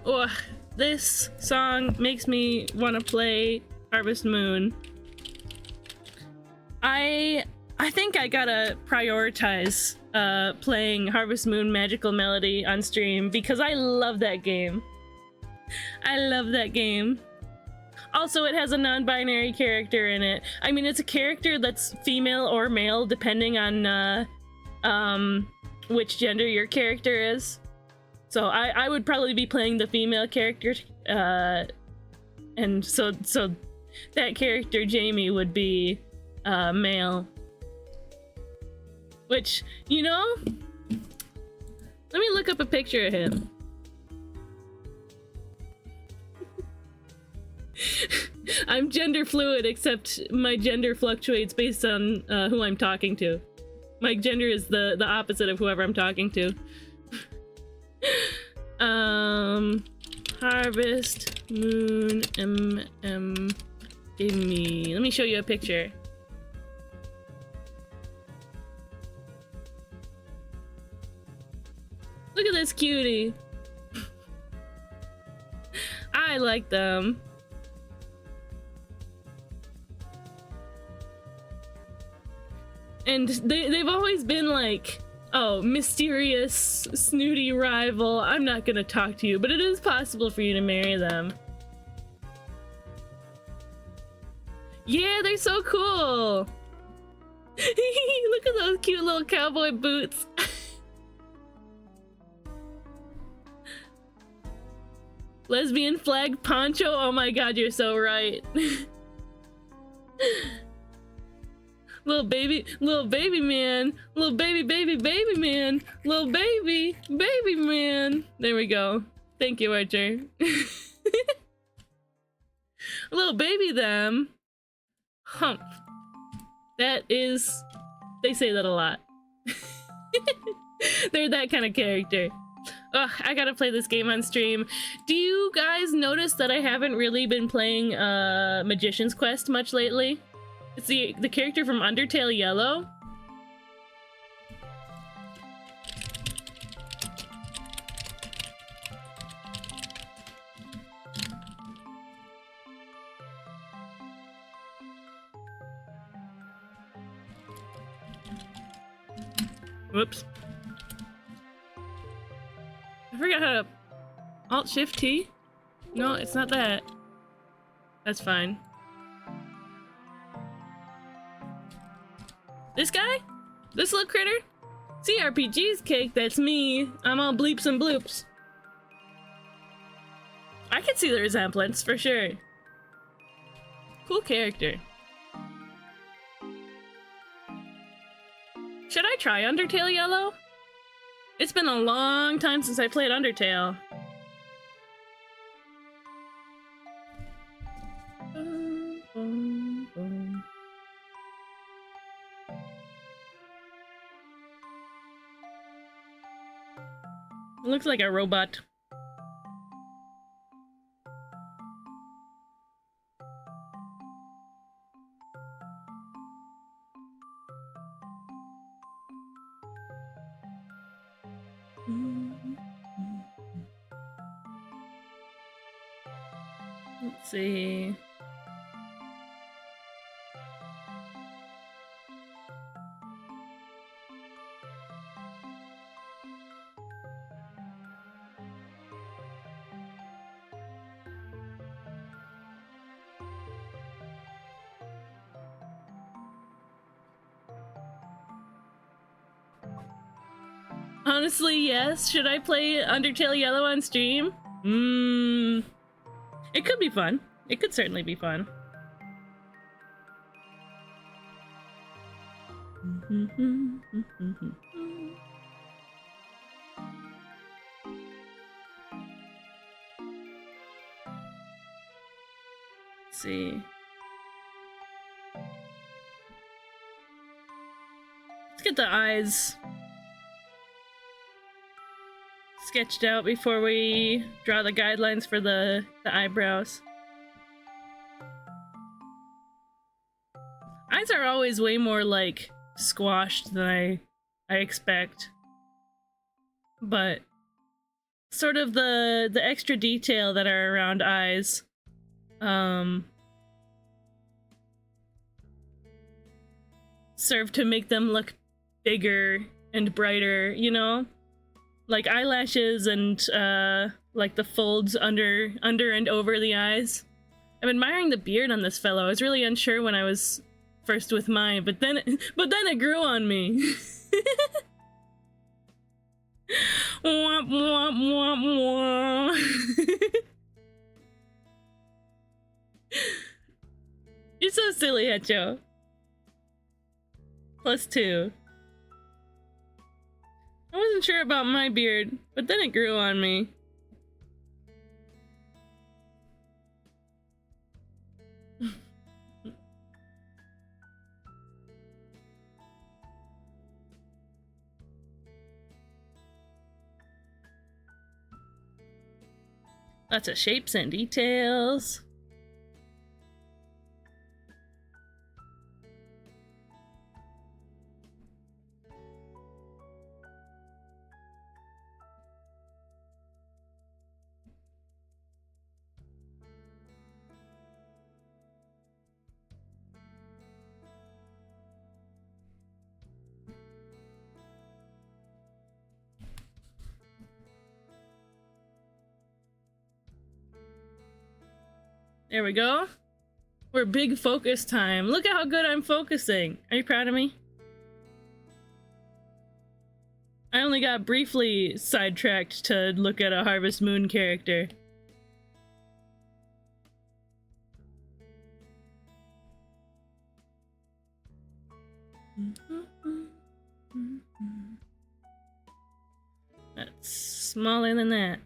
Oh, this song makes me want to play Harvest Moon. I think I gotta prioritize playing Harvest Moon Magical Melody on stream because I love that game. I love that game. Also, it has a non-binary character in it. I mean, it's a character that's female or male depending on which gender your character is. So I would probably be playing the female character, and so that character Jamie would be male. Which, you know, let me look up a picture of him. I'm gender fluid, except my gender fluctuates based on who I'm talking to. My gender is the opposite of whoever I'm talking to. Harvest Moon gimme. Let me show you a picture. Look at this cutie. I like them. And they've always been like, oh, mysterious, snooty rival, I'm not gonna talk to you, but it is possible for you to marry them. Yeah, they're so cool. Look at those cute little cowboy boots. Lesbian flag poncho. Oh my god, you're so right. Little baby man, little baby man, little baby man. There we go. Thank you, Archer. Little baby them. Humph. That is, they say that a lot. They're that kind of character. Ugh, I gotta play this game on stream. Do you guys notice that I haven't really been playing Magician's Quest much lately? It's the character from Undertale Yellow. Whoops. I forgot how to Alt-Shift-T? No, it's not that. That's fine. This guy? This little critter? CRPG's cake, that's me. I'm all bleeps and bloops. I can see the resemblance, for sure. Cool character. Should I try Undertale Yellow? It's been a long time since I played Undertale. It looks like a robot. Let's see. Honestly, yes. Should I play Undertale Yellow on stream? It could be fun. It could certainly be fun. Let's see. Let's get the eyes sketched out before we draw the guidelines for the eyebrows. Eyes are always way more like squashed than I expect, but sort of the extra detail that are around eyes serve to make them look bigger and brighter, you know? Like eyelashes and like the folds under and over the eyes. I'm admiring the beard on this fellow. I was really unsure when I was first with mine, but then it grew on me. Womp womp womp womp. You're so silly, Hecho. +2. I wasn't sure about my beard, but then it grew on me. Lots of shapes and details. There we go. We're big focus time. Look at how good I'm focusing. Are you proud of me? I only got briefly sidetracked to look at a Harvest Moon character. That's smaller than that.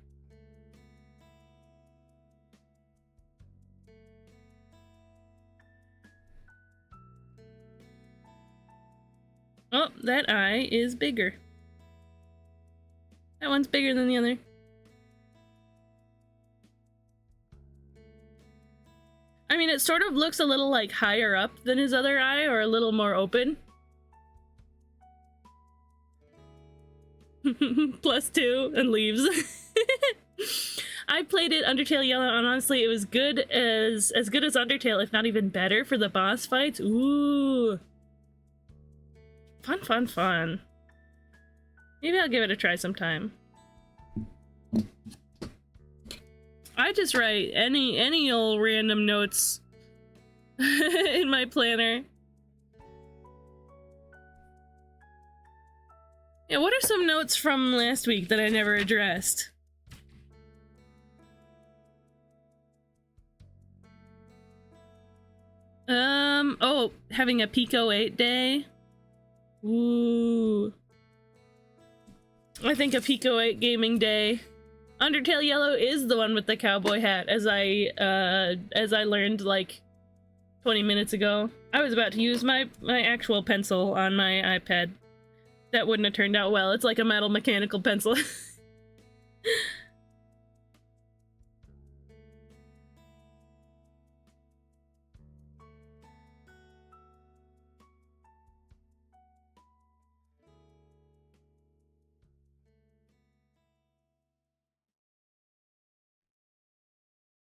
Oh, that eye is bigger. That one's bigger than the other. I mean, it sort of looks a little like higher up than his other eye, or a little more open. +2 and leaves. I played it Undertale Yellow, and honestly, it was good as good as Undertale, if not even better, for the boss fights. Ooh, fun, fun, fun. Maybe I'll give it a try sometime. I just write any old random notes in my planner. Yeah, what are some notes from last week that I never addressed? Oh, having a Pico 8 day. Ooh. I think a Pico 8 gaming day. Undertale Yellow is the one with the cowboy hat, as I learned like 20 minutes ago. I was about to use my actual pencil on my iPad. That wouldn't have turned out well. It's like a metal mechanical pencil.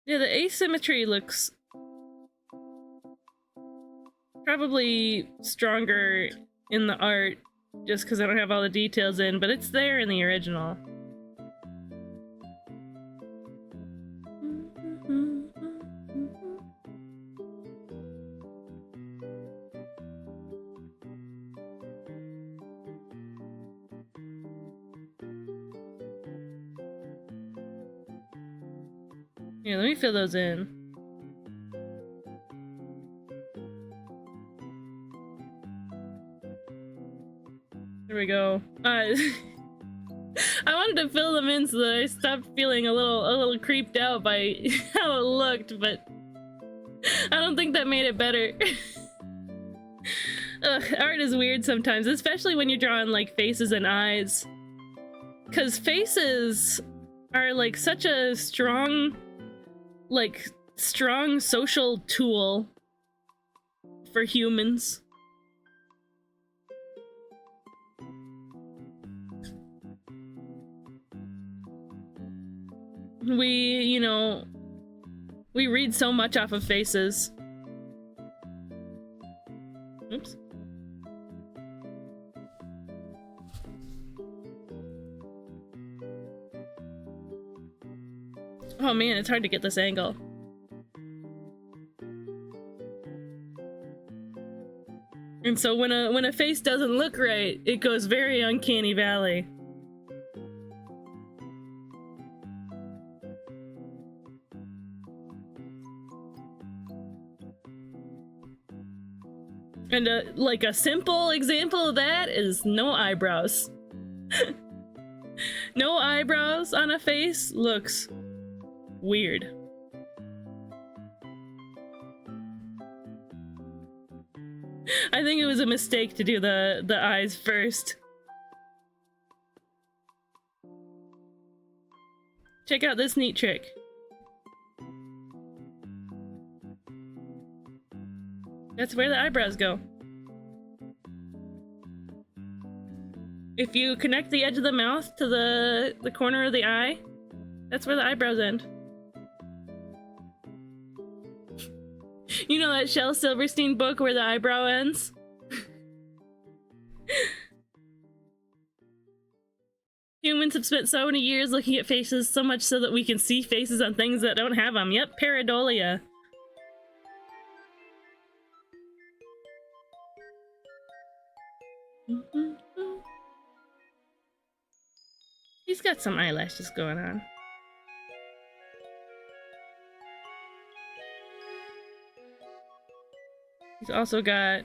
Yeah, the asymmetry looks probably stronger in the art just because I don't have all the details in, but it's there in the original. Yeah, let me fill those in. There we go. I wanted to fill them in so that I stopped feeling a little creeped out by how it looked, but I don't think that made it better. Ugh, art is weird sometimes, especially when you're drawing like faces and eyes. 'Cause faces are like such a strong social tool for humans. We read so much off of faces. Oops. Oh man, it's hard to get this angle. And so when a face doesn't look right, it goes very uncanny valley. And like a simple example of that is no eyebrows. No eyebrows on a face looks weird. I think it was a mistake to do the eyes first. Check out this neat trick. That's where the eyebrows go. If you connect the edge of the mouth to the corner of the eye, that's where the eyebrows end. You know that Shel Silverstein book where the eyebrow ends? Humans have spent so many years looking at faces, so much so that we can see faces on things that don't have them. Yep, pareidolia. He's got some eyelashes going on. He's also got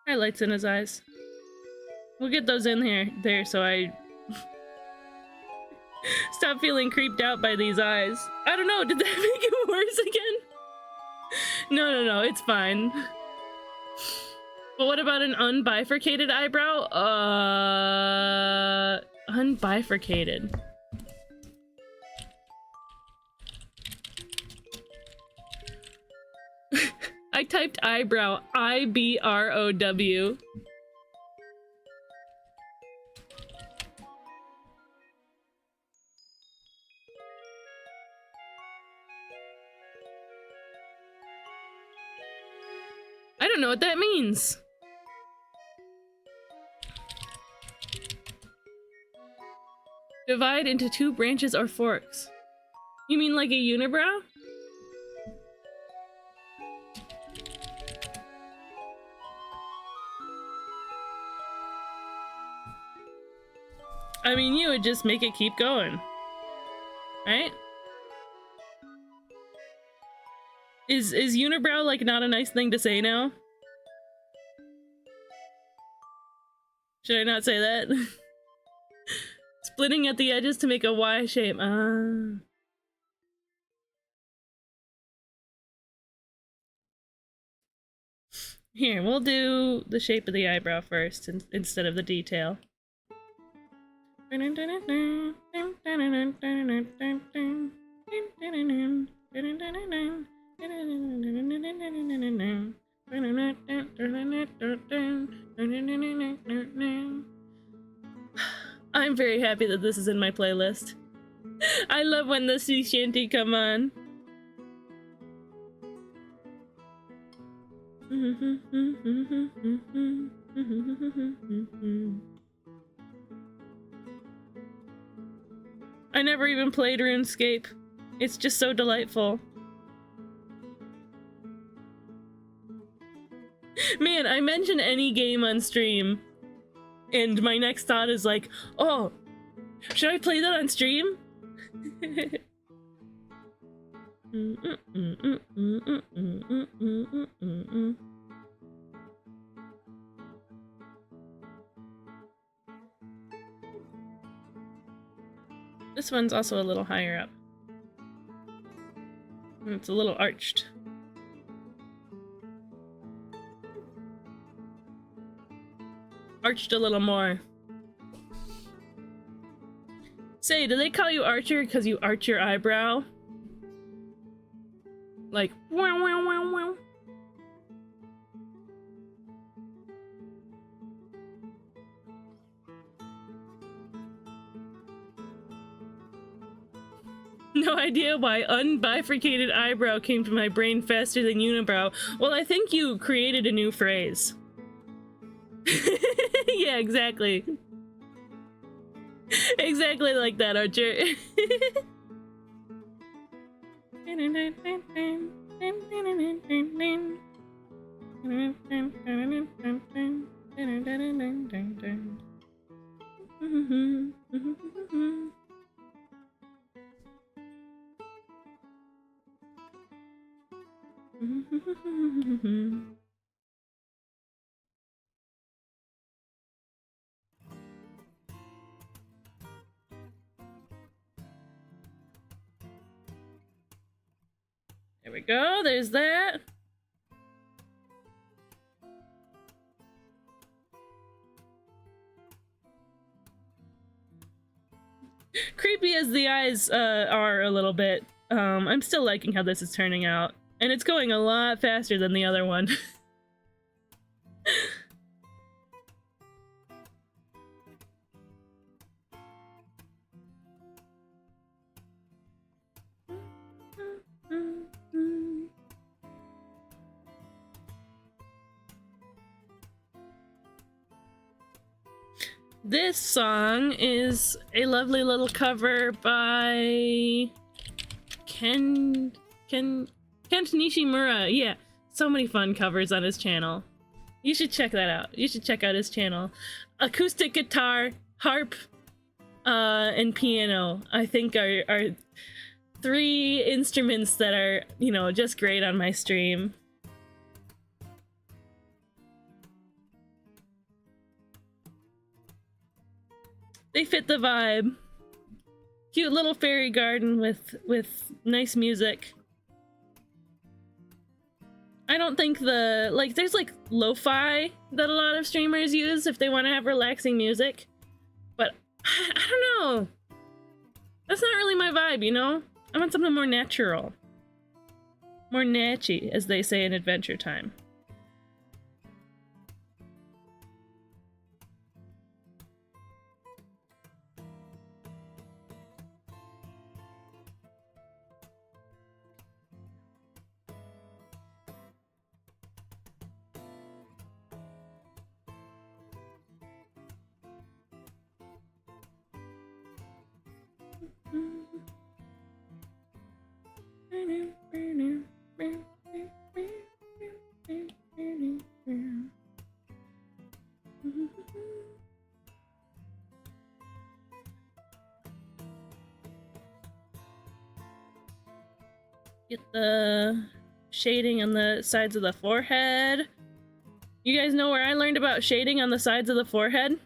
highlights in his eyes. We'll get those in there so I stop feeling creeped out by these eyes. I don't know, did that make it worse again? No, it's fine. But what about an unbifurcated eyebrow? Unbifurcated. I typed eyebrow, I-B-R-O-W. I don't know what that means. Divide into 2 branches or forks. You mean like a unibrow? I mean, you would just make it keep going, right? Is unibrow like not a nice thing to say now? Should I not say that? Splitting at the edges to make a Y shape. Here, we'll do the shape of the eyebrow first instead of the detail. I'm very happy that this is in my playlist. I love when the sea shanty come on. I never even played RuneScape. It's just so delightful. Man, I mention any game on stream, and my next thought is like, oh, should I play that on stream? This one's also a little higher up. It's a little arched. Arched a little more. Say, do they call you Archer because you arch your eyebrow? Like, wow, wow, wow, wow. No idea why unbifurcated eyebrow came to my brain faster than unibrow. Well, I think you created a new phrase. Yeah, exactly. Exactly like that, Archer. There we go, there's that. Creepy as the eyes are a little bit, I'm still liking how this is turning out. And it's going a lot faster than the other one. This song is a lovely little cover by Kent Nishimura. Yeah, so many fun covers on his channel. You should check that out. You should check out his channel. Acoustic guitar, harp, and piano, I think are three instruments that are, you know, just great on my stream. They fit the vibe. Cute little fairy garden with nice music. I don't think there's like lo-fi that a lot of streamers use if they want to have relaxing music. But I don't know. That's not really my vibe, you know? I want something more natural. More natchy, as they say in Adventure Time. Get the shading on the sides of the forehead. You guys know where I learned about shading on the sides of the forehead?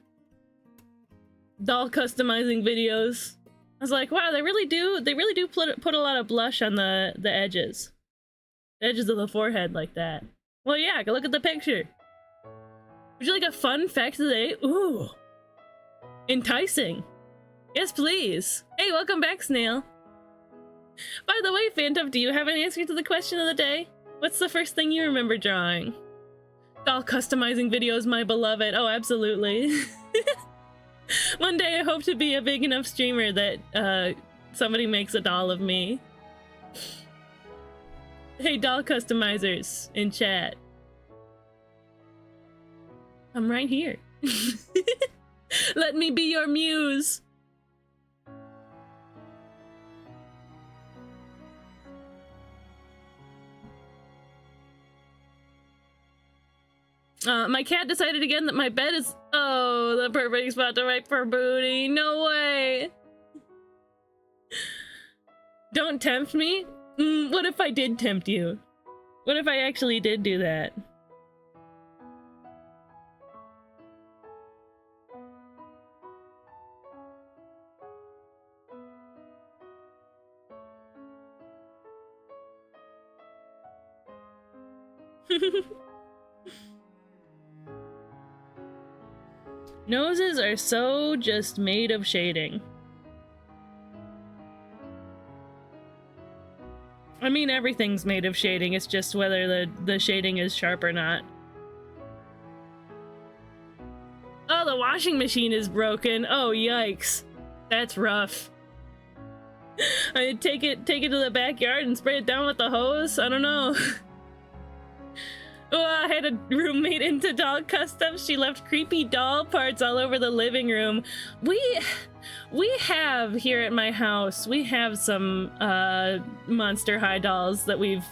Doll customizing videos. I was like, wow, they really do put a lot of blush on the edges. The edges of the forehead like that. Well, yeah, go look at the picture. Would you like a fun fact of the day? Ooh. Enticing. Yes, please. Hey, welcome back, Snail. By the way, Phantom, do you have an answer to the question of the day? What's the first thing you remember drawing? Doll customizing videos, my beloved. Oh, absolutely. One day I hope to be a big enough streamer that somebody makes a doll of me. Hey, doll customizers in chat. I'm right here. Let me be your muse. My cat decided again that my bed is, oh, the perfect spot to write for Booty. No way. Don't tempt me? What if I did tempt you? What if I actually did do that? Noses are so just made of shading. I mean, everything's made of shading, it's just whether the shading is sharp or not. Oh, the washing machine is broken. Oh, yikes. That's rough. I'd take it to the backyard and spray it down with the hose? I don't know. Oh, I had a roommate into doll customs. She left creepy doll parts all over the living room. We have here at my house, we have some Monster High dolls that we've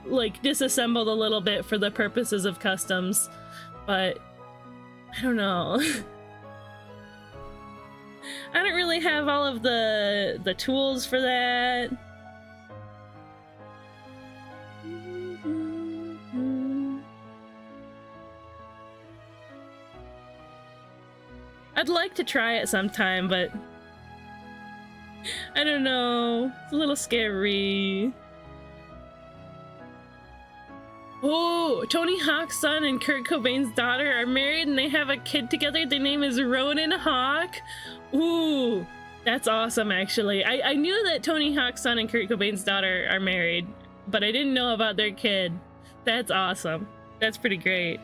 like disassembled a little bit for the purposes of customs, but I don't know. I don't really have all of the tools for that. I'd like to try it sometime, but I don't know. It's a little scary. Oh, Tony Hawk's son and Kurt Cobain's daughter are married and they have a kid together. Their name is Ronan Hawk. Ooh, that's awesome, actually. I knew that Tony Hawk's son and Kurt Cobain's daughter are married, but I didn't know about their kid. That's awesome. That's pretty great.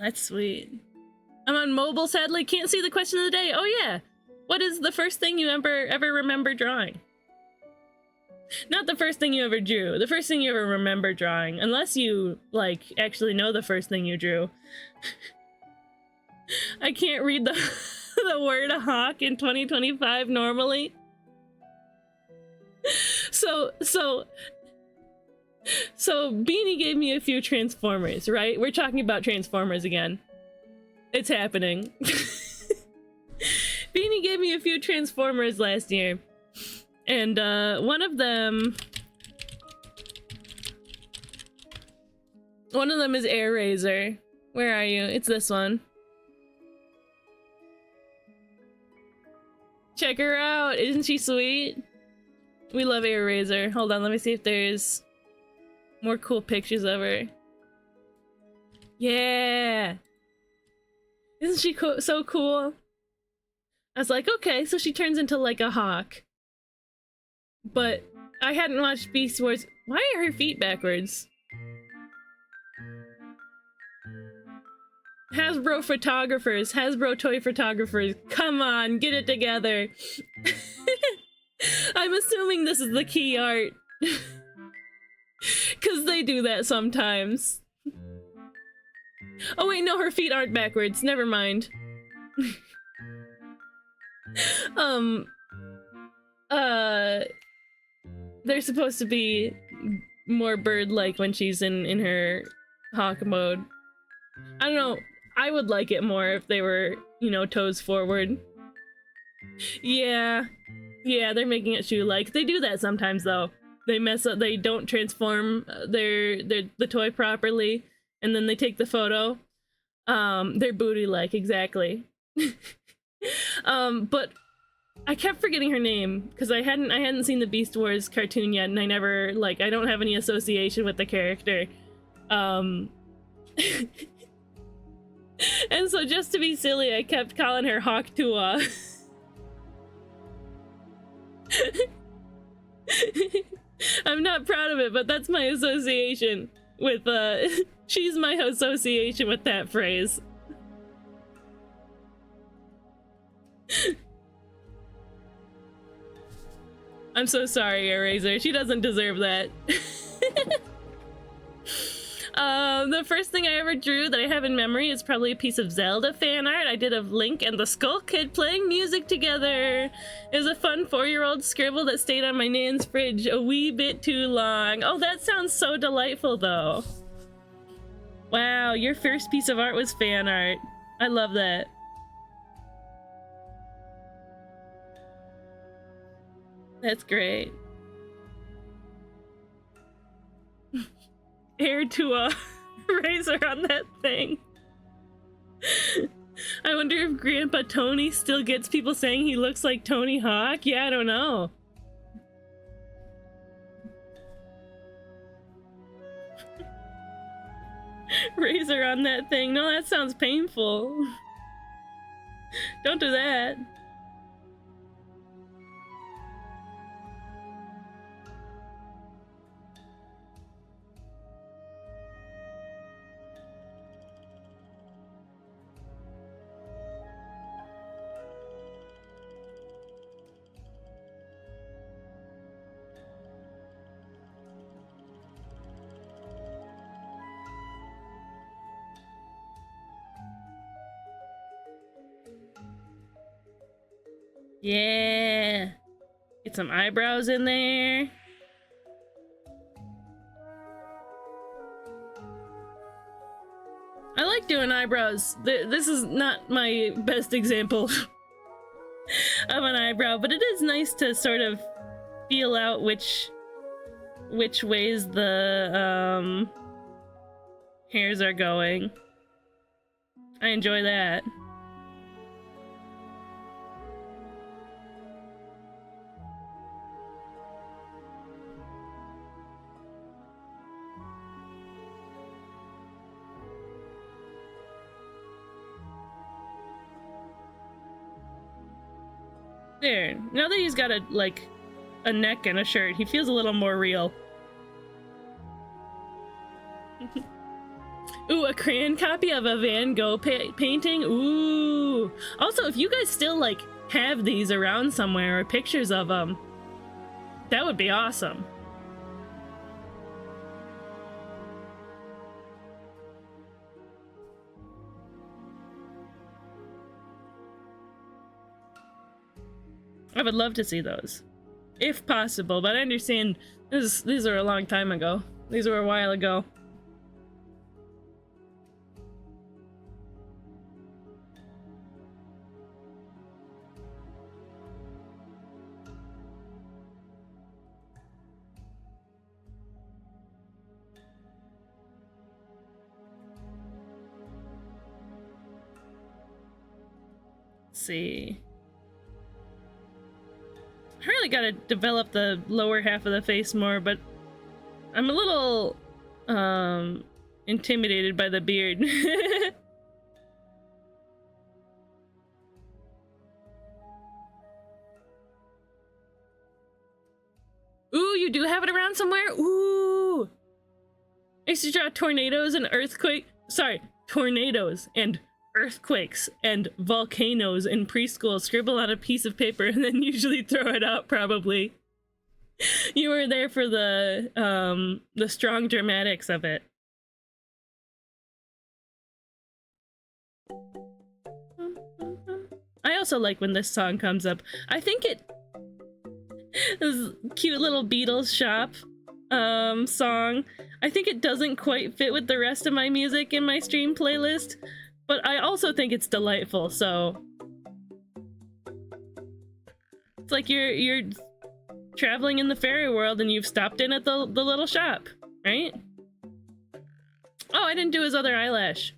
That's sweet. I'm on mobile, sadly. Can't see the question of the day. Oh yeah. What is the first thing you ever remember drawing? Not the first thing you ever drew. The first thing you ever remember drawing. Unless you, like, actually know the first thing you drew. I can't read the, the word hawk in 2025 normally. So Beanie gave me a few Transformers, right? We're talking about Transformers again. It's happening. Beanie gave me a few Transformers last year. And one of them is Airazor. Where are you? It's this one. Check her out. Isn't she sweet? We love Airazor. Hold on, let me see if there's more cool pictures of her. Yeah. Isn't she so cool? I was like, okay, so she turns into like a hawk. But I hadn't watched Beast Wars. Why are her feet backwards? Hasbro photographers, Hasbro toy photographers, come on, get it together. I'm assuming this is the key art. Cause they do that sometimes. Oh wait, no, her feet aren't backwards, never mind. They're supposed to be more bird-like when she's in her hawk mode. I don't know, I would like it more if they were, you know, toes forward. Yeah, they're making it shoe-like. They do that sometimes though. They mess up, they don't transform the toy properly, and then they take the photo. They're booty-like, exactly. But I kept forgetting her name because I hadn't seen the Beast Wars cartoon yet, and I never, like, I don't have any association with the character. And so just to be silly, I kept calling her Hawk Tua. I'm not proud of it, but that's my association with, she's my association with that phrase. I'm so sorry, Airazor. She doesn't deserve that. The first thing I ever drew that I have in memory is probably a piece of Zelda fan art I did of Link and the Skull Kid playing music together. It was a fun 4-year-old scribble that stayed on my nan's fridge a wee bit too long. Oh, that sounds so delightful, though. Wow, your first piece of art was fan art. I love that. That's great. Hair to a razor on that thing. I wonder if Grandpa Tony still gets people saying he looks like Tony Hawk. Yeah, I don't know. Razor on that thing. No, that sounds painful. Don't do that. Yeah. Get some eyebrows in there. I like doing eyebrows. This is not my best example of an eyebrow, but it is nice to sort of feel out which ways the hairs are going. I enjoy that. There. Now that he's got a neck and a shirt, he feels a little more real. Ooh, a crayon copy of a Van Gogh painting. Ooh. Also, if you guys still like have these around somewhere or pictures of them, that would be awesome. I would love to see those, if possible, but I understand these are a long time ago. These were a while ago. Let's see. I really gotta develop the lower half of the face more, but I'm a little intimidated by the beard. Ooh, you do have it around somewhere? Ooh! I used to draw tornadoes and tornadoes and earthquakes and volcanoes in preschool, scribble on a piece of paper and then usually throw it out, probably. You were there for the strong dramatics of it. I also like when this song comes up. I think this cute little Beatles shop song. I think it doesn't quite fit with the rest of my music in my stream playlist, but I also think it's delightful, so it's like you're traveling in the fairy world and you've stopped in at the little shop, right? Oh, I didn't do his other eyelashes.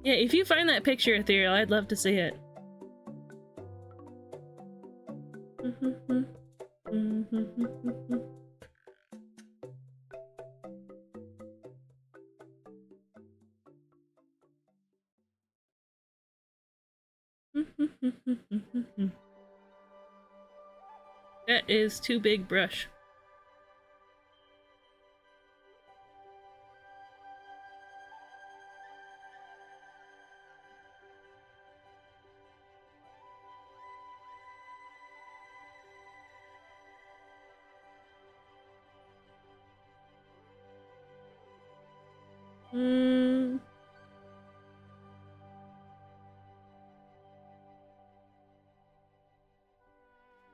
Yeah, if you find that picture, Ethereal, I'd love to see it. That is too big brush.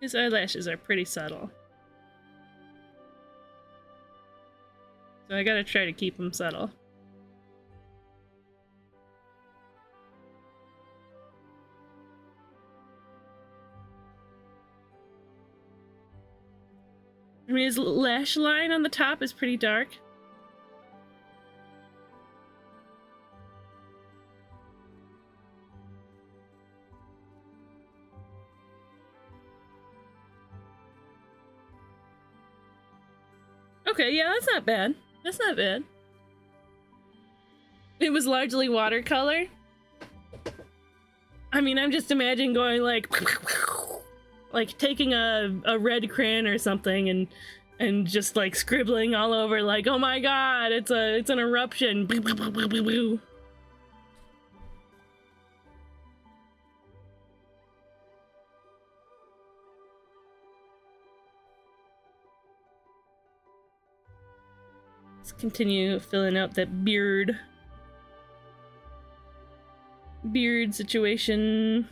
His eyelashes are pretty subtle. So I gotta try to keep them subtle. I mean, his lash line on the top is pretty dark. Okay, yeah, that's not bad. That's not bad. It was largely watercolor. I mean, I'm just imagining going like taking a red crayon or something and just like scribbling all over like, oh my god, it's an eruption. Let's continue filling out that beard situation.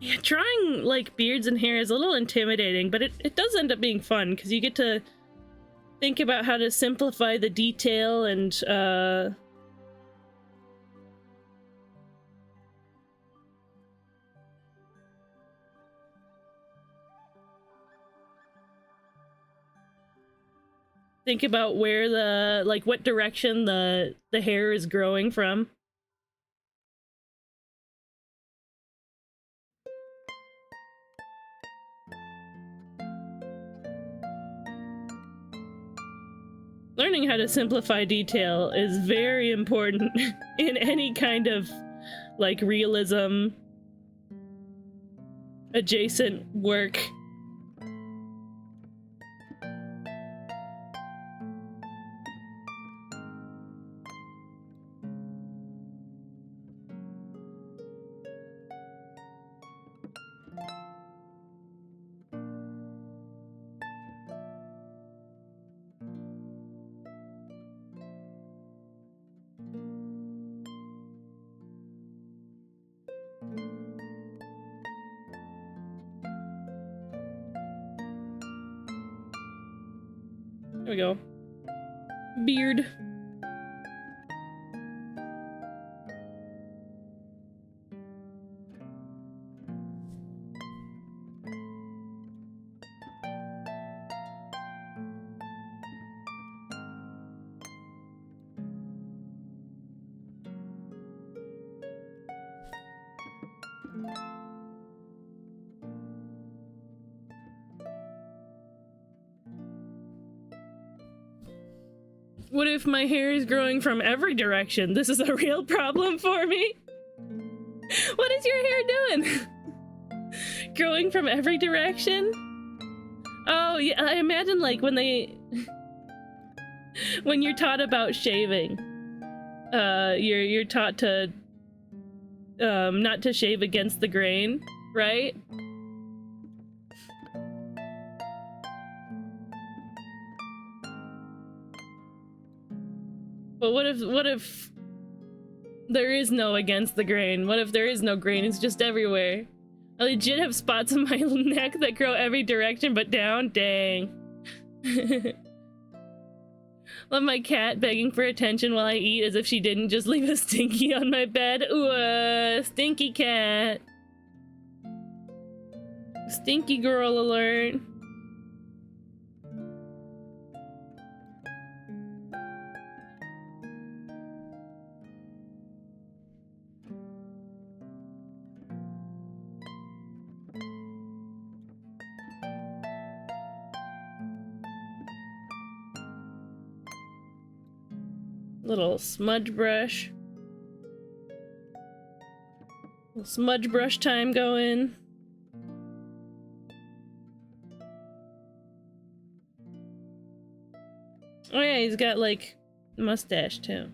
Yeah, drawing like beards and hair is a little intimidating, but it does end up being fun because you get to think about how to simplify the detail and think about where the, like, what direction the hair is growing from. Learning how to simplify detail is very important in any kind of, like, realism adjacent work. There we go. Beard. What if my hair is growing from every direction? This is a real problem for me. What is your hair doing? Growing from every direction? Oh, yeah, I imagine like when you're taught about shaving, you're taught to not to shave against the grain, right? But what if there is no against the grain? What if there is no grain? It's just everywhere. I legit have spots on my neck that grow every direction but down. Dang. Love my cat begging for attention while I eat as if she didn't just leave a stinky on my bed. Ooh, stinky cat. Stinky girl alert. Little smudge brush. Little smudge brush time going. Oh yeah, he's got like a mustache too.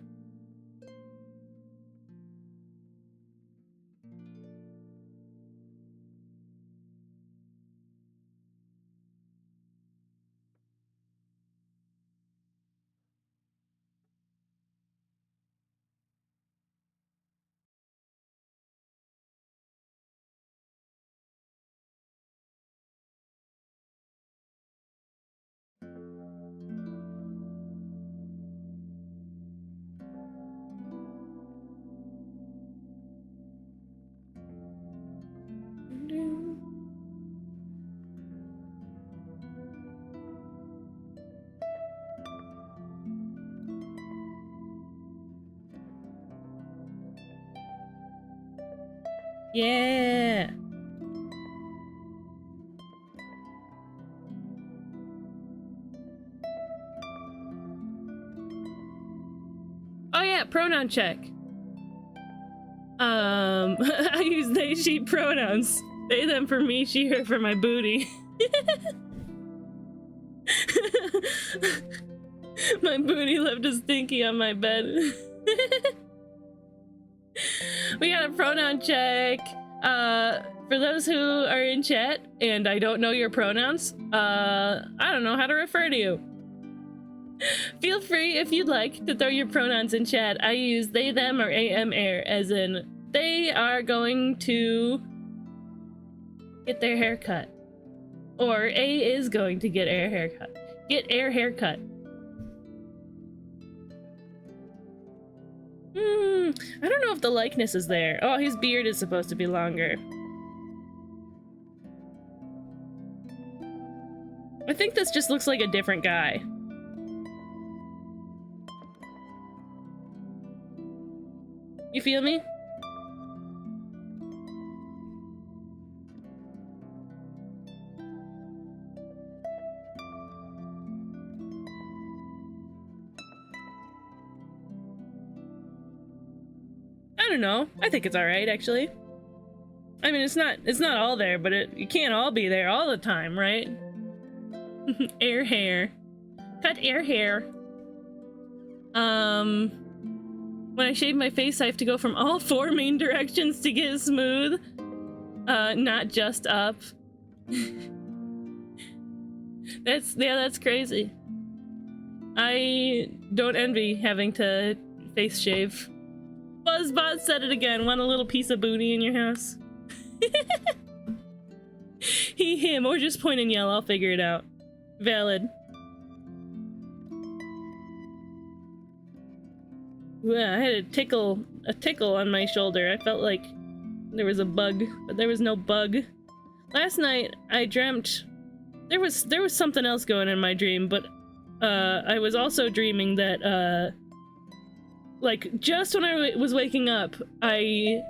Yeah. Oh yeah, pronoun check. I use they, she pronouns. They, them for me, she, her for my booty. My booty left a stinky on my bed. We got a pronoun check. For those who are in chat and I don't know your pronouns, I don't know how to refer to you. Feel free, if you'd like, to throw your pronouns in chat. I use they, them, or am, air, as in they are going to get their hair cut. Or A is going to get air haircut. Get air haircut. I don't know if the likeness is there. Oh, his beard is supposed to be longer. I think this just looks like a different guy. You feel me? I don't know. I think it's all right, actually. I mean, it's not all there, but it can't all be there all the time, right? Air hair. Cut air hair. When I shave my face, I have to go from all 4 main directions to get smooth. Not just up. That's crazy. I don't envy having to face shave. Buzzbot said it again. Want a little piece of booty in your house? He, him, or just point and yell. I'll figure it out. Valid. Yeah, I had a tickle on my shoulder. I felt like there was a bug, but there was no bug. Last night I dreamt there was something else going in my dream, but I was also dreaming that like just when I was waking up, I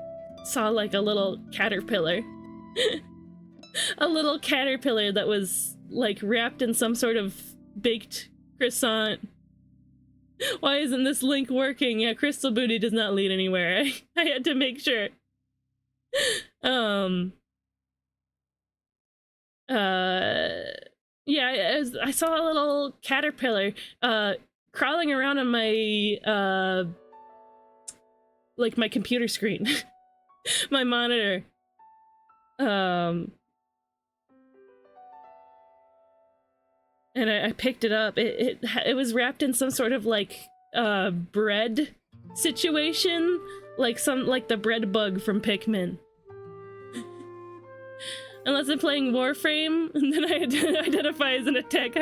saw like a little caterpillar. A little caterpillar that was like wrapped in some sort of baked croissant. Why isn't this link working? Yeah, Crystal Booty does not lead anywhere. I had to make sure. Yeah, I saw a little caterpillar crawling around on my like my computer screen. My monitor. And I picked it up. It was wrapped in some sort of like bread situation, like the bread bug from Pikmin. Unless I'm playing Warframe, and then I identify as an attack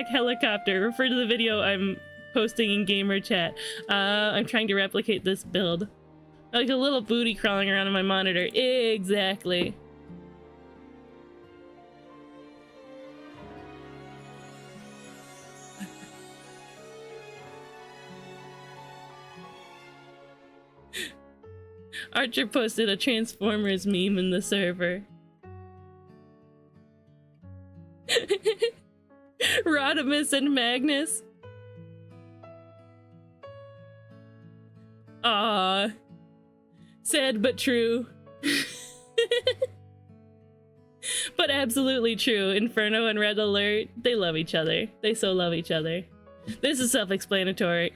helicopter. Refer to the video I'm posting in gamer chat. I'm trying to replicate this build, like a little booty crawling around on my monitor. Exactly. Archer posted a Transformers meme in the server. Rodimus and Magnus. Ah, sad but true. But absolutely true. Inferno and Red Alert, they love each other. They so love each other. This is self-explanatory.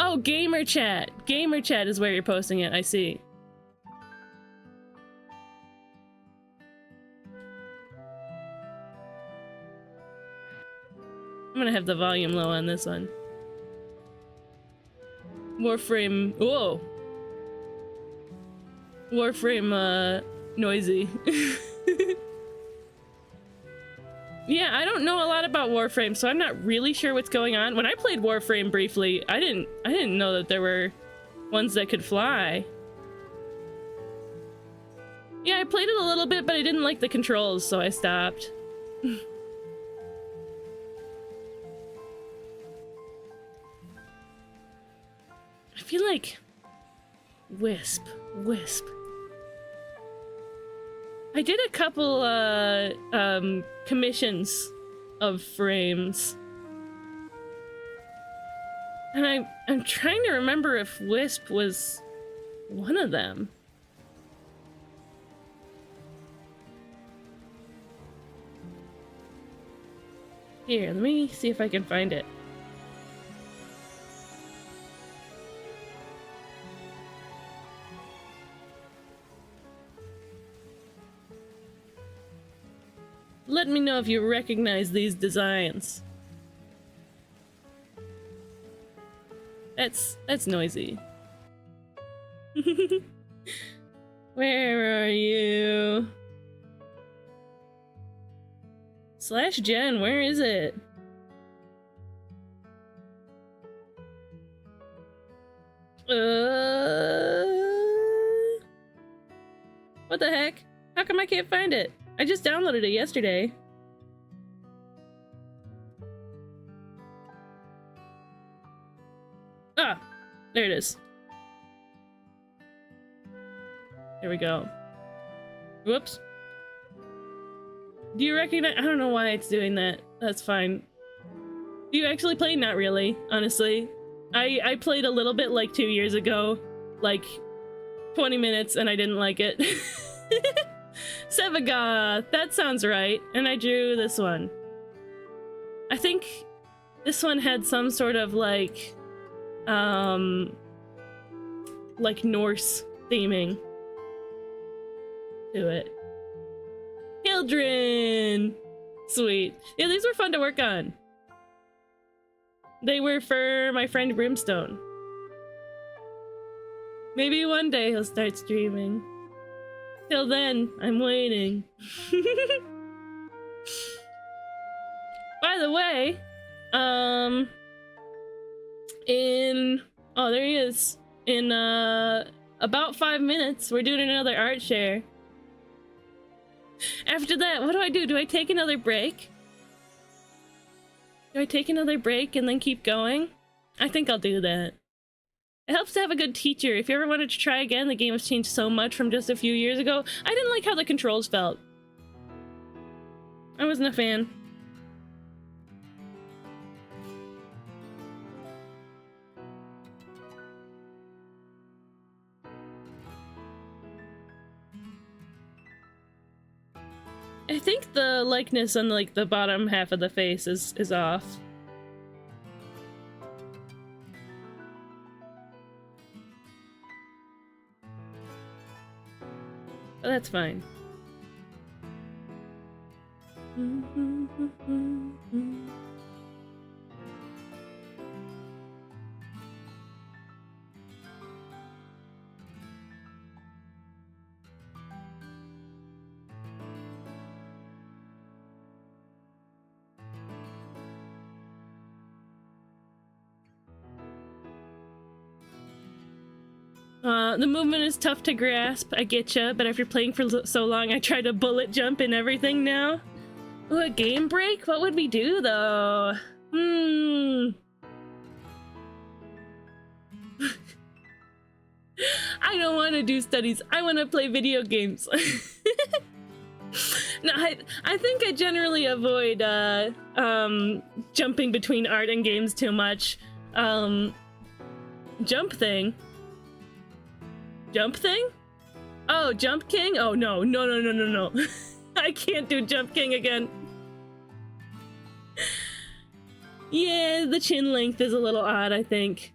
Oh, gamer chat. Gamer chat is where you're posting it. I see. I'm gonna have the volume low on this one. Warframe. Whoa. Warframe, noisy. Yeah, I don't know a lot about Warframe, so I'm not really sure what's going on. When I played Warframe briefly, I didn't know that there were ones that could fly. Yeah, I played it a little bit, but I didn't like the controls, so I stopped. I feel like Wisp. I did a couple commissions of frames, and I'm trying to remember if Wisp was one of them. Here, let me see if I can find it. Let me know if you recognize these designs. That's noisy. Where are you? Slash Jen, where is it? What the heck? How come I can't find it? I just downloaded it yesterday. Ah, there it is. There we go. Whoops. Do you recognize? I don't know why it's doing that. That's fine. Do you actually play? Not really, honestly. I played a little bit like 2 years ago, like 20 minutes, and I didn't like it. Sevagoth, that sounds right. And I drew this one. I think this one had some sort of like Norse theming to it. Hildren! Sweet. Yeah, these were fun to work on. They were for my friend Brimstone. Maybe one day he'll start streaming. Till then, I'm waiting. By the way, oh, there he is. In about 5 minutes, we're doing another art share. After that, what do? Do I take another break? Do I take another break and then keep going? I think I'll do that. It helps to have a good teacher. If you ever wanted to try again, the game has changed so much from just a few years ago. I didn't like how the controls felt. I wasn't a fan. I think the likeness on like the bottom half of the face is off. But that's fine. The movement is tough to grasp, I getcha, but after playing for so long, I try to bullet jump and everything now. Ooh, a game break? What would we do, though? I don't want to do studies. I want to play video games. No, I think I generally avoid jumping between art and games too much. Jump thing? Jump thing? Oh, Jump King? Oh, no. No. I can't do Jump King again. Yeah, the chin length is a little odd, I think.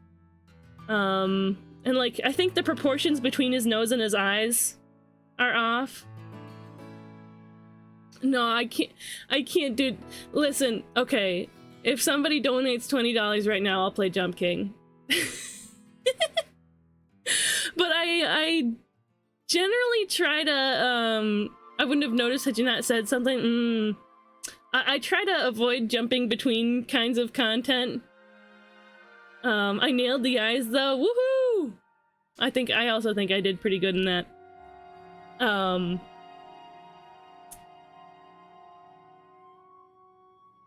And like, I think the proportions between his nose and his eyes are off. No, I can't do... Listen, okay. If somebody donates $20 right now, I'll play Jump King. But I generally try to, I wouldn't have noticed had you not said something. I try to avoid jumping between kinds of content. I nailed the eyes though, woohoo! I also think I did pretty good in that.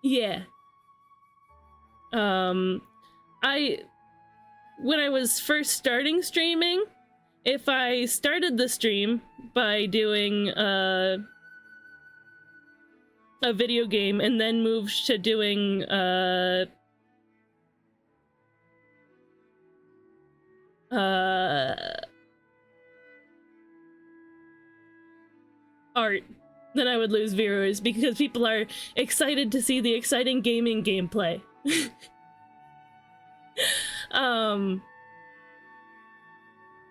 Yeah. When I was first starting streaming, if I started the stream by doing a video game and then moved to doing art, then I would lose viewers because people are excited to see the exciting gaming gameplay.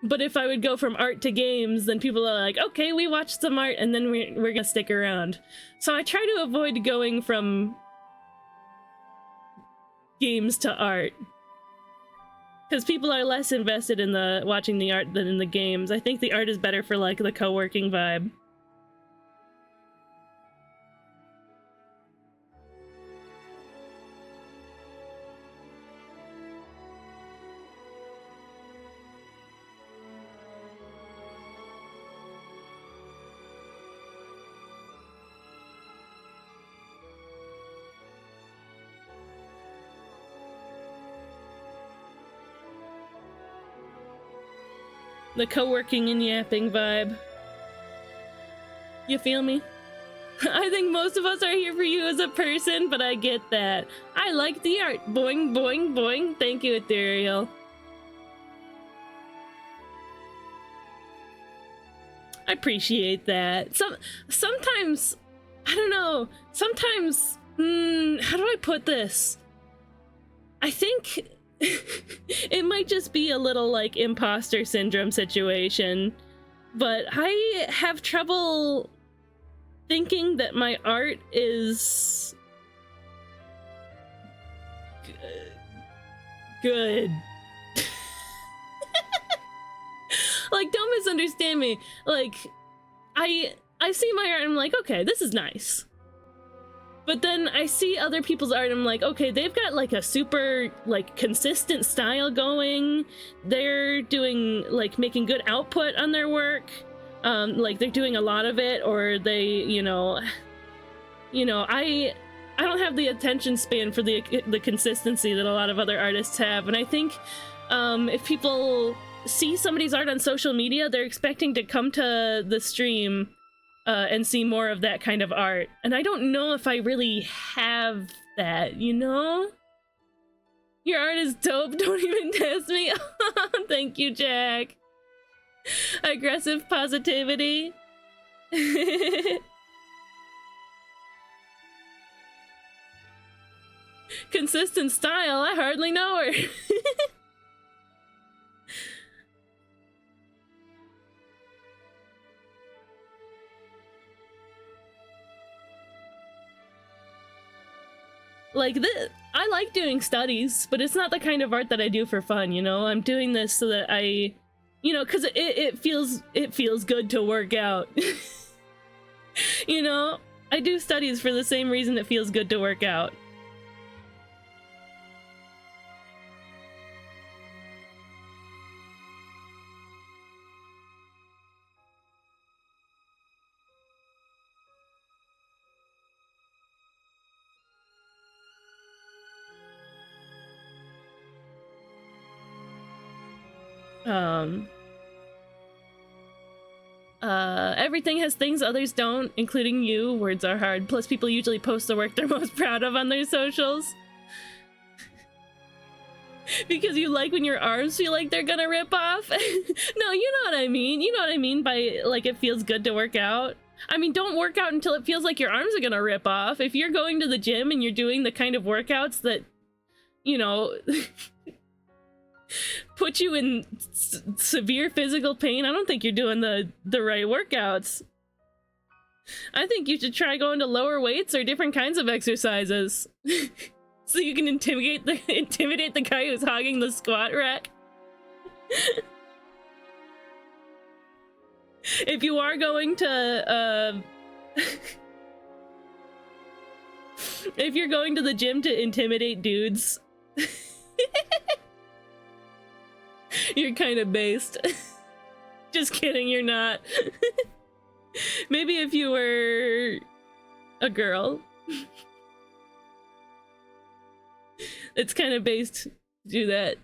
But if I would go from art to games, then people are like, okay, we watched some art and then we're gonna stick around. So I try to avoid going from games to art. Because people are less invested in the watching the art than in the games. I think the art is better for like the co-working vibe. The co-working and yapping vibe. You feel me? I think most of us are here for you as a person, but I get that. I like the art. Boing, boing, boing. Thank you, Ethereal. I appreciate that. Sometimes, I don't know. Sometimes, how do I put this? I think it might just be a little like imposter syndrome situation, but I have trouble thinking that my art is good. Like, don't misunderstand me. Like, I see my art and I'm like, okay, this is nice. But then I see other people's art and I'm like, okay, they've got like a super like consistent style going. They're doing like making good output on their work. Like they're doing a lot of it, or they, you know, I don't have the attention span for the consistency that a lot of other artists have. And I think if people see somebody's art on social media, they're expecting to come to the stream and see more of that kind of art. And I don't know if I really have that, you know? Your art is dope, don't even test me. Thank you, Jack. Aggressive positivity. Consistent style, I hardly know her. Like this, I like doing studies, but it's not the kind of art that I do for fun, you know? I'm doing this so that I, you know, because it feels good to work out. You know? I do studies for the same reason it feels good to work out. Everything has things others don't, including you. Words are hard. Plus, people usually post the work they're most proud of on their socials. Because you like when your arms feel like they're gonna rip off. No, you know what I mean. You know what I mean by, like, it feels good to work out. I mean, don't work out until it feels like your arms are gonna rip off. If you're going to the gym and you're doing the kind of workouts that, you know, put you in severe physical pain, I don't think you're doing the right workouts. I think you should try going to lower weights or different kinds of exercises. So you can intimidate the guy who's hogging the squat rack. If you are going to if you're going to the gym to intimidate dudes, you're kind of based. Just kidding, you're not. Maybe if you were a girl. It's kind of based to do that.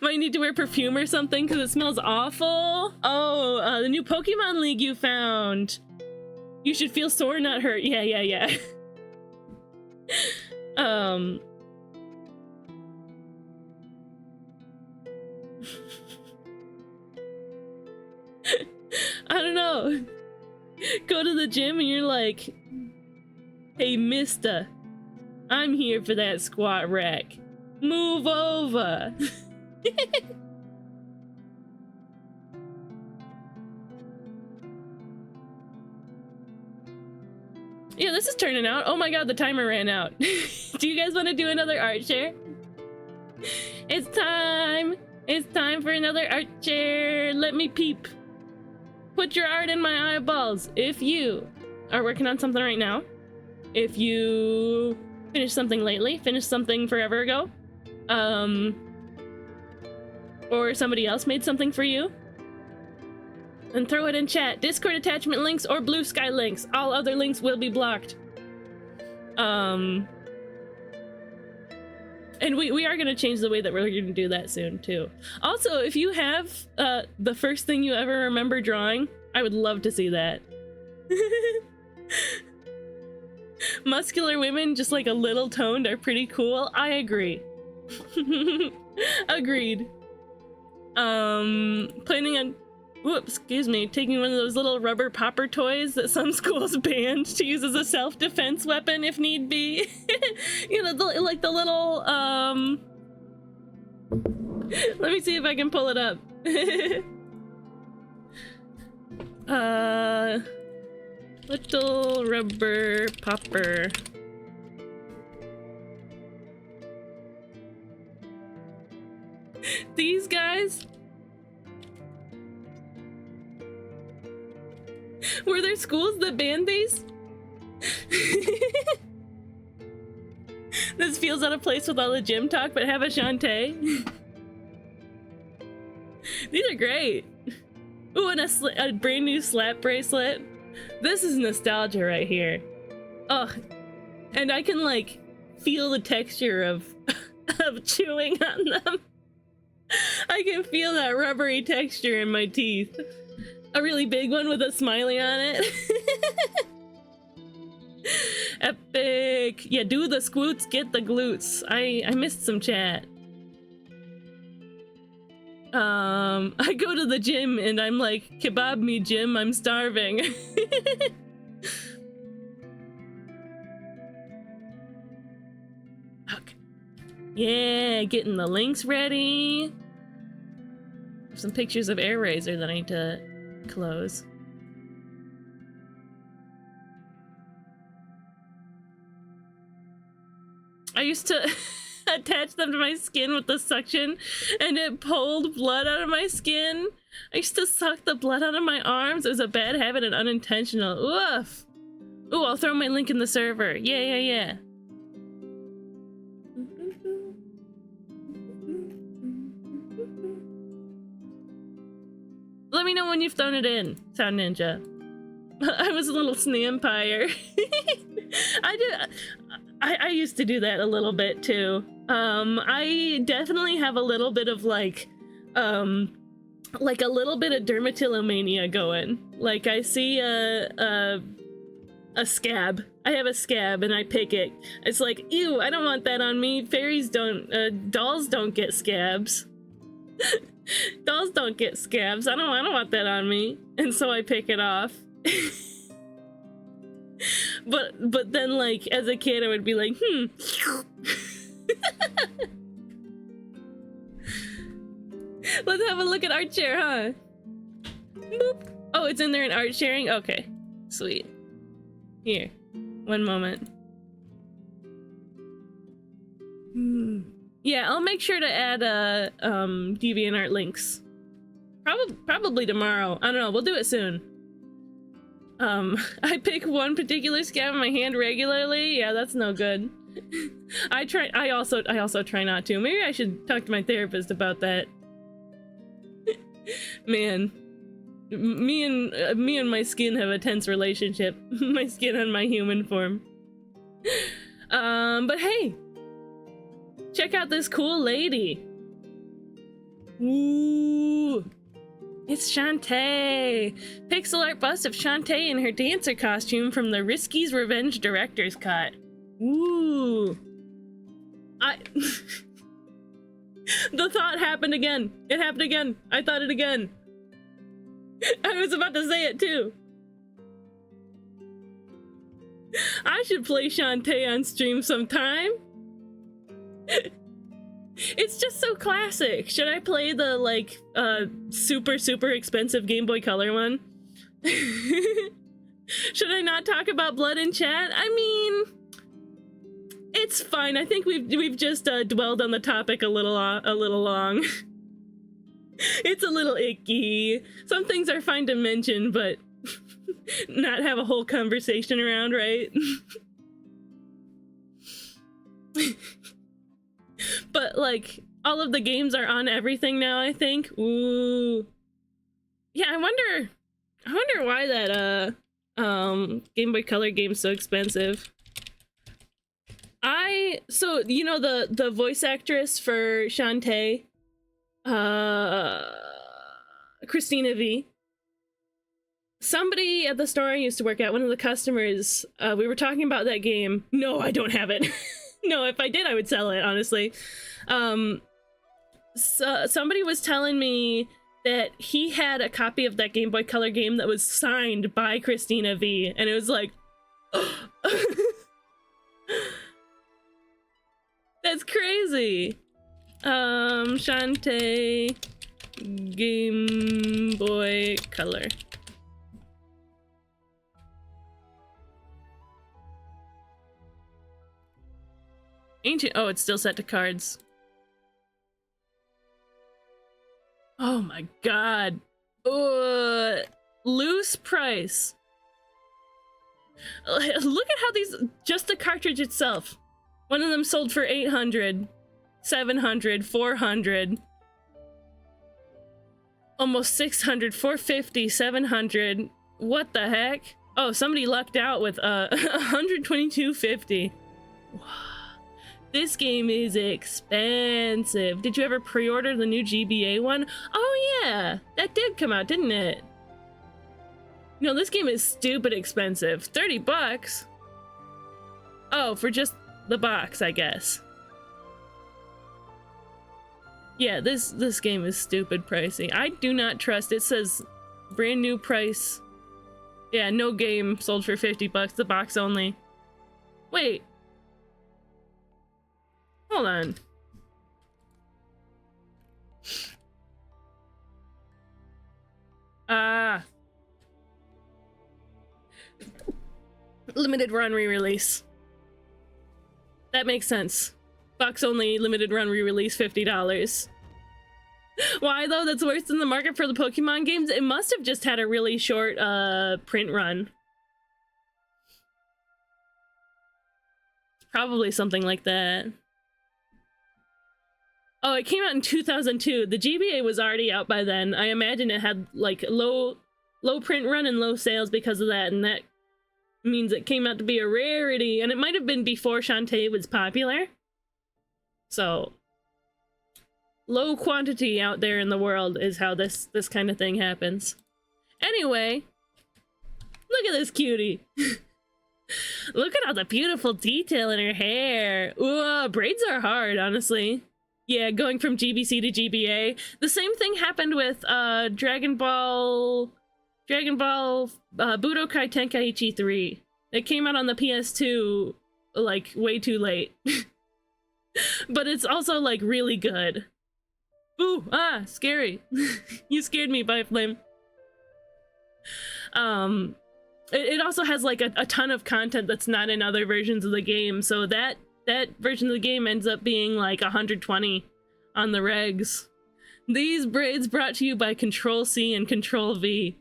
Might need to wear perfume or something because it smells awful. Oh, the new Pokemon League you found. You should feel sore, not hurt. Yeah. I don't know. Go to the gym and you're like, hey, mister, I'm here for that squat rack. Move over. Yeah, this is turning out. Oh my god, the timer ran out. Do you guys want to do another art share? It's time! It's time for another art chair! Let me peep! Put your art in my eyeballs! If you are working on something right now, if you finished something lately, finished something forever ago, or somebody else made something for you, then throw it in chat. Discord attachment links or Blue Sky links. All other links will be blocked. And we are going to change the way that we're going to do that soon, too. Also, if you have the first thing you ever remember drawing, I would love to see that. Muscular women, just like a little toned, are pretty cool. I agree. Agreed. Planning on... Whoops, excuse me, taking one of those little rubber popper toys that some schools banned to use as a self-defense weapon if need be. You know, like the little, let me see if I can pull it up. Little rubber popper. These guys? Were there schools that banned these? This feels out of place with all the gym talk, but have a Shantae. These are great. Ooh, and a brand new slap bracelet. This is nostalgia right here. Oh, and I can like feel the texture of chewing on them. I can feel that rubbery texture in my teeth. A really big one with a smiley on it. Epic. Yeah, do the squoots, get the glutes. I missed some chat. I go to the gym and I'm like, kebab me, Jim, I'm starving. Okay. Yeah, getting the links ready. Some pictures of AirRaiser that I need to close. I used to attach them to my skin with the suction and it pulled blood out of my skin. I used to suck the blood out of my arms. It was a bad habit and unintentional. Oof. Ooh, I'll throw my link in the server. Yeah. Let me know when you've thrown it in, Sound Ninja. I was a little snampire. I used to do that a little bit too. I definitely have a little bit of like a little bit of dermatillomania going. Like I see a scab. I have a scab and I pick it. It's like, ew, I don't want that on me. Fairies don't, dolls don't get scabs. Dolls don't get scabs. I don't want that on me. And so I pick it off. But then like as a kid I would be like, Let's have a look at art share, huh? Boop. Oh, it's in there in art sharing? Okay. Sweet. Here. One moment. Yeah, I'll make sure to add DeviantArt links. Probably tomorrow. I don't know, we'll do it soon. I pick one particular scab in my hand regularly. Yeah, that's no good. I also try not to. Maybe I should talk to my therapist about that. Man, me and my skin have a tense relationship. My skin and my human form. But hey, check out this cool lady. Ooh. It's Shantae! Pixel art bust of Shantae in her dancer costume from the Risky's Revenge Director's Cut. Ooh. The thought happened again. It happened again. I thought it again. I was about to say it too. I should play Shantae on stream sometime. It's just so classic. Should I play the, like, super expensive Game Boy Color one? Should I not talk about blood in chat? I mean, It's fine. I think we've just dwelled on the topic a little long. It's a little icky. Some things are fine to mention, but not have a whole conversation around, right? But like all of the games are on everything now, I think. Ooh. Yeah, I wonder why that Game Boy Color game's so expensive. So you know the voice actress for Shantae, Christina V. Somebody at the store I used to work at, one of the customers, we were talking about that game. No, I don't have it. No, if I did, I would sell it, honestly. So somebody was telling me that he had a copy of that Game Boy Color game that was signed by Christina V, and it was like, that's crazy. Shantae Game Boy Color. Ancient. Oh, it's still set to cards. Oh my god. Loose price. Look at how these, just the cartridge itself. One of them sold for 800, 700, 400, almost 600, 450, 700. What the heck? Oh, somebody lucked out with 122.50. This game is expensive. Did you ever pre-order the new GBA one? Oh yeah, that did come out, didn't it? No, this game is stupid expensive. 30 bucks? Oh, for just the box, I guess. Yeah, this game is stupid pricey. I do not trust. It says brand new price. Yeah, no game sold for 50 bucks, the box only. Wait. Hold on. Limited run re-release. That makes sense. Box only, limited run re-release, $50. Why though? That's worse than the market for the Pokemon games? It must have just had a really short print run. Probably something like that. Oh, it came out in 2002. The GBA was already out by then. I imagine it had like low print run and low sales because of that, and that means it came out to be a rarity, and it might have been before Shantae was popular. So low quantity out there in the world is how this kind of thing happens. Anyway, look at this cutie. Look at all the beautiful detail in her hair. Ooh, braids are hard, honestly. Yeah, going from GBC to GBA. The same thing happened with Dragon Ball Budokai Tenkaichi 3. It came out on the PS2 like way too late. But it's also like really good. Ooh, scary. You scared me, Biflame. It also has like a ton of content that's not in other versions of the game, so that version of the game ends up being like 120 on the regs. These braids brought to you by Control-C and Control-V.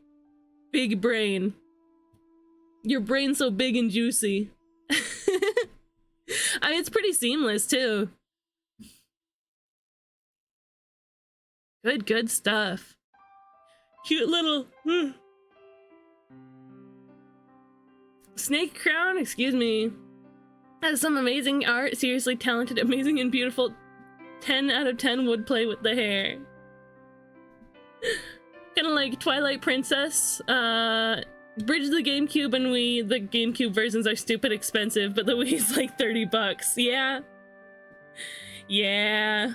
Big brain. Your brain's so big and juicy. It's pretty seamless too. Good stuff. Cute little... Snake Crown, excuse me. Has some amazing art, seriously talented, amazing and beautiful. 10 out of 10 would play with the hair. Kinda like Twilight Princess. Bridge the GameCube and Wii. The GameCube versions are stupid expensive, but the Wii's like 30 bucks. Yeah. Yeah.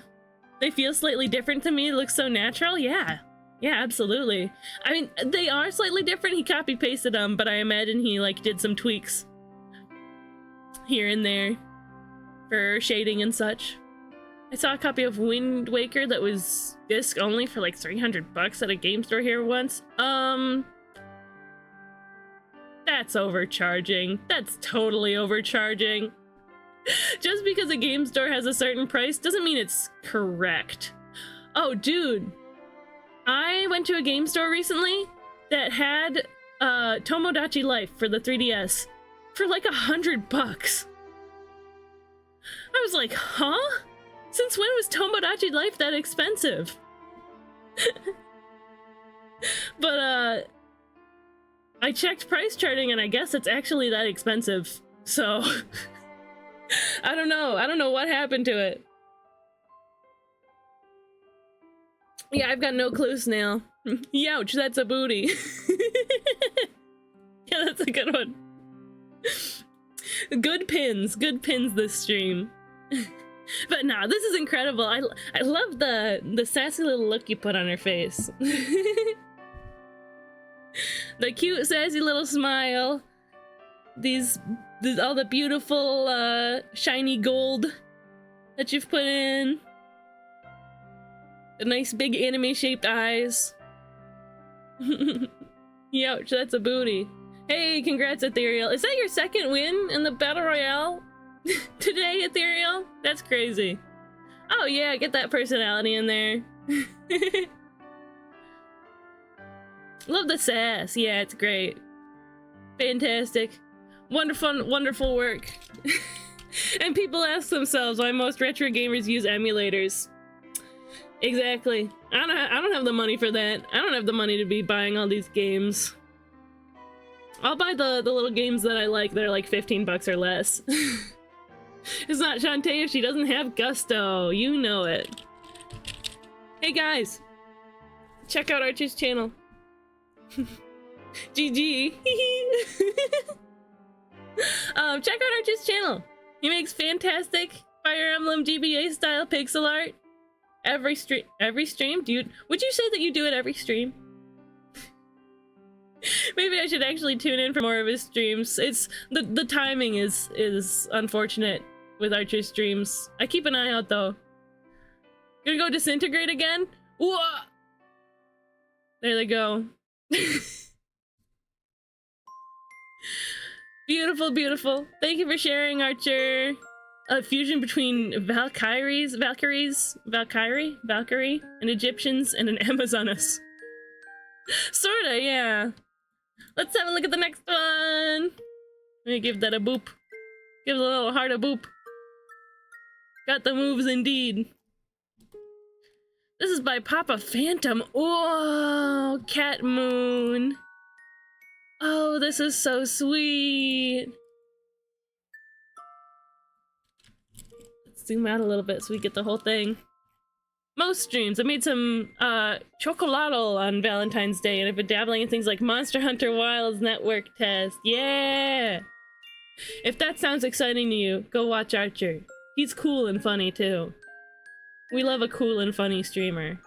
They feel slightly different to me. It looks so natural. Yeah. Yeah, absolutely. I mean, they are slightly different. He copy-pasted them, but I imagine he like did some tweaks here and there for shading and such. I saw a copy of Wind Waker that was disc only for like 300 bucks at a game store here once. That's overcharging. That's totally overcharging. Just because a game store has a certain price doesn't mean it's correct. Oh, dude. I went to a game store recently that had Tomodachi Life for the 3DS for like $100. I was like, huh? Since when was Tomodachi Life that expensive? But I checked price charting and I guess it's actually that expensive. So I don't know what happened to it. Yeah, I've got no clue, Snail. Youch, that's a booty. Yeah, that's a good one. Good pins this stream. But nah, this is incredible. I love the sassy little look you put on her face. The cute sassy little smile. These all the beautiful shiny gold that you've put in. The nice big anime shaped eyes. Youch, that's a booty. Hey, congrats, Ethereal. Is that your second win in the Battle Royale today, Ethereal? That's crazy. Oh yeah, get that personality in there. Love the sass. Yeah, it's great. Fantastic. Wonderful work. And people ask themselves why most retro gamers use emulators. Exactly. I don't have the money for that. I don't have the money to be buying all these games. I'll buy the little games that I like that are like 15 bucks or less. It's not Shantae if she doesn't have gusto. You know it. Hey guys, check out Archer's channel. GG. Check out Archer's channel. He makes fantastic Fire Emblem GBA style pixel art. Every stream, dude. Would you say that you do it every stream? Maybe I should actually tune in for more of his streams. It's the timing is unfortunate with Archer's streams. I keep an eye out though. Gonna go disintegrate again? Whoa! There they go. Beautiful, beautiful. Thank you for sharing, Archer. A fusion between Valkyrie, an Egyptians, and an Amazoness. Sorta, yeah. Let's have a look at the next one. Let me give that a boop. Give the little heart a boop. Got the moves indeed. This is by Papa Phantom. Oh, Cat Moon. Oh, this is so sweet. Let's zoom out a little bit so we get the whole thing. Most streams. I made some chocolado on Valentine's Day and I've been dabbling in things like Monster Hunter Wilds Network Test. Yeah! If that sounds exciting to you, go watch Archer. He's cool and funny too. We love a cool and funny streamer.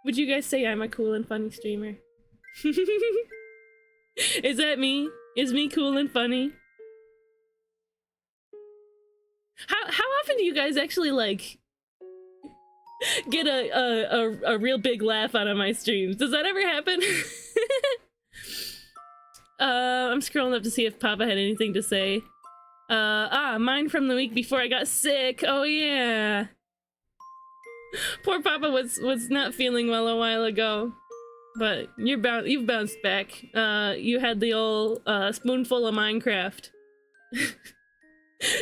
Would you guys say I'm a cool and funny streamer? Is that me? Is me cool and funny? How often do you guys actually like get a real big laugh out of my streams? Does that ever happen? I'm scrolling up to see if Papa had anything to say. Mine from the week before I got sick. Oh yeah. Poor Papa was not feeling well a while ago. But you've bounced back. You had the old spoonful of Minecraft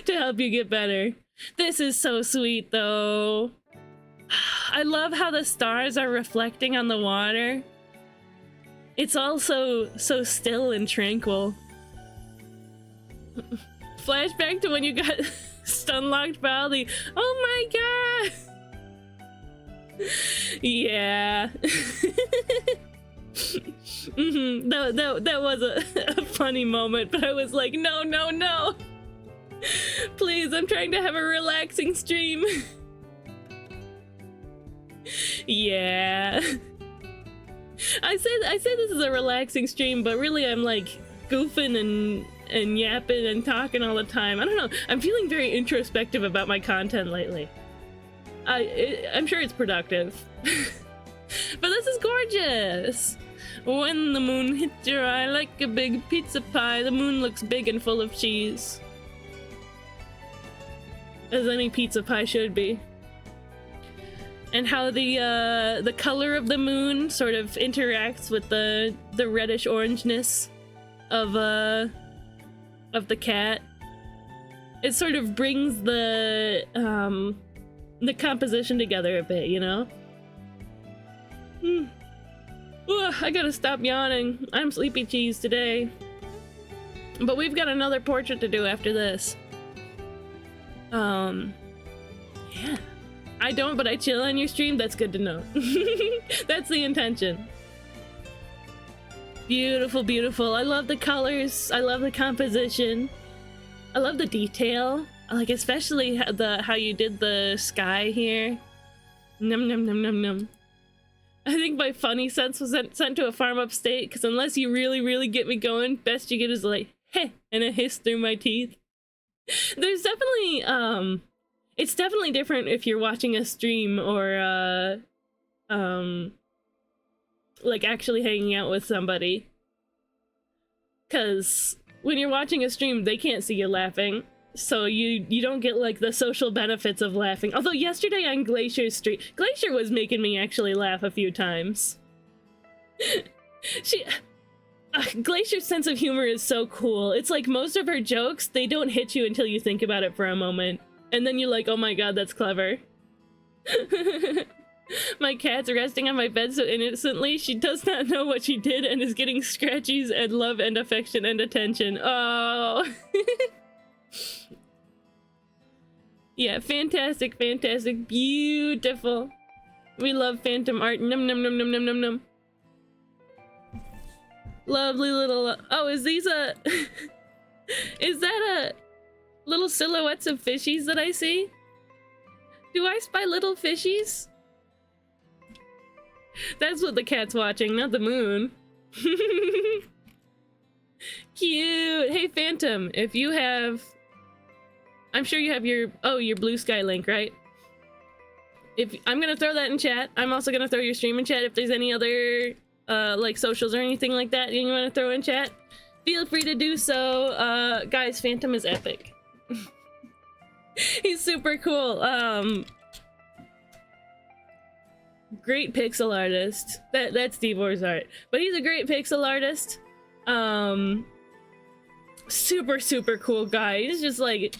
to help you get better. This is so sweet though. I love how the stars are reflecting on the water. It's all so still and tranquil. Flashback to when you got stun-locked by all the— oh my god! Yeah. That was a funny moment, but I was like, no. Please, I'm trying to have a relaxing stream. Yeah. I say this is a relaxing stream, but really I'm like goofing and yapping and talking all the time. I don't know. I'm feeling very introspective about my content lately. I'm sure it's productive. But this is gorgeous. When the moon hits your eye like a big pizza pie, the moon looks big and full of cheese. as any pizza pie should be. And how the color of the moon sort of interacts with the reddish orangeness of the cat. It sort of brings the composition together a bit, you know? Ooh, I gotta stop yawning. I'm sleepy cheese today. But we've got another portrait to do after this. Yeah. I don't, but I chill on your stream. That's good to know. That's the intention. Beautiful, beautiful. I love the colors. I love the composition. I love the detail. Like, especially how you did the sky here. Num num num num num. I think my funny sense was sent to a farm upstate, because unless you really, really get me going, best you get is like, heh, and a hiss through my teeth. There's definitely, it's definitely different if you're watching a stream or, like actually hanging out with somebody. Because when you're watching a stream, they can't see you laughing. So you don't get like the social benefits of laughing. Although yesterday on Glacier's stream, Glacier was making me actually laugh a few times. Glacier's sense of humor is so cool. It's like most of her jokes, they don't hit you until you think about it for a moment. And then you're like, oh my god, that's clever. My cat's resting on my bed so innocently. She does not know what she did and is getting scratchies and love and affection and attention. Oh. Yeah, fantastic, fantastic, beautiful. We love phantom art. Num num num num num num num. Lovely little. Oh, is these a? Is that a little silhouettes of fishies that I see? Do I spy little fishies? That's what the cat's watching, not the moon. Cute. Hey, Phantom, if you have. I'm sure you have your Blue Sky link, right? I'm gonna throw that in chat. I'm also gonna throw your stream in chat if there's any other like socials or anything like that you want to throw in chat. Feel free to do so. Guys, Phantom is epic. He's super cool. Great pixel artist. That's Devor's art, but he's a great pixel artist. Super cool guy. He's just like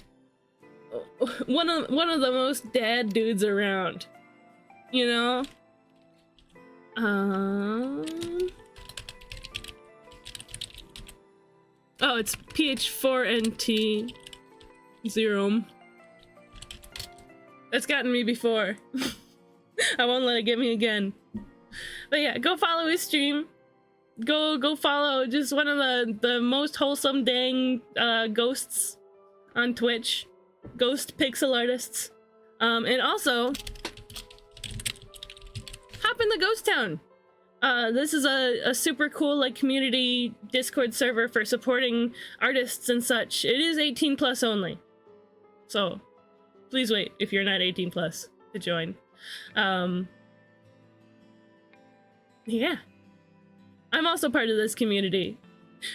one of the most dad dudes around, you know. Oh, it's PH4NT0. That's gotten me before. I won't let it get me again. But yeah, go follow his stream. Go follow just one of the most wholesome dang ghosts on Twitch. Ghost pixel artists. And also hop in the Ghost Town. This is a super cool like community Discord server for supporting artists and such. It is 18 plus only. So please wait if you're not 18 plus to join. Yeah. I'm also part of this community.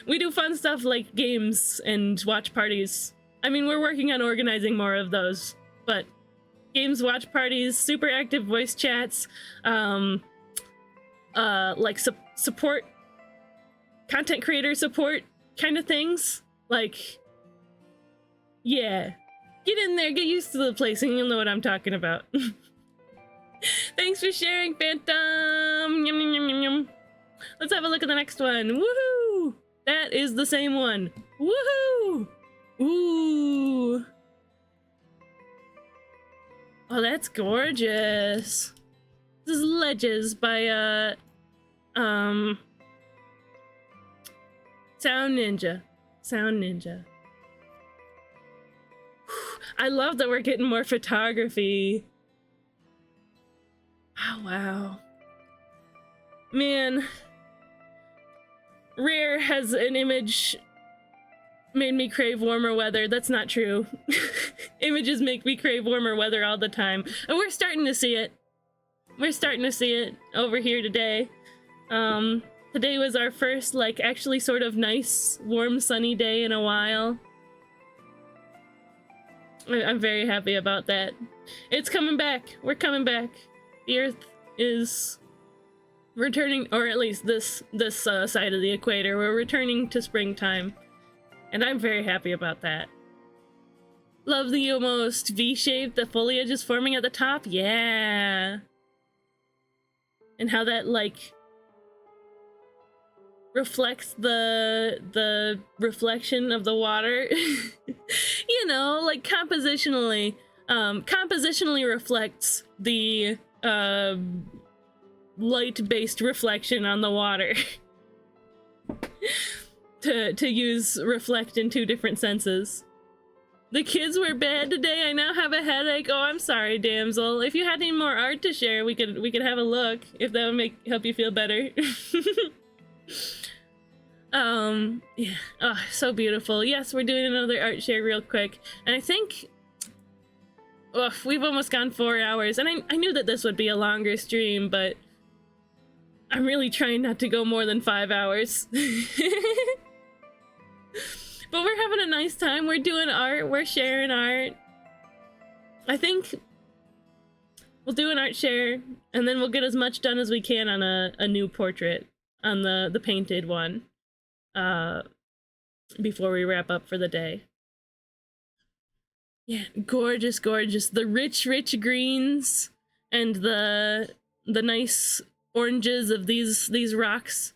We do fun stuff like games and watch parties. I mean, we're working on organizing more of those, but games, watch parties, super active voice chats, like support, content creator support kind of things. Like, yeah, get in there, get used to the place, and you'll know what I'm talking about. Thanks for sharing, Phantom. Yum, yum, yum, yum, yum. Let's have a look at the next one. Woohoo! That is the same one. Woohoo! Ooh. Oh, that's gorgeous. This is Ledges by Sound Ninja. Sound Ninja. I love that we're getting more photography. Oh, wow. Man. Rare has an image made me crave warmer weather. That's not true. Images make me crave warmer weather all the time. And we're starting to see it. We're starting to see it over here today. Today was our first, like, actually sort of nice, warm, sunny day in a while. I'm very happy about that. It's coming back. We're coming back. The Earth is returning, or at least this side of the equator. We're returning to springtime, and I'm very happy about that. Love the almost V-shape. The foliage is forming at the top. Yeah. And how that like reflects the reflection of the water. You know, like compositionally reflects the light-based reflection on the water. to use reflect in two different senses. The kids were bad today. I now have a headache. Oh, I'm sorry, damsel. If you had any more art to share, we could have a look, if that would help you feel better. Yeah. Oh, so beautiful. Yes, we're doing another art share real quick. And I think we've almost gone 4 hours, and I knew that this would be a longer stream, but I'm really trying not to go more than 5 hours. But we're having a nice time. We're doing art. We're sharing art. I think we'll do an art share, and then we'll get as much done as we can on a new portrait, on the painted one, before we wrap up for the day. Yeah, gorgeous, gorgeous. The rich, rich greens and the nice oranges of these rocks.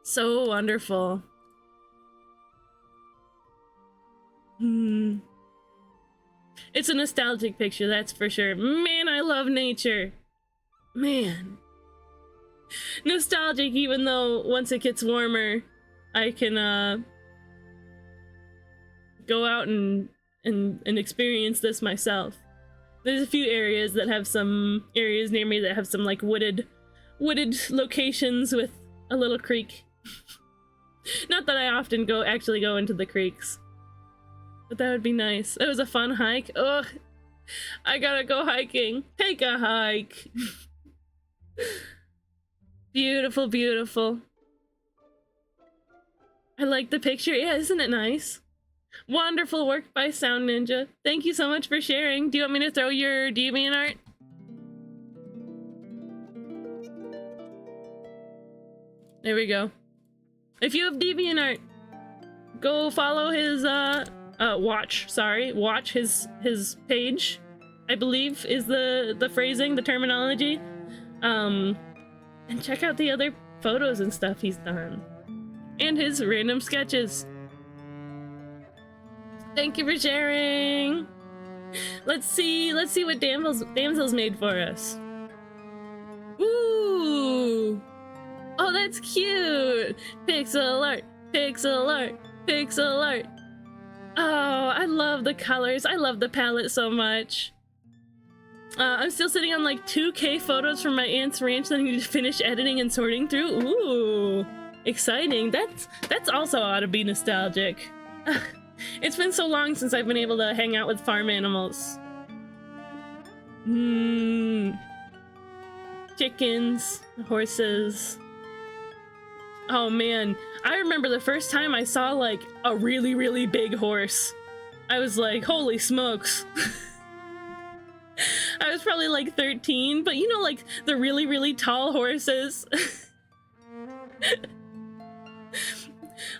So wonderful. It's a nostalgic picture, that's for sure. Man, I love nature. Man. Nostalgic, even though once it gets warmer, I can go out and experience this myself. There's a few areas that have some areas near me that have some like wooded locations with a little creek. Not that I often actually go into the creeks, but that would be nice. It was a fun hike. Ugh, I gotta go hiking. Take a hike. Beautiful, beautiful. I like the picture. Yeah, isn't it nice? Wonderful work by Sound Ninja. Thank you so much for sharing. Do you want me to throw your DeviantArt? There we go. If you have DeviantArt, go follow his watch his page, I believe is the phrasing, the terminology. And check out the other photos and stuff he's done. And his random sketches. Thank you for sharing. Let's see what Damsel's made for us. Ooh. Oh, that's cute. Pixel art, pixel art, pixel art. Oh, I love the colors. I love the palette so much. I'm still sitting on like 2K photos from my aunt's ranch that I need to finish editing and sorting through. Ooh, exciting. That's also ought to be nostalgic. It's been so long since I've been able to hang out with farm animals. Chickens, horses. Oh man, I remember the first time I saw like a really, really big horse. I was like, holy smokes. I was probably like 13, but you know, like the really, really tall horses.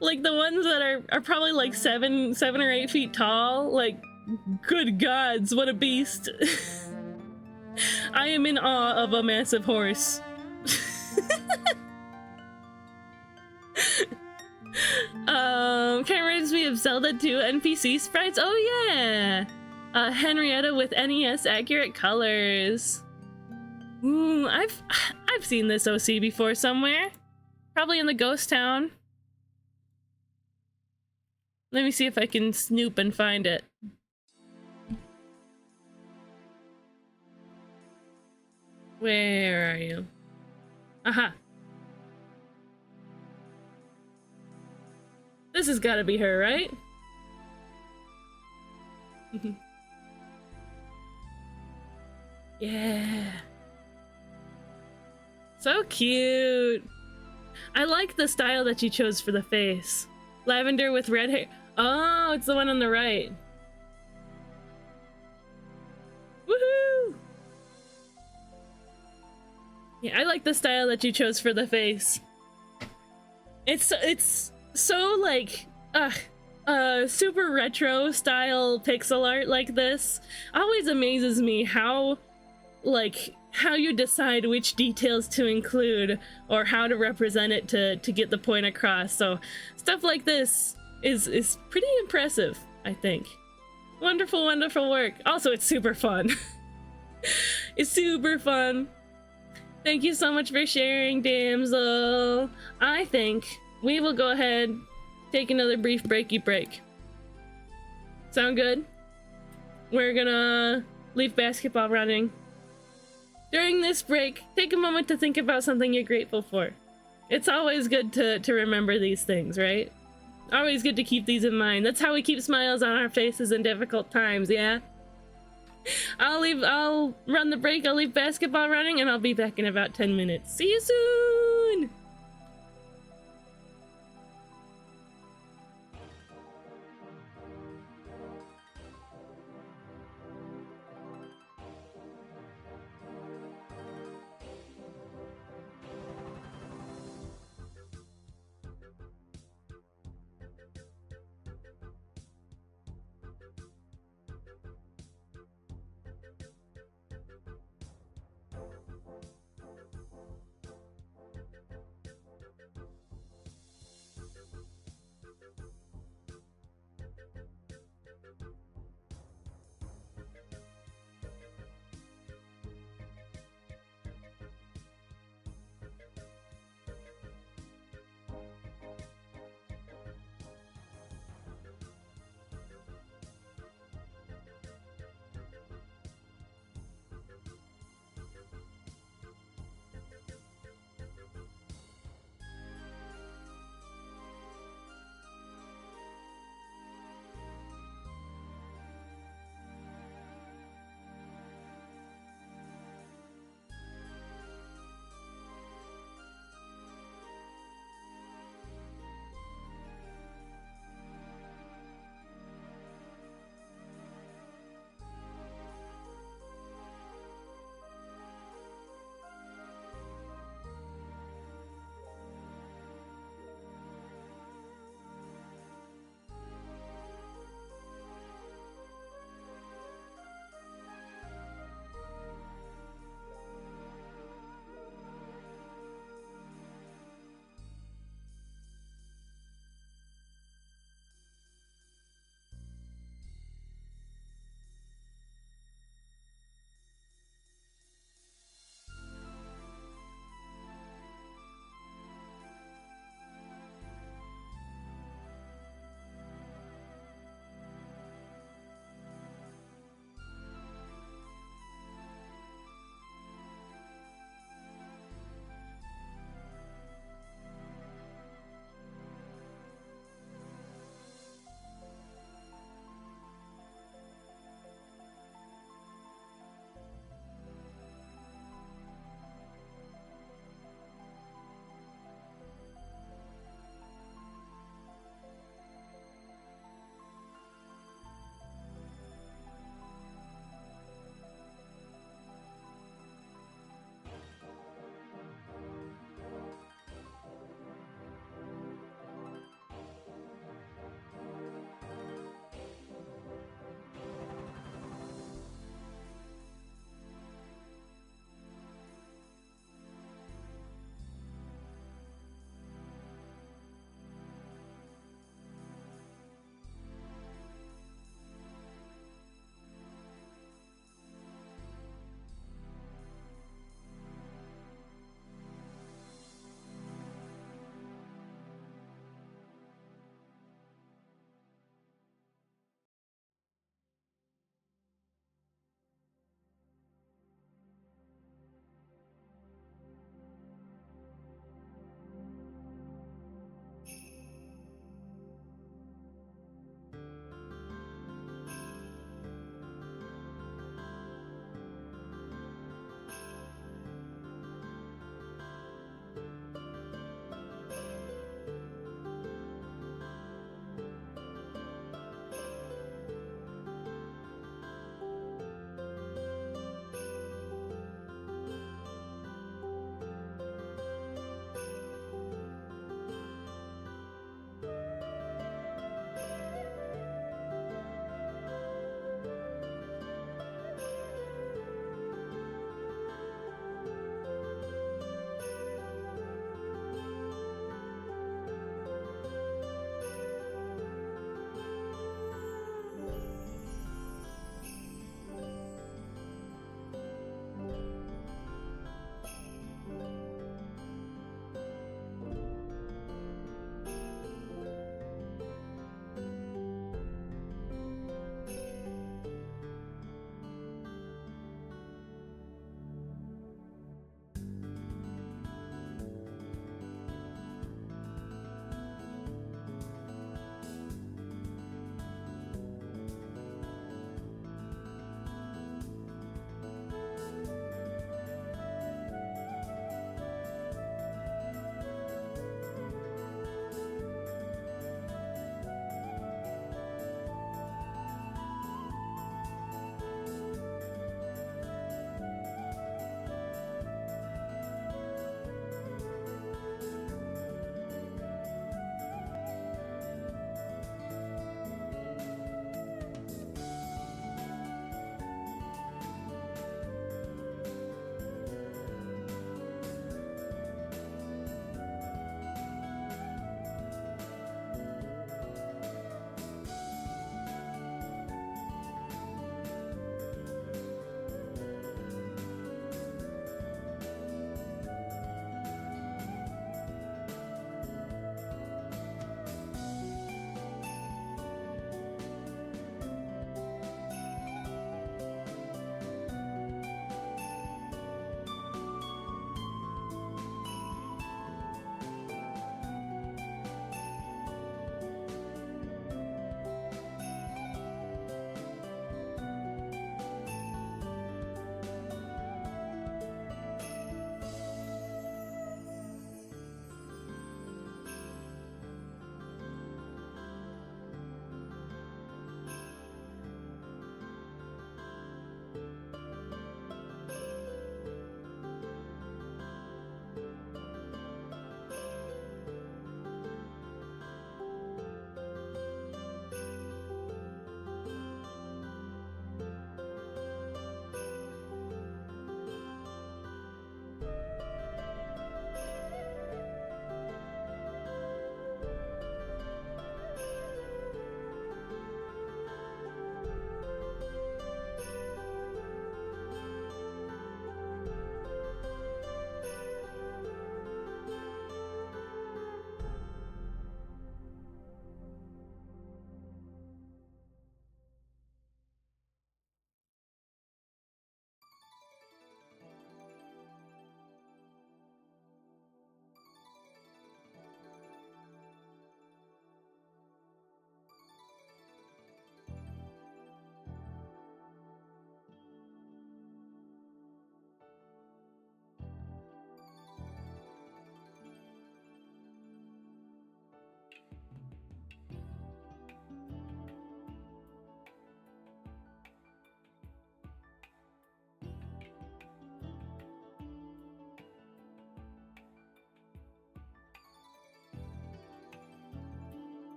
Like the ones that are probably like 7 or 8 feet tall. Like, good gods, what a beast. I am in awe of a massive horse. Kind of reminds me of Zelda 2 NPC sprites. Oh yeah! Henrietta with NES accurate colors. Ooh, I've seen this OC before somewhere. Probably in the ghost town. Let me see if I can snoop and find it. Where are you? Aha. This has got to be her, right? Yeah. So cute. I like the style that you chose for the face. Lavender with red hair. Oh, it's the one on the right. Yeah, I like the style that you chose for the face. It's so like super retro style pixel art like this always amazes me how you decide which details to include or how to represent it to get the point across. So stuff like this is pretty impressive, I think. Wonderful, wonderful work. Also, it's super fun. It's super fun. Thank you so much for sharing, damsel. I think we will go ahead, take another brief breaky break. Sound good? We're gonna leave basketball running. During this break, take a moment to think about something you're grateful for. It's always good to remember these things, right? Always good to keep these in mind. That's how we keep smiles on our faces in difficult times, yeah? I'll run the break, I'll leave basketball running, and I'll be back in about 10 minutes. See you soon!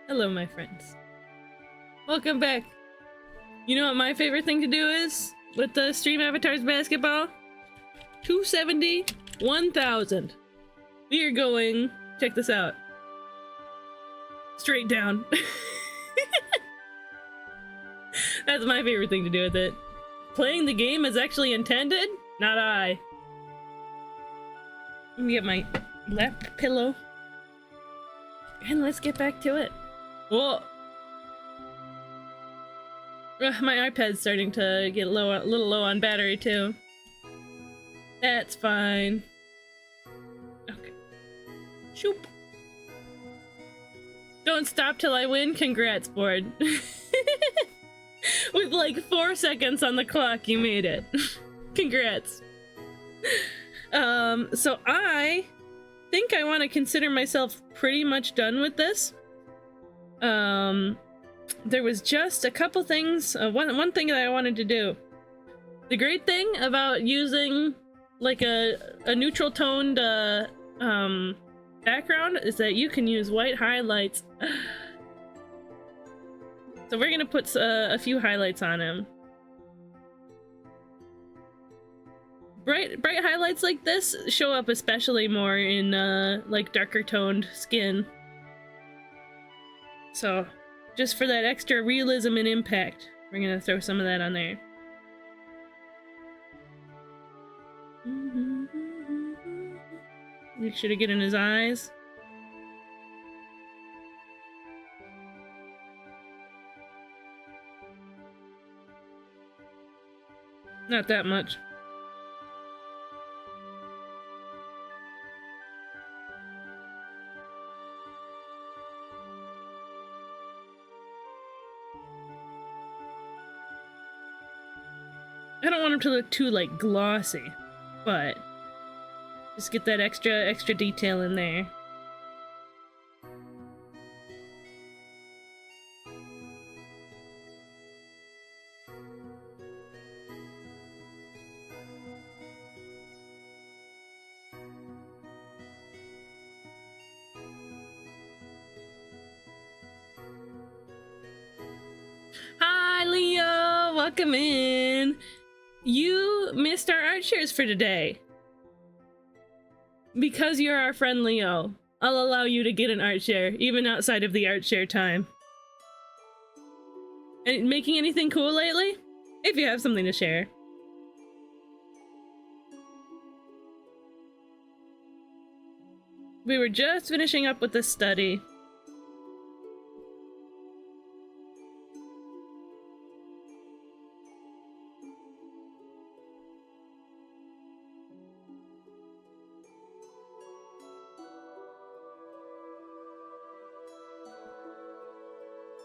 Hello, my friends. Welcome back. You know what my favorite thing to do is with the Stream Avatars basketball? 270, 1000. We are going, check this out, straight down. That's my favorite thing to do with it. Playing the game as actually intended? Not I. Let me get my lap pillow. And let's get back to it. Whoa. My iPad's starting to get a little low on battery too. That's fine. Okay. Shoop. Don't stop till I win. Congrats, board. With like 4 seconds on the clock, you made it. Congrats. So I think I want to consider myself pretty much done with this. There was just a couple things, one thing that I wanted to do. The great thing about using like a neutral toned background is that you can use white highlights. So we're gonna put a few highlights on him. Bright highlights like this show up especially more in like darker toned skin. So just for that extra realism and impact, we're gonna throw some of that on there. Make sure to get in his eyes. Not that much. I don't want him to look too, like, glossy, but just get that extra detail in there. Hi, Leo! Welcome in! You missed our art shares for today. Because you're our friend Leo, I'll allow you to get an art share, even outside of the art share time. And making anything cool lately? If you have something to share. We were just finishing up with this study.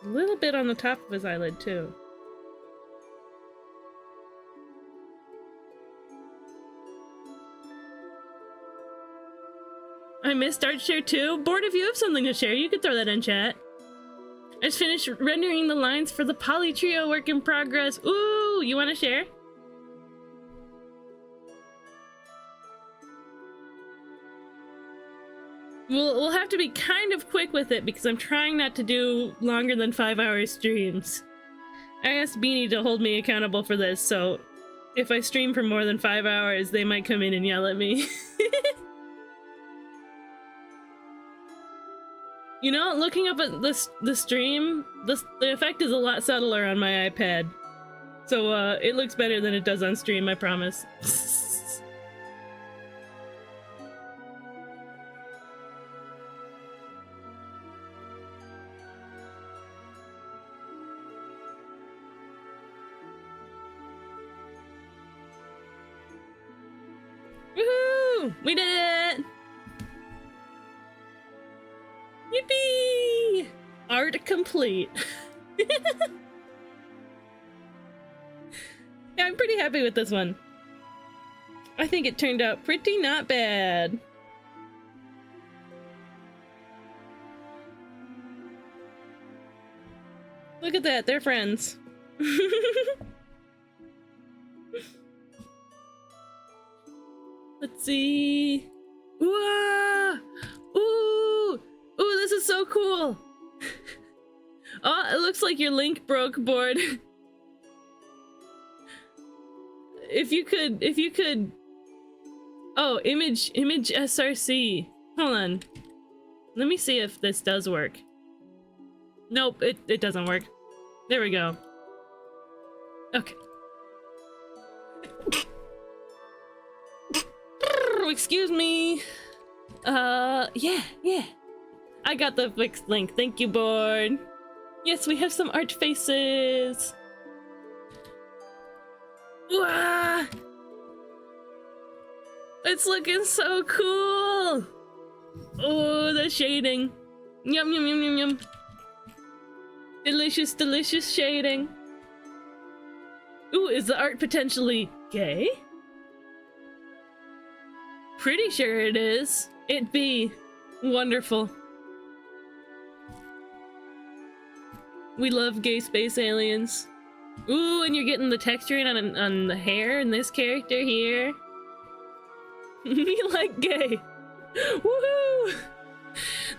A little bit on the top of his eyelid, too. I missed art share too? Bored, if you have something to share, you could throw that in chat. I just finished rendering the lines for the Poly Trio work in progress. Ooh, you want to share? We'll have to be kind of quick with it because I'm trying not to do longer than 5-hour streams. I asked Beanie to hold me accountable for this, so if I stream for more than 5 hours, they might come in and yell at me. You know, looking up at the stream, the effect is a lot subtler on my iPad. So it looks better than it does on stream, I promise. Woohoo! We did it! Yippee! Art complete. Yeah, I'm pretty happy with this one. I think it turned out pretty not bad. Look at that, they're friends. Let's see. Ooh! Ooh! Ooh, this is so cool! Oh, it looks like your link broke, board. If you could... Oh, image SRC. Hold on. Let me see if this does work. Nope, it doesn't work. There we go. Okay. Excuse me. Yeah. I got the fixed link. Thank you, board. Yes, we have some art faces. Wow! It's looking so cool. Oh, the shading. Yum, yum, yum, yum, yum. Delicious, delicious shading. Ooh, is the art potentially gay? Pretty sure it is. It be wonderful. We love gay space aliens. Ooh, and you're getting the texturing on the hair in this character here. You like gay. Woohoo!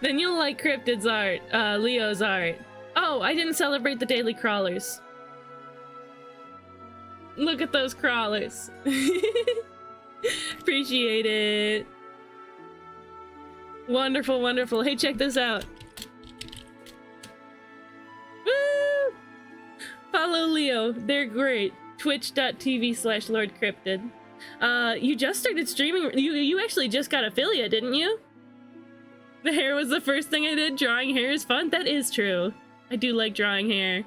Then you'll like Cryptid's art, Leo's art. Oh, I didn't celebrate the daily crawlers. Look at those crawlers. Appreciate it. Wonderful, wonderful. Hey, check this out. Woo! Follow Leo. They're great. Twitch.tv/LordCryptid. You just started streaming. You actually just got affiliate, didn't you? The hair was the first thing I did. Drawing hair is fun. That is true. I do like drawing hair.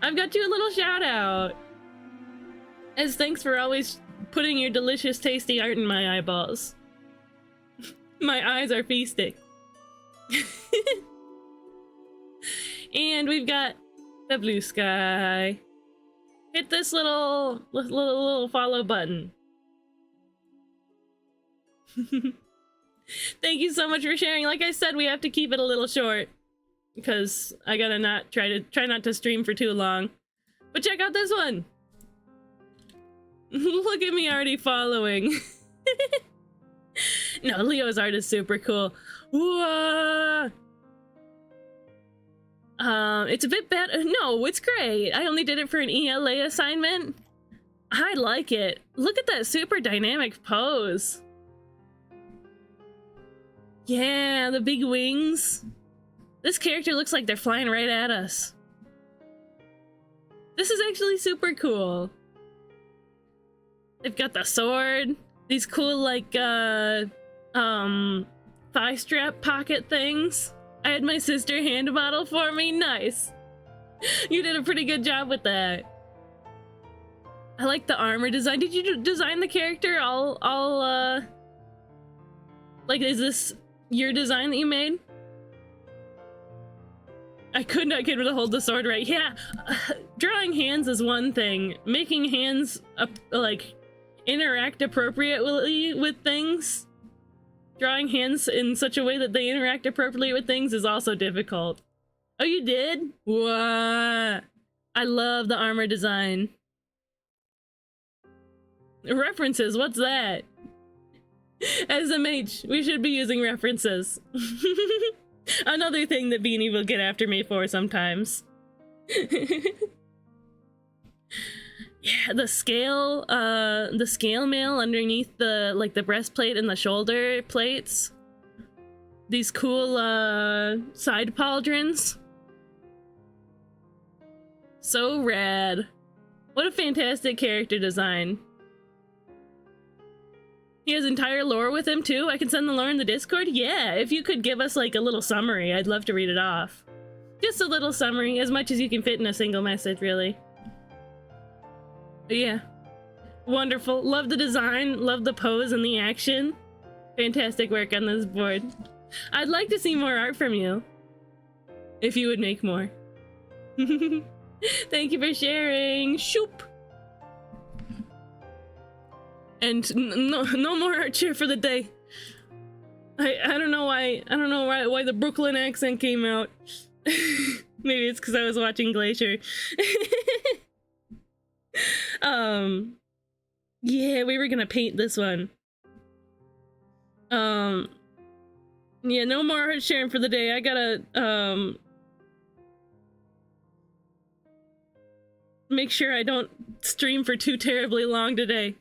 I've got you a little shout out. As thanks for always putting your delicious, tasty art in my eyeballs. My eyes are feasting. And we've got the blue sky. Hit this little follow button. Thank you so much for sharing. Like I said, we have to keep it a little short because I gotta try not to stream for too long. But check out this one. Look at me already following. No, Leo's art is super cool. Whoa. It's a bit bad. No, it's great. I only did it for an ELA assignment. I like it. Look at that super dynamic pose. Yeah, the big wings. This character looks like they're flying right at us. This is actually super cool. They've got the sword. These cool, like, thigh strap pocket things. I had my sister hand model for me. Nice. You did a pretty good job with that. I like the armor design. Did you design the character like, is this your design that you made? I could not get her to hold the sword right. Yeah, drawing hands is one thing. Making hands, like, interact appropriately with things. Drawing hands in such a way that they interact appropriately with things is also difficult. Oh, you did? Wow. I love the armor design. References, what's that? SMH, we should be using references. Another thing that Beanie will get after me for sometimes. Yeah, the scale mail underneath the breastplate and the shoulder plates. These cool side pauldrons. So rad. What a fantastic character design. He has entire lore with him too? I can send the lore in the Discord? Yeah, if you could give us like a little summary, I'd love to read it off. Just a little summary, as much as you can fit in a single message, really. But yeah. Wonderful. Love the design, love the pose and the action. Fantastic work on this board. I'd like to see more art from you. If you would make more. Thank you for sharing. Shoop! And no more art share for the day. I don't know why the Brooklyn accent came out. Maybe it's because I was watching Glacier. Yeah, we were gonna paint this one. Yeah, no more art sharing for the day. I gotta make sure I don't stream for too terribly long today.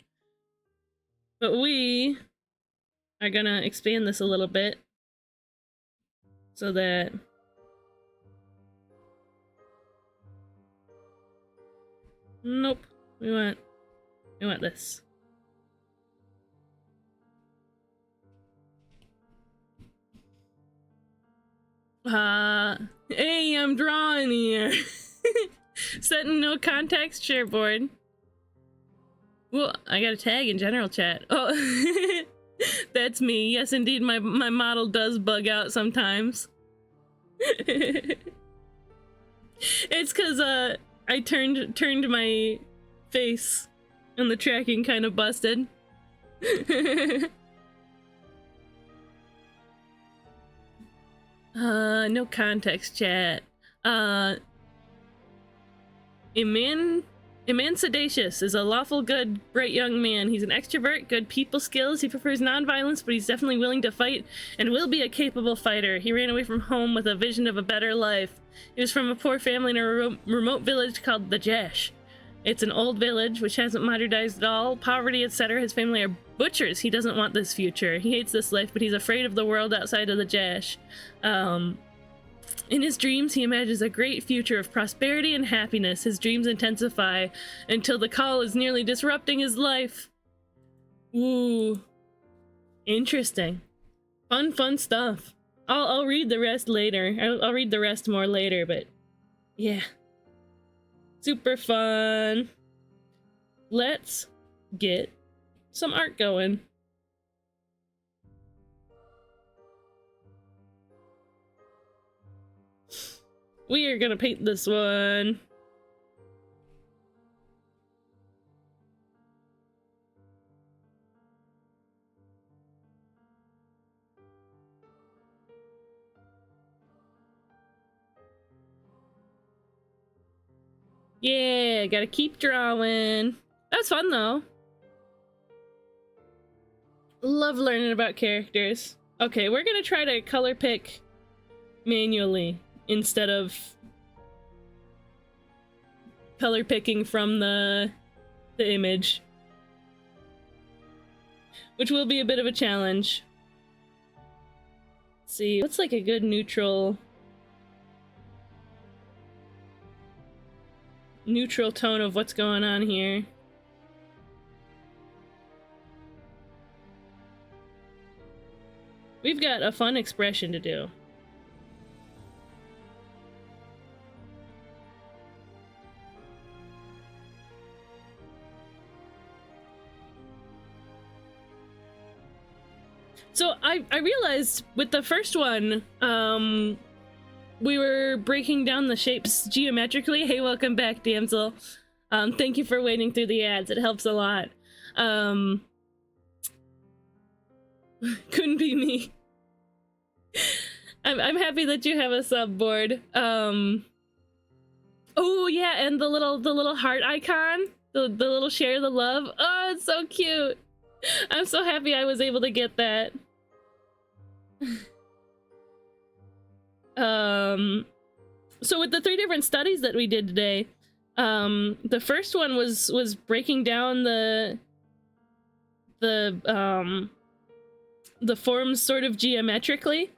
But we are gonna expand this a little bit so that nope, we want this. Hey, I'm drawing here. Setting no context share board. Well, I got a tag in general chat. Oh, that's me. Yes, indeed, my model does bug out sometimes. It's because I turned my face and the tracking kind of busted. No context chat. Emancidacious is a lawful good, bright young man. He's an extrovert, good people skills. He prefers non-violence, but he's definitely willing to fight and will be a capable fighter. He ran away from home with a vision of a better life. He was from a poor family in a remote village called the Jash. It's an old village which hasn't modernized at all. Poverty, etc. His family are butchers. He doesn't want this future. He hates this life, but he's afraid of the world outside of the Jash. In his dreams, he imagines a great future of prosperity and happiness. His dreams intensify until the call is nearly disrupting his life. Ooh. Interesting. Fun stuff. I'll read the rest later. I'll read the rest more later, but yeah. Super fun. Let's get some art going. We are gonna paint this one. Yeah, gotta keep drawing. That's fun though. Love learning about characters. Okay, we're gonna try to color pick manually instead of color picking from the image, which will be a bit of a challenge. Let's see, what's like a good neutral tone of what's going on here? We've got a fun expression to do. So I realized with the first one, we were breaking down the shapes geometrically. Hey, welcome back, Damsel. Thank you for waiting through the ads. It helps a lot. Couldn't be me. I'm happy that you have a sub board. Oh yeah, and the little heart icon, the little share the love. Oh, it's so cute. I'm so happy I was able to get that. So with the 3 different studies that we did today, the first one was breaking down the forms sort of geometrically,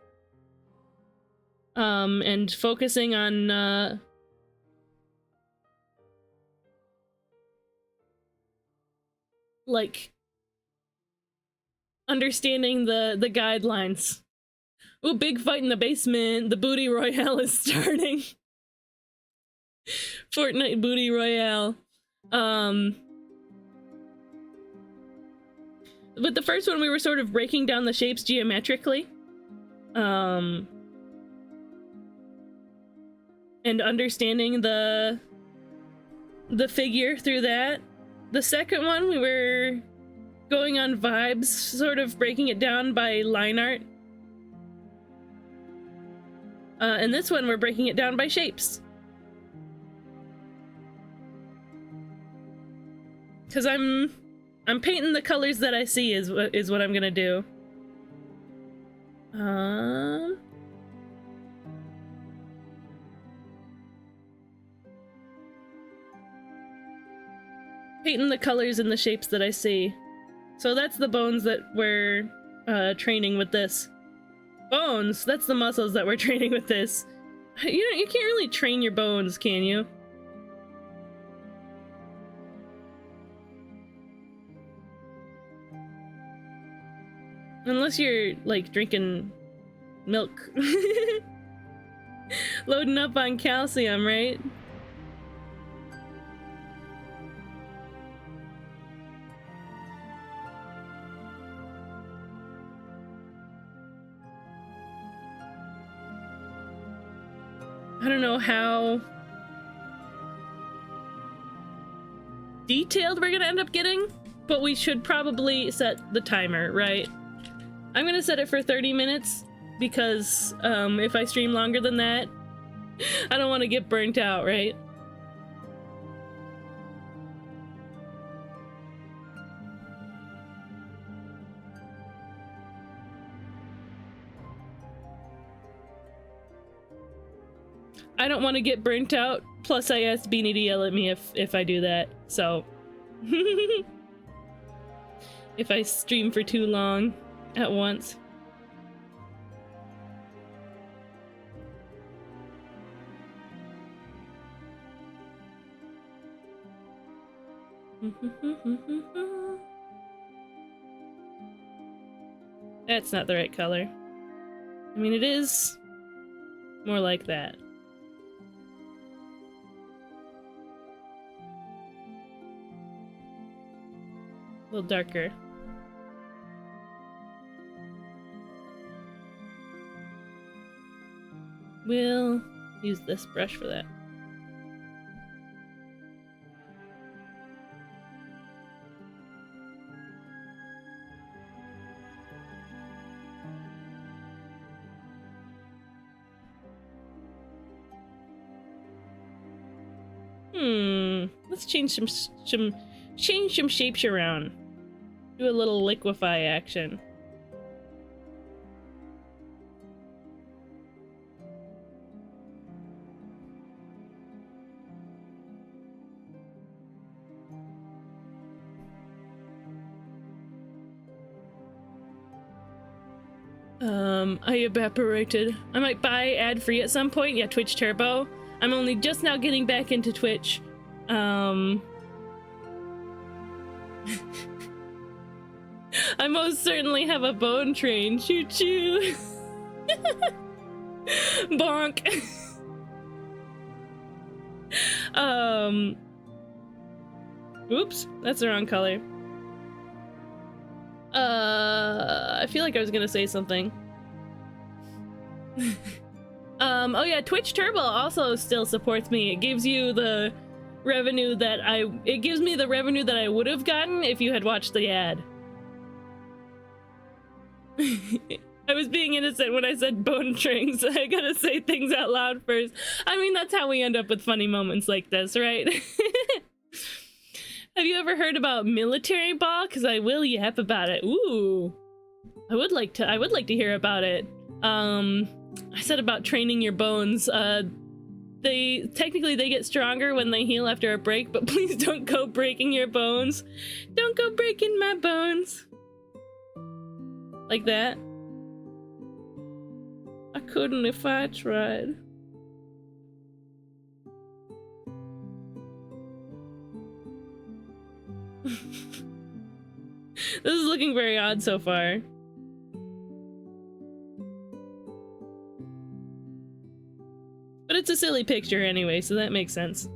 and focusing on like understanding the guidelines. Ooh, big fight in the basement. The booty royale is starting. Fortnite booty royale. But the first one we were sort of breaking down the shapes geometrically. And understanding the figure through that. The second one we were going on vibes, sort of breaking it down by line art. And this one we're breaking it down by shapes. Cause I'm painting the colors that I see is what I'm gonna do. Painting the colors and the shapes that I see. So that's the bones that we're training with this. Bones? That's the muscles that we're training with this. You can't really train your bones, can you? Unless you're, like, drinking milk. Loading up on calcium, right? I don't know how detailed we're gonna end up getting, but we should probably set the timer, right? I'm gonna set it for 30 minutes because if I stream longer than that, I don't want to get burnt out, right? I don't want to get burnt out. Plus, I asked Beanie to yell at me if I do that. So, if I stream for too long at once. That's not the right color. I mean, it is more like that. A little darker. We'll use this brush for that. Let's change some shapes around. Do a little liquefy action. I evaporated. I might buy ad-free at some point. Yeah, Twitch Turbo. I'm only just now getting back into Twitch. I most certainly have a bone train. Choo choo. Bonk. Oops, that's the wrong color. I feel like I was gonna say something. Oh yeah, Twitch Turbo also still supports me. It gives you the revenue that it gives me the revenue that I would have gotten if you had watched the ad. I was being innocent when I said bone strings. I gotta say things out loud first. I mean, that's how we end up with funny moments like this, right? Have you ever heard about military ball? Because I will yap about it. Ooh, I would like to hear about it. I said about training your bones. They get stronger when they heal after a break, but please don't go breaking your bones. Don't go breaking my bones. Like that. I couldn't if I tried. This is looking very odd so far. But it's a silly picture anyway, so that makes sense.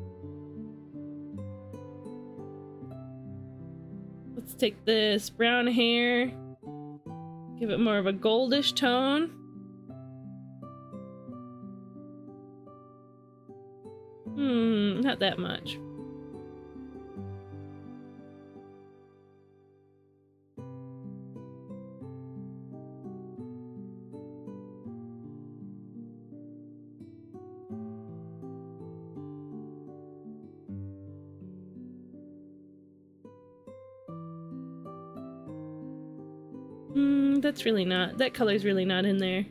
Let's take this brown hair, give it more of a goldish tone. Not that much. That's really not, that color's really not in there.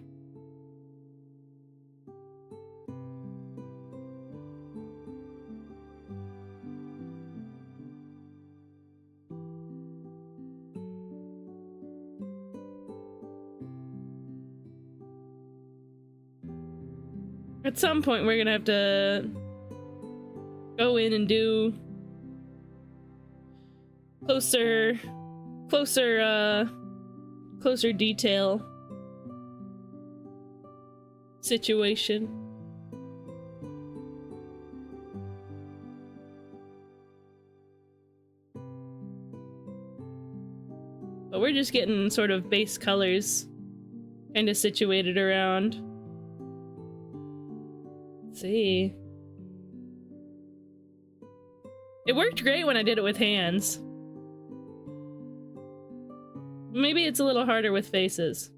At some point we're gonna have to go in and do closer detail situation. But we're just getting sort of base colors kind of situated around. Let's see. It worked great when I did it with hands. Maybe it's a little harder with faces.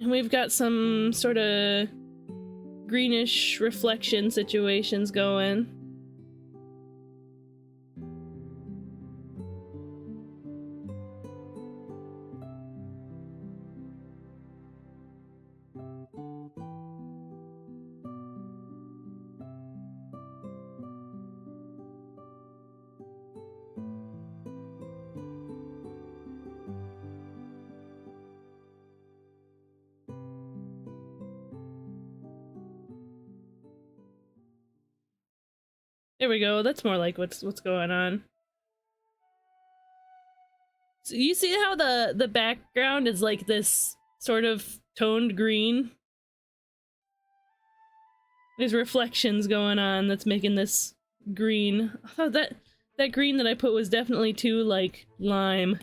And we've got some sort of greenish reflection situations going. There we go. That's more like what's going on. So you see how the background is like this sort of toned green? There's reflections going on that's making this green. I thought that green that I put was definitely too like lime.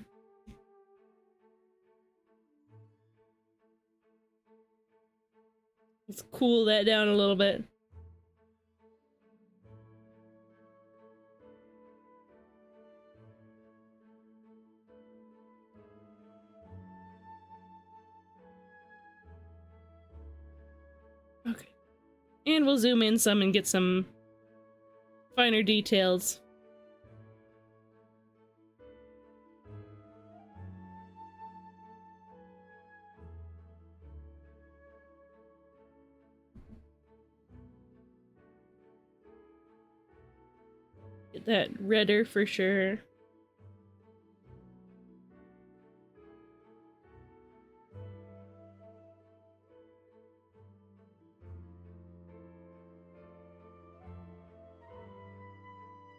Let's cool that down a little bit. Okay. And we'll zoom in some and get some finer details. Get that redder for sure.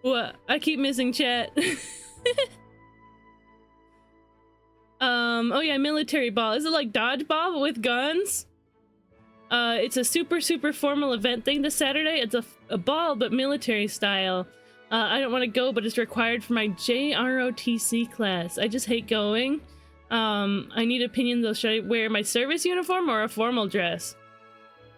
What? I keep missing chat. Oh yeah, military ball. Is it like dodgeball but with guns? It's a super formal event thing this Saturday. It's a ball but military style. I don't want to go, but it's required for my JROTC class. I just hate going. I need opinions though. Should I wear my service uniform or a formal dress?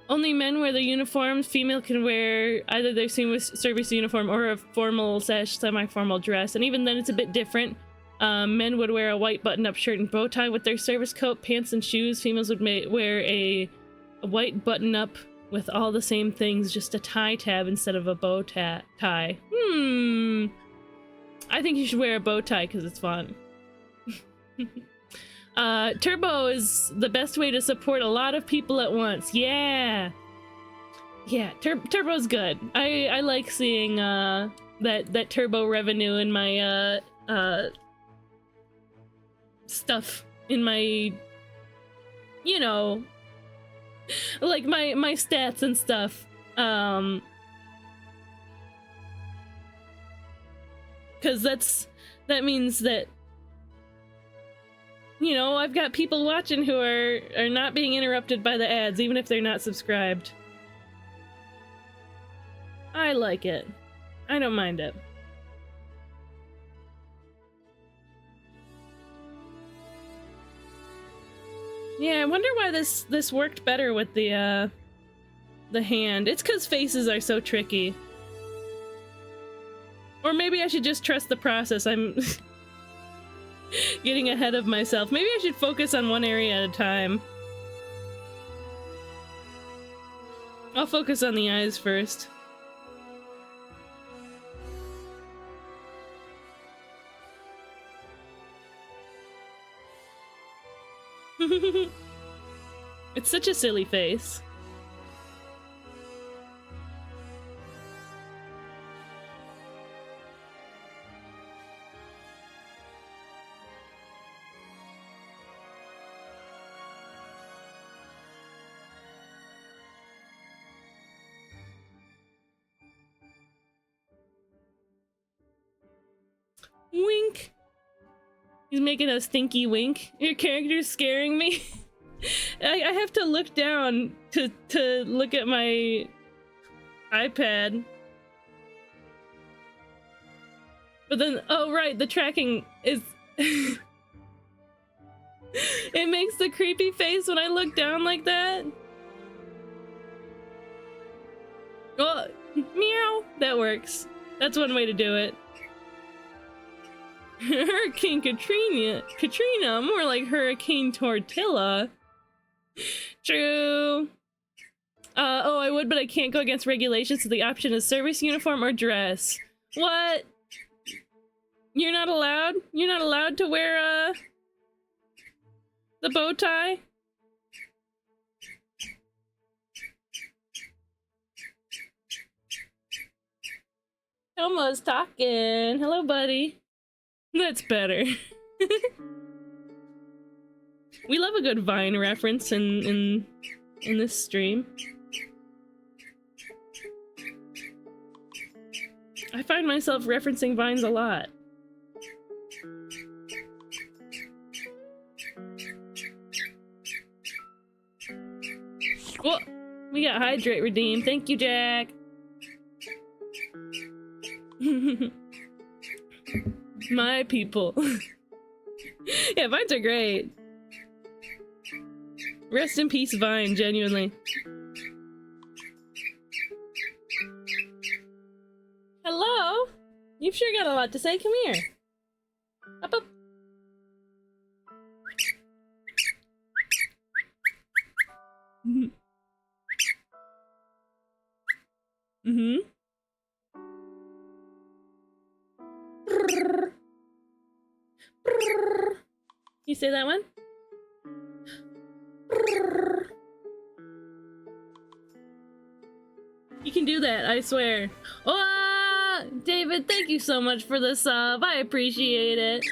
Only men wear the uniforms. Female can wear either their service uniform or a formal / semi-formal dress. And even then it's a bit different. Men would wear a white button-up shirt and bow tie with their service coat, pants, and shoes. Females would wear a white button-up with all the same things, just a tie tab instead of a bow tie. I think you should wear a bow tie because it's fun. Turbo is the best way to support a lot of people at once. Yeah, Turbo's good. I like seeing that Turbo revenue in my stuff in my, you know, like my stats and stuff. Because that means that, you know, I've got people watching who are not being interrupted by the ads, even if they're not subscribed. I like it. I don't mind it. Yeah, I wonder why this worked better with the hand. It's because faces are so tricky. Or maybe I should just trust the process. I'm getting ahead of myself. Maybe I should focus on one area at a time. I'll focus on the eyes first. It's such a silly face. Wink. He's making a stinky wink. Your character's scaring me. I have to look down to look at my iPad. But then, oh right, the tracking is... It makes the creepy face when I look down like that. Oh, meow. That works. That's one way to do it. Hurricane Katrina, more like Hurricane Tortilla. True. Oh, I would, but I can't go against regulations, so the option is service uniform or dress. What? You're not allowed? You're not allowed to wear, the bow tie? Elmo's talking. Hello, buddy. That's better. We love a good Vine reference in this stream. I find myself referencing vines a lot. Whoa! We got hydrate redeemed. Thank you, Jack. My people. Yeah, vines are great. Rest in peace, Vine, genuinely. Hello? You've sure got a lot to say. Come here. Up, up. Mm-hmm. You say that one? You can do that, I swear. Oh, David, thank you so much for the sub. I appreciate it.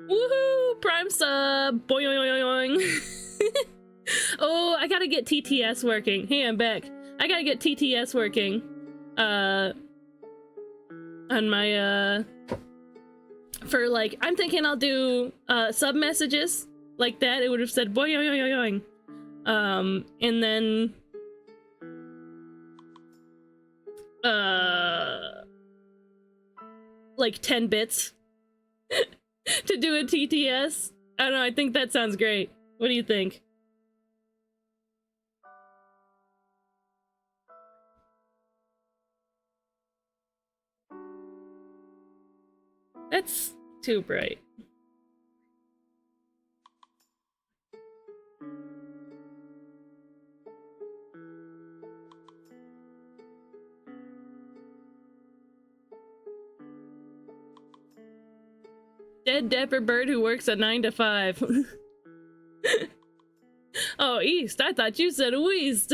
Woohoo! Prime sub! Boing. Oh, I gotta get TTS working. Hey, I'm back. I gotta get TTS working. On my, for like, I'm thinking I'll do, sub messages like that. It would have said boing. And then, like 10 bits to do a TTS. I don't know, I think that sounds great. What do you think? That's too bright. Dead dapper bird who works a 9 to 5. Oh, East. I thought you said West.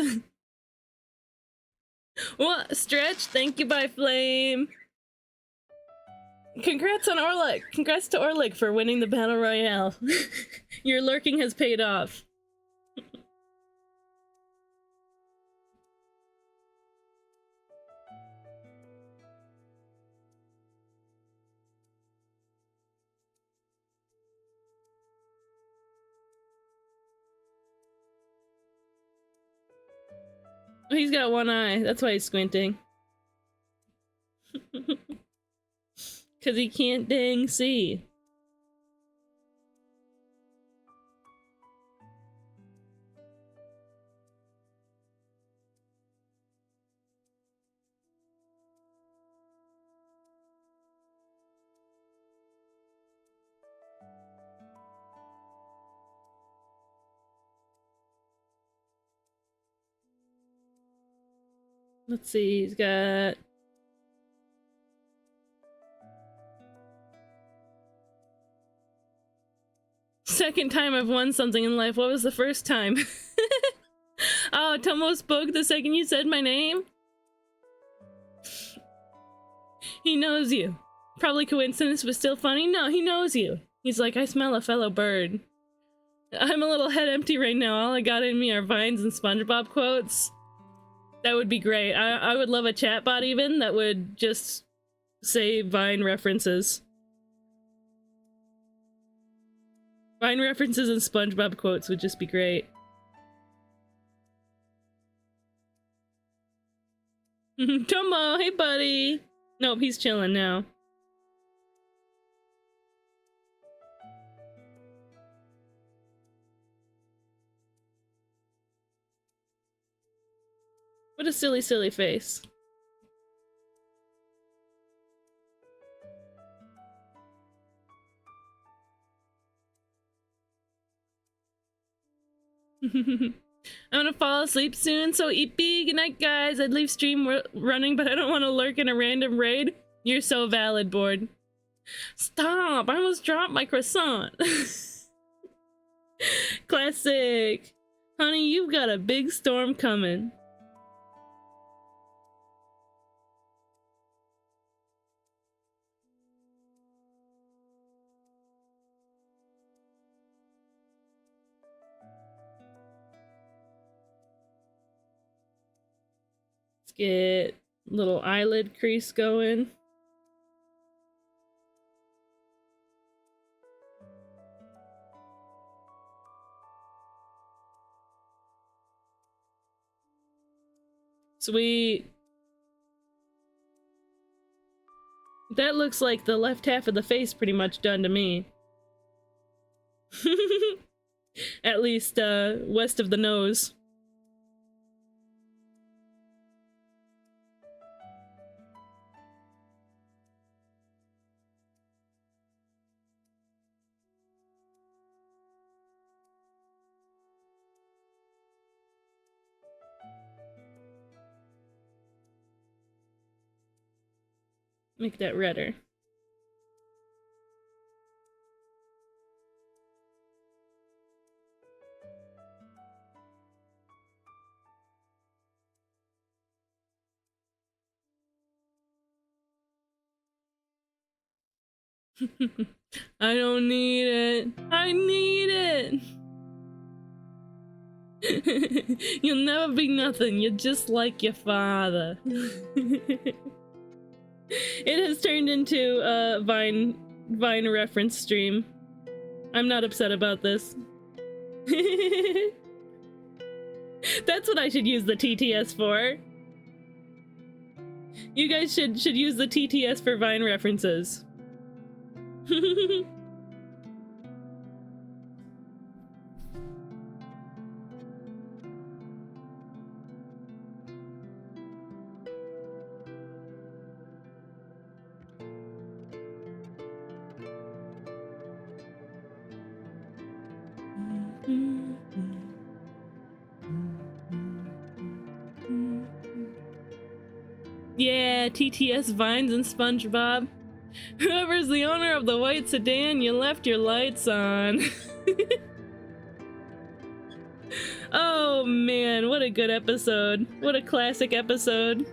What? Stretch? Thank you, by Flame. Congrats on Orlick. Congrats to Orlick for winning the Battle Royale. Your lurking has paid off. He's got one eye. That's why he's squinting. Cause he can't dang see. Let's see, he's got... Second time I've won something in life. What was the first time? Oh, Tomo spoke the second you said my name? He knows you. Probably coincidence, but still funny? No, he knows you. He's like, I smell a fellow bird. I'm a little head empty right now. All I got in me are Vines and SpongeBob quotes. That would be great. I would love a chatbot even that would just say Vine references. Vine references and SpongeBob quotes would just be great. Tomo, hey buddy! Nope, he's chilling now. What a silly, silly face. I'm gonna fall asleep soon, so eat big. Good night, guys. I'd leave stream running, but I don't want to lurk in a random raid. You're so valid, board. Stop! I almost dropped my croissant. Classic. Honey, you've got a big storm coming. Let's get little eyelid crease going. Sweet. That looks like the left half of the face pretty much done to me. At least, west of the nose. Make that redder. I don't need it. I need it. You'll never be nothing. You're just like your father. It has turned into a Vine reference stream. I'm not upset about this. That's what I should use the TTS for. You guys should use the TTS for Vine references. Yeah, TTS Vines and SpongeBob. Whoever's the owner of the white sedan, you left your lights on. Oh man, what a good episode. What a classic episode.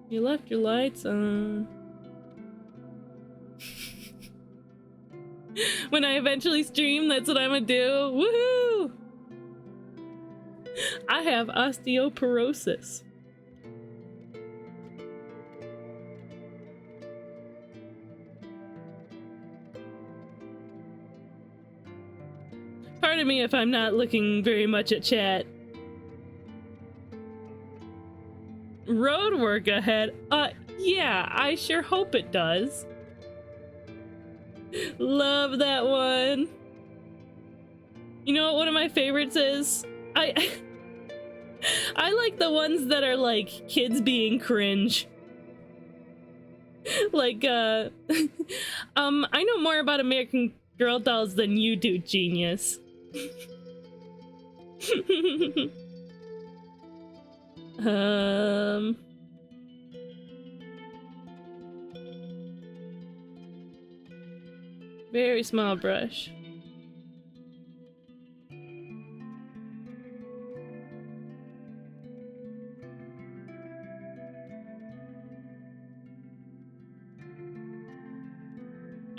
You left your lights on. When I eventually stream, that's what I'm gonna do. Woohoo! I have osteoporosis. Pardon me if I'm not looking very much at chat. Road work ahead? Yeah, I sure hope it does. Love that one. You know what one of my favorites is? I like the ones that are like kids being cringe. Like, I know more about American Girl dolls than you do, genius. Very small brush.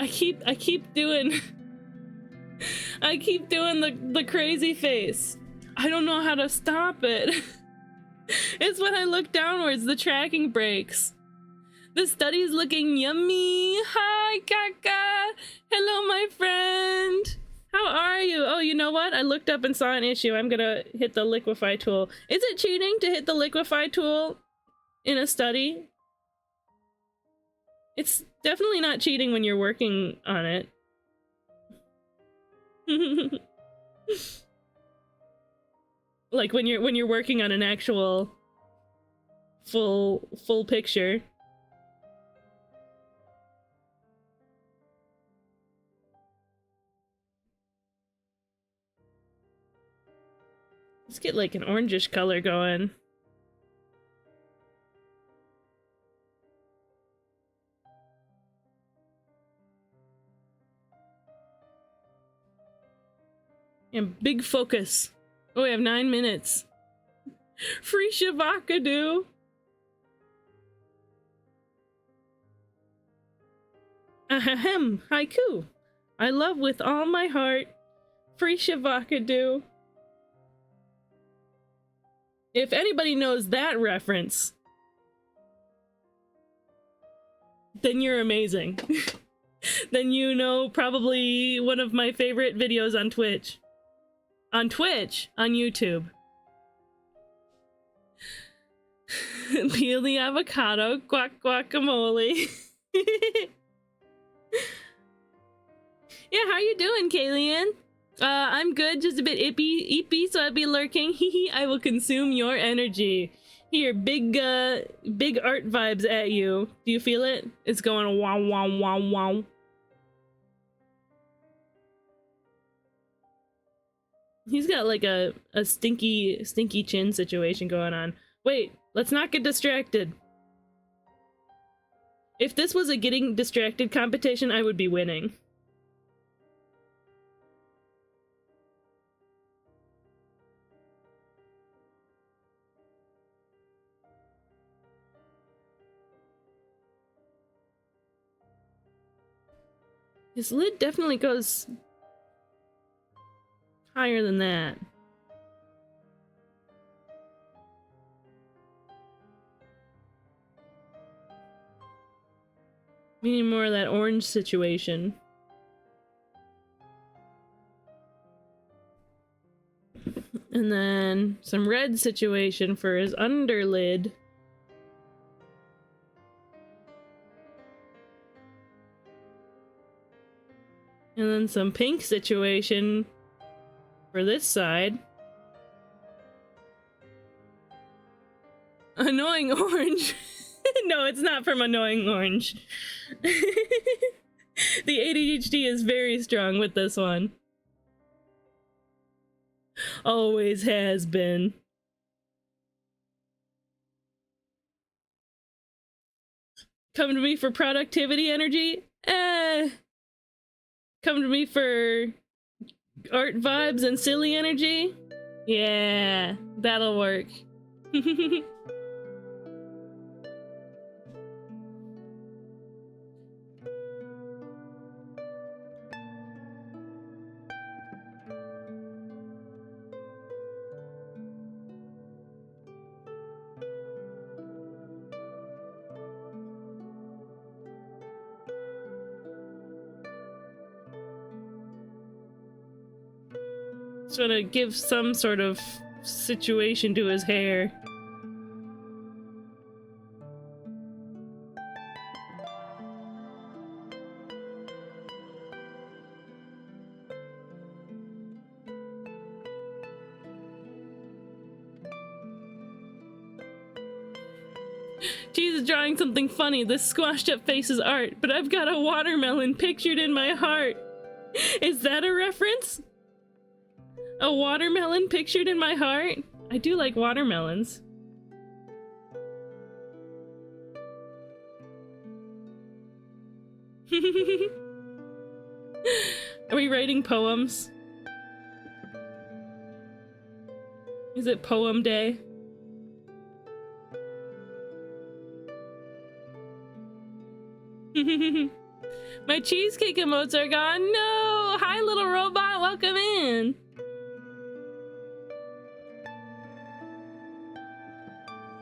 I keep doing I keep doing the crazy face. I don't know how to stop it. It's when I look downwards, the tracking breaks. The study's looking yummy. Hi, Kaka. Hello, my friend. How are you? Oh, you know what? I looked up and saw an issue. I'm gonna hit the liquefy tool. Is it cheating to hit the liquefy tool in a study? It's definitely not cheating when you're working on it. Like when you're working on an actual full picture. Let's get like an orangish color going. And big focus. Oh, we have 9 minutes. Free Shavakadu. Ahem, haiku. I love with all my heart. Free Shavakadu. If anybody knows that reference, then you're amazing. Then you know probably one of my favorite videos on Twitch. On Twitch, on YouTube. Peel the avocado, guacamole. Yeah, how you doing, Kalian? I'm good, just a bit ippy, so I'll be lurking. Hehe, I will consume your energy. Here, big art vibes at you. Do you feel it? It's going wow, wow, wow, wow. He's got like a stinky chin situation going on. Wait, let's not get distracted. If this was a getting distracted competition, I would be winning. His lid definitely goes higher than that. We need more of that orange situation. And then some red situation for his underlid. And then some pink situation for this side. Annoying orange. No, it's not from Annoying Orange. The ADHD is very strong with this one. Always has been. Come to me for productivity energy? Come to me for art vibes and silly energy? Yeah, that'll work. Just want to give some sort of situation to his hair. Cheese is drawing something funny. This squashed up face is art, but I've got a watermelon pictured in my heart. Is that a reference? A watermelon pictured in my heart? I do like watermelons. Are we writing poems? Is it poem day? My cheesecake emotes are gone. No! Hi, little robot. Welcome in.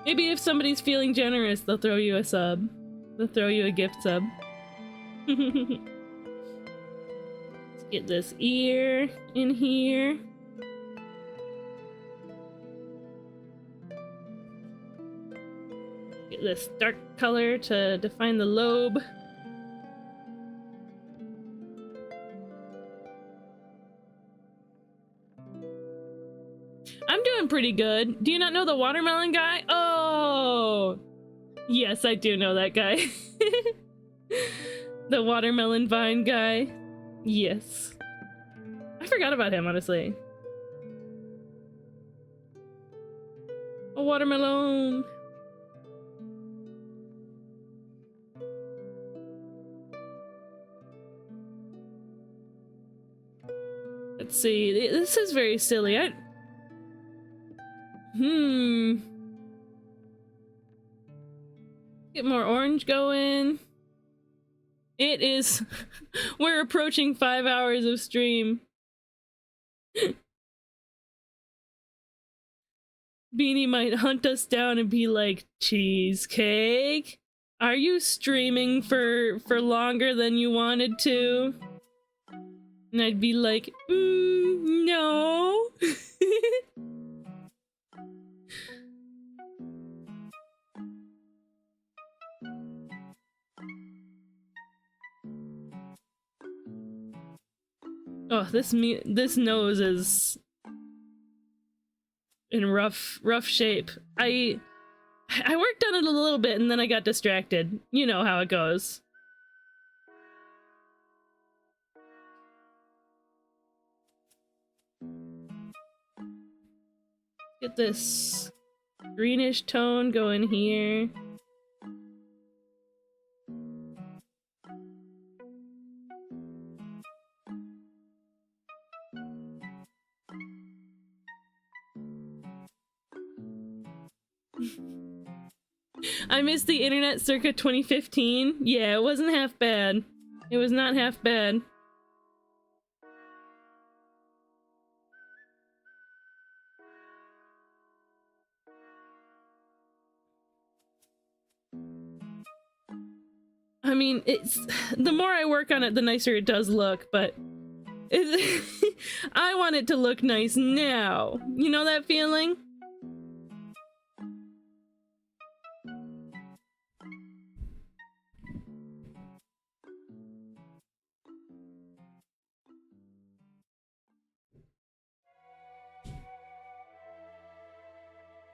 Maybe if somebody's feeling generous, they'll throw you a sub. They'll throw you a gift sub. Let's get this ear in here. Get this dark color to define the lobe. I'm doing pretty good. Do you not know the watermelon guy? Oh! Yes, I do know that guy. The watermelon vine guy. Yes. I forgot about him, honestly. A watermelon. Let's see. This is very silly. Get more orange going. It is. We're approaching 5 hours of stream. Beanie might hunt us down and be like, Cheesecake? Are you streaming for longer than you wanted to? And I'd be like, no. Oh, this nose is in rough shape. I worked on it a little bit and then I got distracted. You know how it goes. Get this greenish tone going here. I missed the internet circa 2015. Yeah, it wasn't half bad. It was not half bad. I mean, it's the more I work on it, the nicer it does look, but I want it to look nice now. You know that feeling?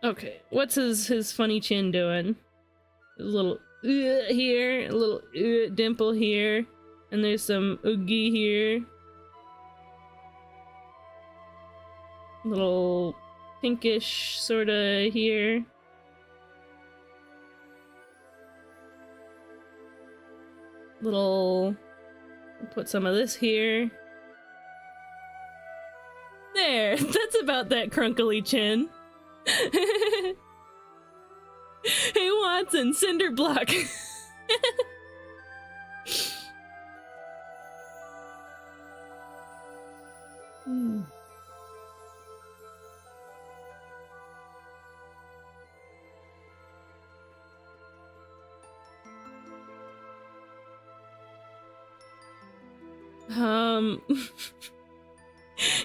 Okay, what's his funny chin doing? A little here, a little dimple here, and there's some oogie here. Little pinkish sorta here. Little, put some of this here. There, that's about that crunkly chin. Hey Watson, cinder block. You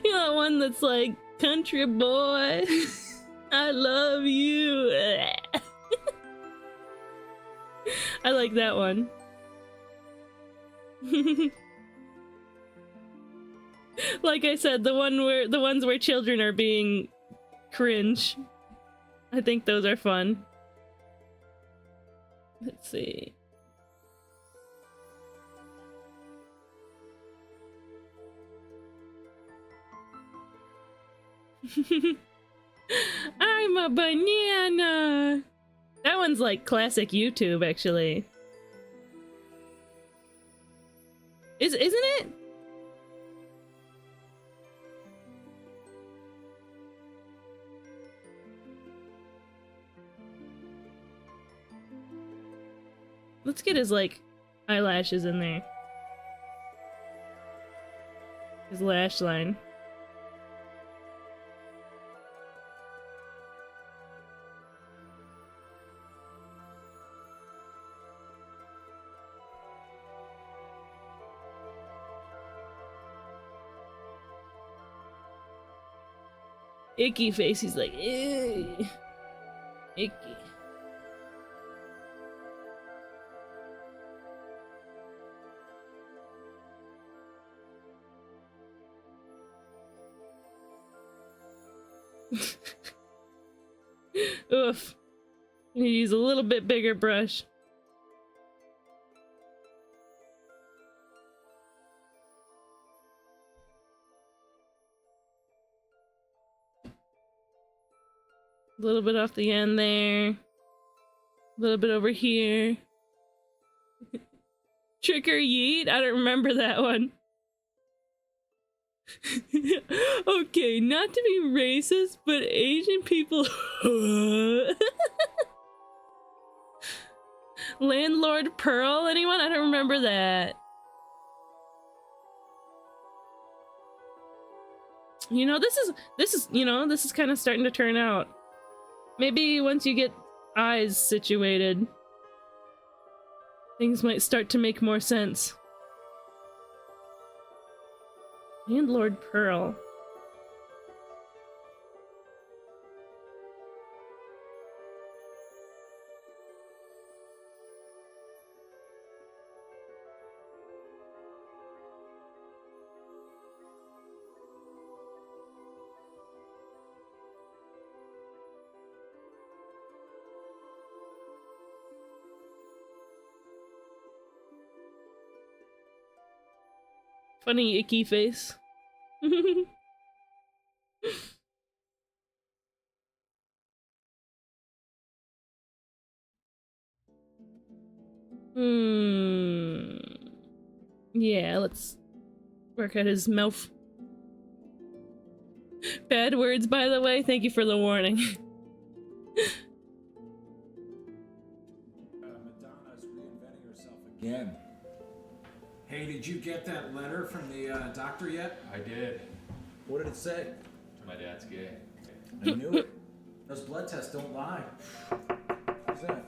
know that one that's like, country boy, I love you. I like that one. Like I said, the ones where children are being cringe. I think those are fun. Let's see. I'm a banana. That one's like classic YouTube, actually. Isn't it? Let's get his like eyelashes in there. His lash line. Icky face, he's like, ew. Icky. Oof. I need to use a little bit bigger brush. A little bit off the end there. A little bit over here. Trick or Yeet? I don't remember that one. Okay, not to be racist, but Asian people. Landlord Pearl, anyone? I don't remember that. You know, this is kind of starting to turn out. Maybe once you get eyes situated, things might start to make more sense. Landlord Pearl. Funny icky face. Yeah, let's work at his mouth. Bad words, by the way. Thank you for the warning. Madonna's reinventing herself again. Hey, did you get that letter from the doctor yet? I did. What did it say? My dad's gay. I knew it. Those blood tests don't lie. Who's that?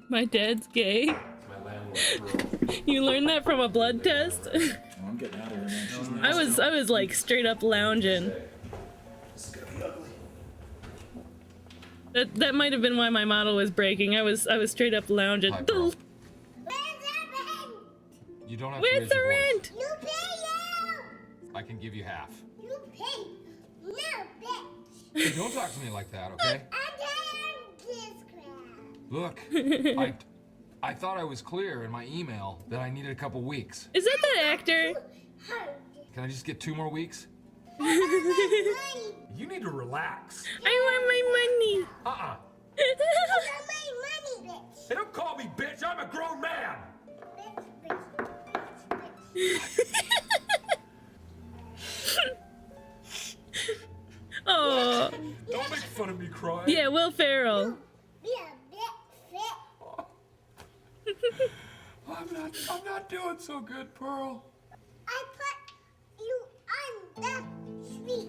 My dad's gay. It's my landlord girl. You learned that from a blood test? Oh, I'm getting out of here, man. She's I was like straight up lounging. This is gonna be ugly. That might have been why my model was breaking. I was straight up lounging. Hi, bro. You don't have to Where's raise the your voice. rent? You pay I can give you half. you! You pay! No, bitch! Hey, don't talk to me like that, okay? Look, I thought I was clear in my email that I needed a couple weeks. Is that that actor? Can I just get 2 more weeks? You need to relax. I want my money. Hey, don't call me bitch. I'm a grown man. Oh, Don't make fun of me crying. yeah, Will Ferrell. I'm not doing so good, Pearl. I put you on the street.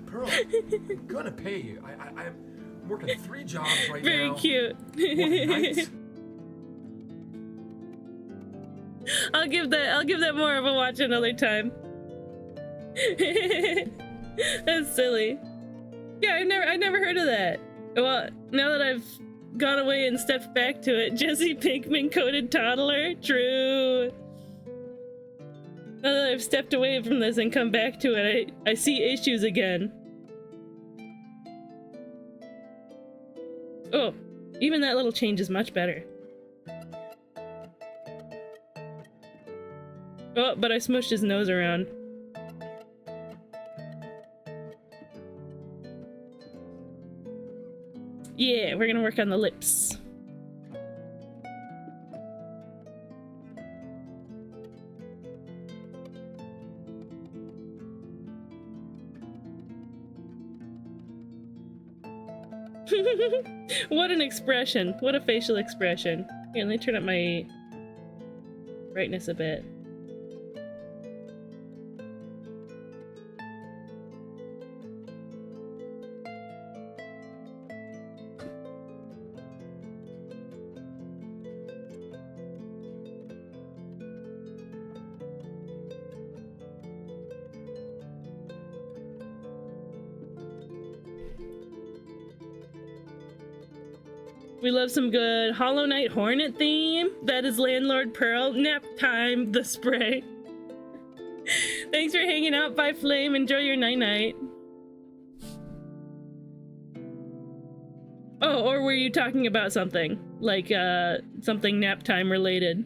Pearl, I'm gonna pay you. I'm working 3 jobs right Very now. cute. Working nights. I'll give that more of a watch another time. That's silly. Yeah, I never heard of that. Well, now that I've gone away and stepped back to it, Jesse Pinkman coded toddler. True. Now that I've stepped away from this and come back to it, I see issues again. Oh, even that little change is much better. Oh, but I smushed his nose around. Yeah, we're gonna work on the lips. What an expression. What a facial expression. Here, let me turn up my brightness a bit. We love some good Hollow Knight Hornet theme. That is Landlord Pearl. Nap time, the spray. Thanks for hanging out, by Flame. Enjoy your night-night. Oh, or were you talking about something? Like, something nap time related?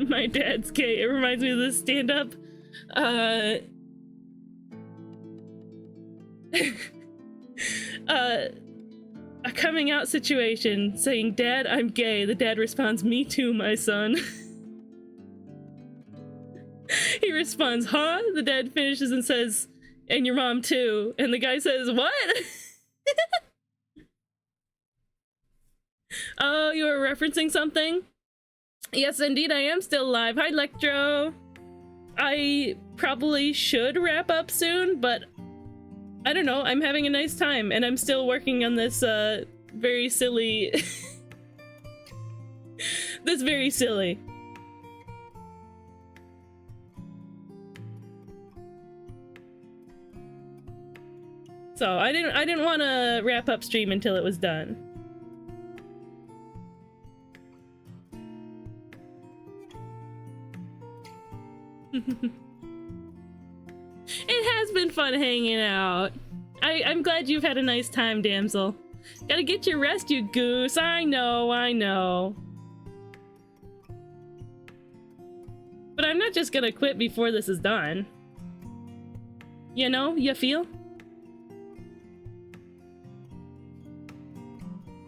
My dad's gay. It reminds me of this stand-up. A coming out situation saying, "Dad, I'm gay." The dad responds, "Me too, my son." He responds, huh? The dad finishes and says, and your mom too. And the guy says, what? Oh, you were referencing something? Yes, indeed, I am still live. Hi, Electro. I probably should wrap up soon, but I don't know. I'm having a nice time, and I'm still working on this, very silly... That's very silly. So I didn't want to wrap up stream until it was done. It has been fun hanging out. I'm glad you've had a nice time, damsel. Gotta get your rest, you goose. I know, I know. But I'm not just gonna quit before this is done. You know, you feel?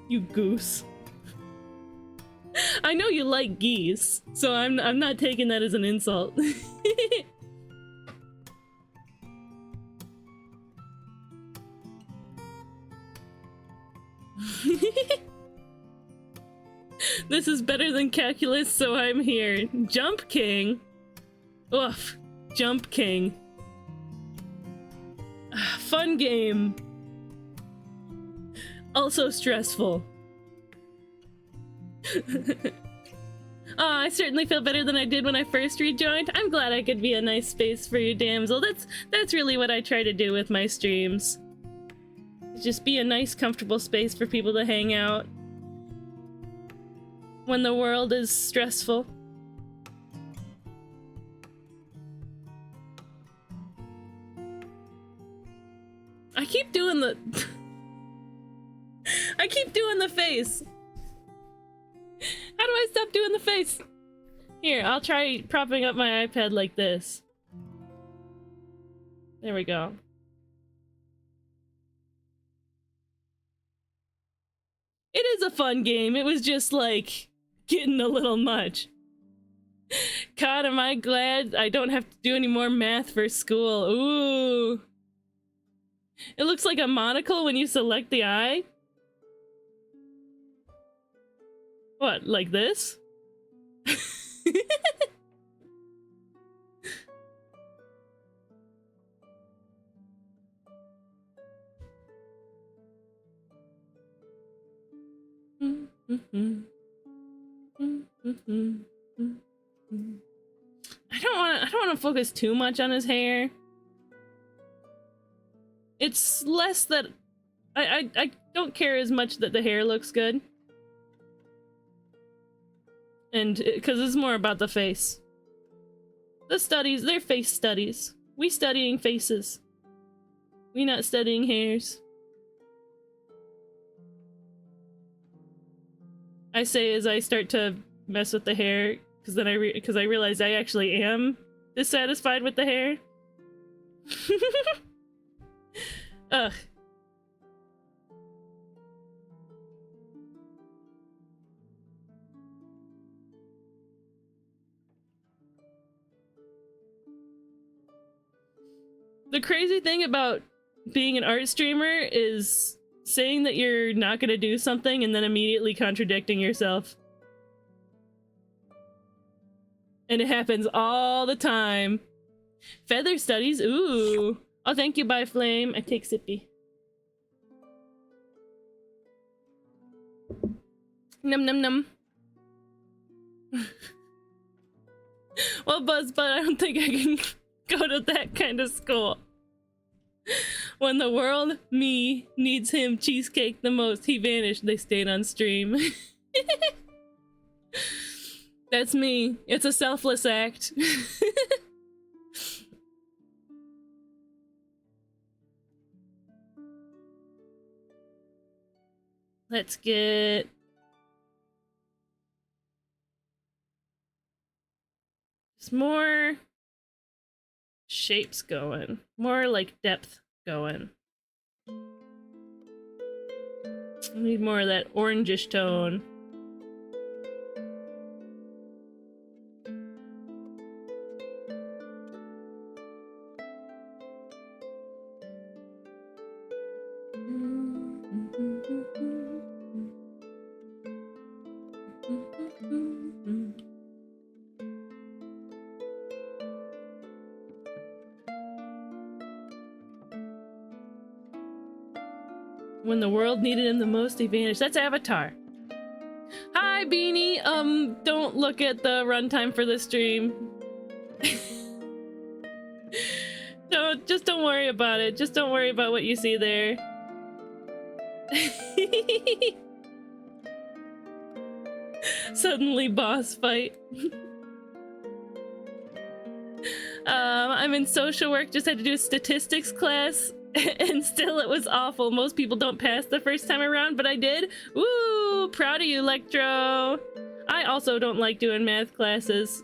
You goose. I know you like geese, so I'm not taking that as an insult. This is better than calculus, so I'm here. Jump King. Oof. Jump King. Fun game. Also stressful. Oh, I certainly feel better than I did when I first rejoined. I'm glad I could be a nice space for you, damsel. That's really what I try to do with my streams. Just be a nice, comfortable space for people to hang out when the world is stressful. I keep doing the... I keep doing the face. How do I stop doing the face? Here, I'll try propping up my iPad like this. There we go. It is a fun game. It was just like getting a little much. God, am I glad I don't have to do any more math for school. Ooh. It looks like a monocle when you select the eye. What, like this? I don't want to focus too much on his hair. It's less that I don't care as much that the hair looks good. And because it's more about the face. The studies, they're face studies. We studying faces. We not studying hairs. I say as I start to mess with the hair, because then I realize I actually am dissatisfied with the hair. Ugh. The crazy thing about being an art streamer is saying that you're not gonna do something and then immediately contradicting yourself. And it happens all the time. Feather studies, ooh. Oh, thank you, By Flame. I take sippy. Num num num. Well, Buzzbud, I don't think I can go to that kind of school. When the world, me, needs him cheesecake the most, he vanished. They stayed on stream. That's me. It's a selfless act. Let's get... some more shapes going. More like depth going. I need more of that orangish tone. When the world needed him the most, he vanished. That's Avatar. Hi, Beanie. Don't look at the runtime for the stream. Don't worry about it. Just don't worry about what you see there. Suddenly boss fight. I'm in social work, just had to do a statistics class, and still it was awful. Most people don't pass the first time around, but I did. Woo! Proud of you, Electro. I also don't like doing math classes.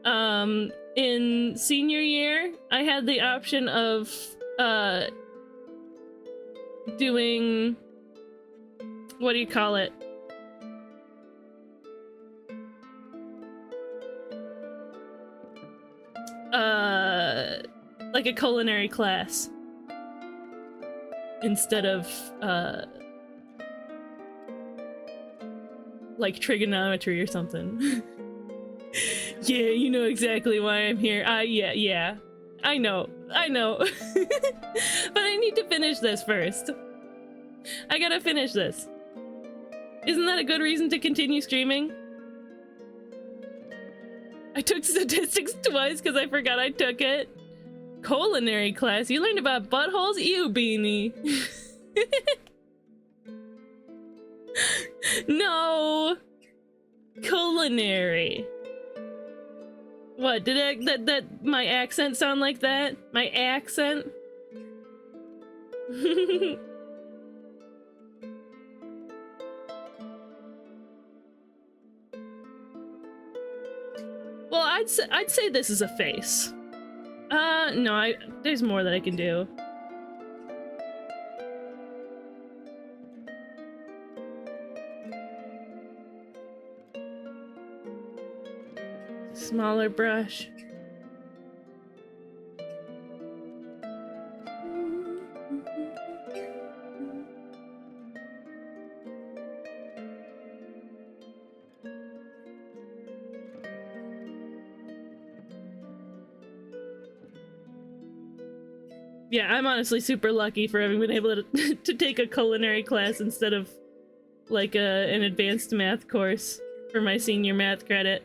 In senior year, I had the option of doing, what do you call it? Like a culinary class instead of like trigonometry or something. Yeah, you know exactly why I'm here. Yeah. I know. But I need to finish this first. I gotta finish this. Isn't that a good reason to continue streaming? I took statistics twice because I forgot I took it. Culinary class? You learned about buttholes? Ew, Beanie. No. Culinary. What, did that my accent sound like that? My accent? Well, I'd say this is a face. No, there's more that I can do. Smaller brush. Yeah, I'm honestly super lucky for having been able to take a culinary class instead of like an advanced math course for my senior math credit.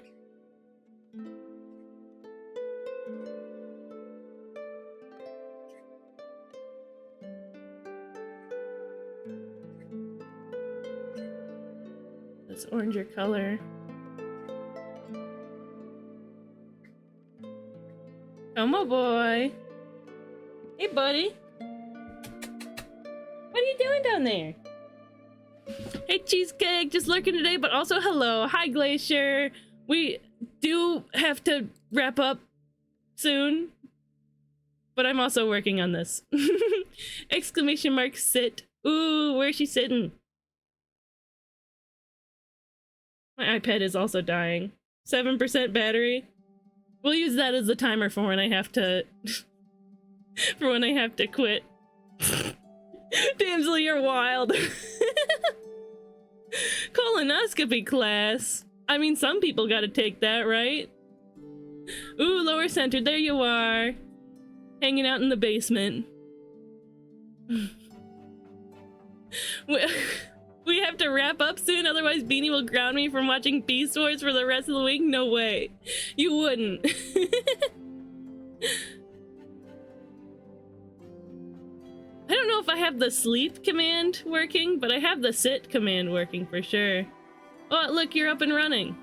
Let's orange your color. Como boy. Hey, buddy. What are you doing down there? Hey, Cheesecake, just lurking today, but also hello. Hi, Glacier. We do have to wrap up soon, but I'm also working on this. Exclamation mark sit. Ooh, where's she sitting? My iPad is also dying. 7% battery. We'll use that as the timer for when I have to... for when I have to quit. Damsel, you're wild. Colonoscopy class. I mean, some people gotta take that, right? Ooh, lower center, there you are. Hanging out in the basement. We have to wrap up soon, otherwise Beanie will ground me from watching Beast Wars for the rest of the week? No way. You wouldn't. I don't know if I have the sleep command working, but I have the sit command working for sure. Oh, look, you're up and running.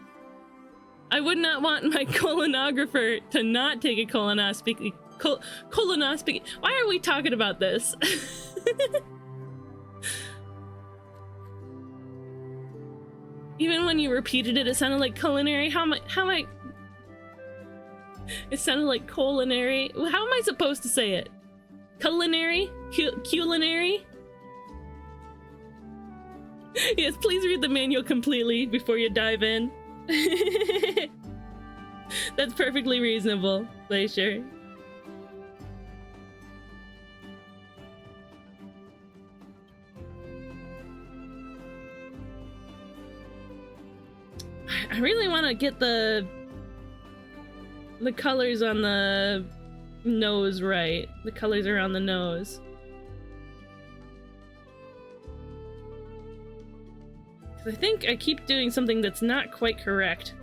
I would not want my colonographer to not take a colonoscopy. Colonoscopy. Why are we talking about this? Even when you repeated it, it sounded like culinary. How am I? It sounded like culinary. How am I supposed to say it? Culinary? Culinary? Yes, please read the manual completely before you dive in. That's perfectly reasonable, Glacier. I really want to get the colors on the nose right. The colors around the nose. I think I keep doing something that's not quite correct.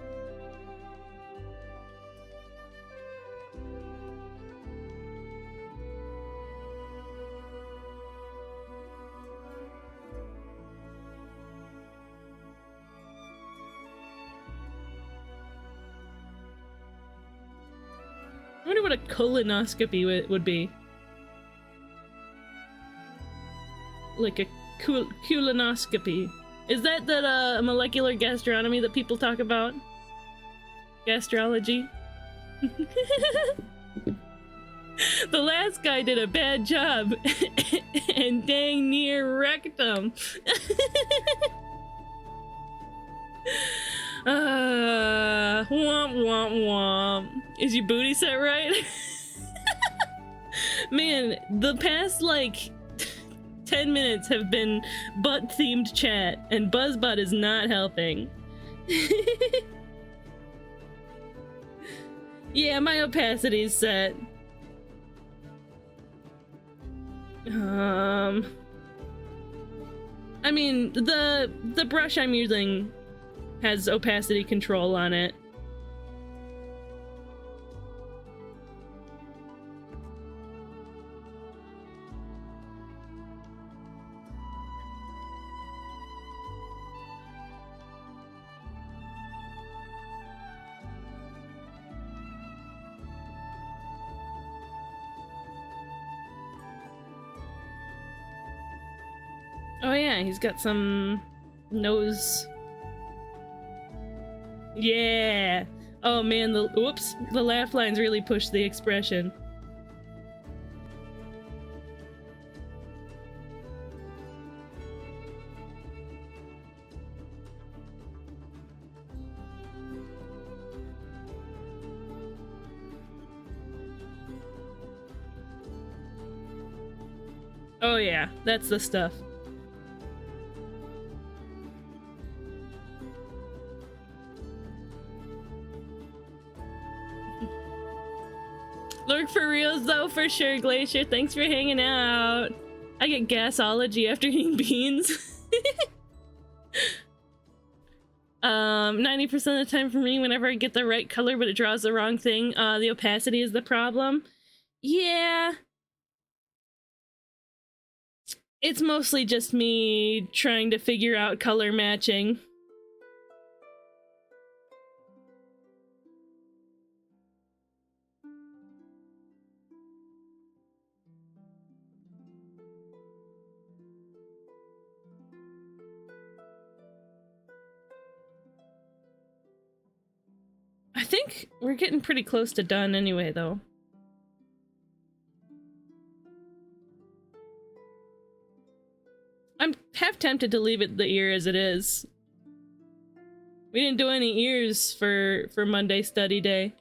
I wonder what a colonoscopy would be. Like a colonoscopy. Is that molecular gastronomy that people talk about? Gastrology? The last guy did a bad job and dang near wrecked him. Womp womp womp. Is your booty set right? Man, the past like 10 minutes have been butt-themed chat, and BuzzBot is not helping. Yeah, my opacity's set. I mean, the brush I'm using has opacity control on it. Oh yeah, he's got some nose. Yeah. Oh man, the laugh lines really pushed the expression. Oh yeah, that's the stuff. Lurk for reals though, for sure, Glacier. Thanks for hanging out. I get gasology after eating beans. 90% of the time for me, whenever I get the right color but it draws the wrong thing, the opacity is the problem. Yeah. It's mostly just me trying to figure out color matching. I think we're getting pretty close to done anyway, though. I'm half tempted to leave it the ear as it is. We didn't do any ears for Monday study day.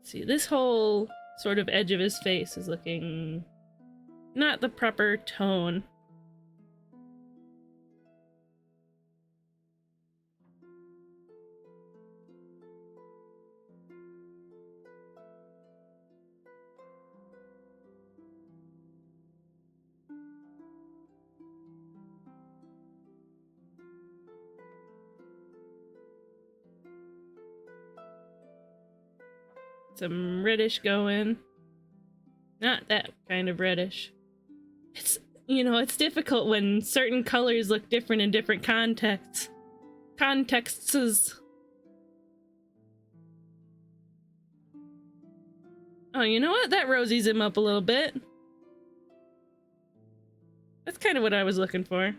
See, this whole sort of edge of his face is looking not the proper tone. Some reddish going. Not that kind of reddish. It's, you know, it's difficult when certain colors look different in different contexts. Oh, you know what? That rosies him up a little bit. That's kind of what I was looking for.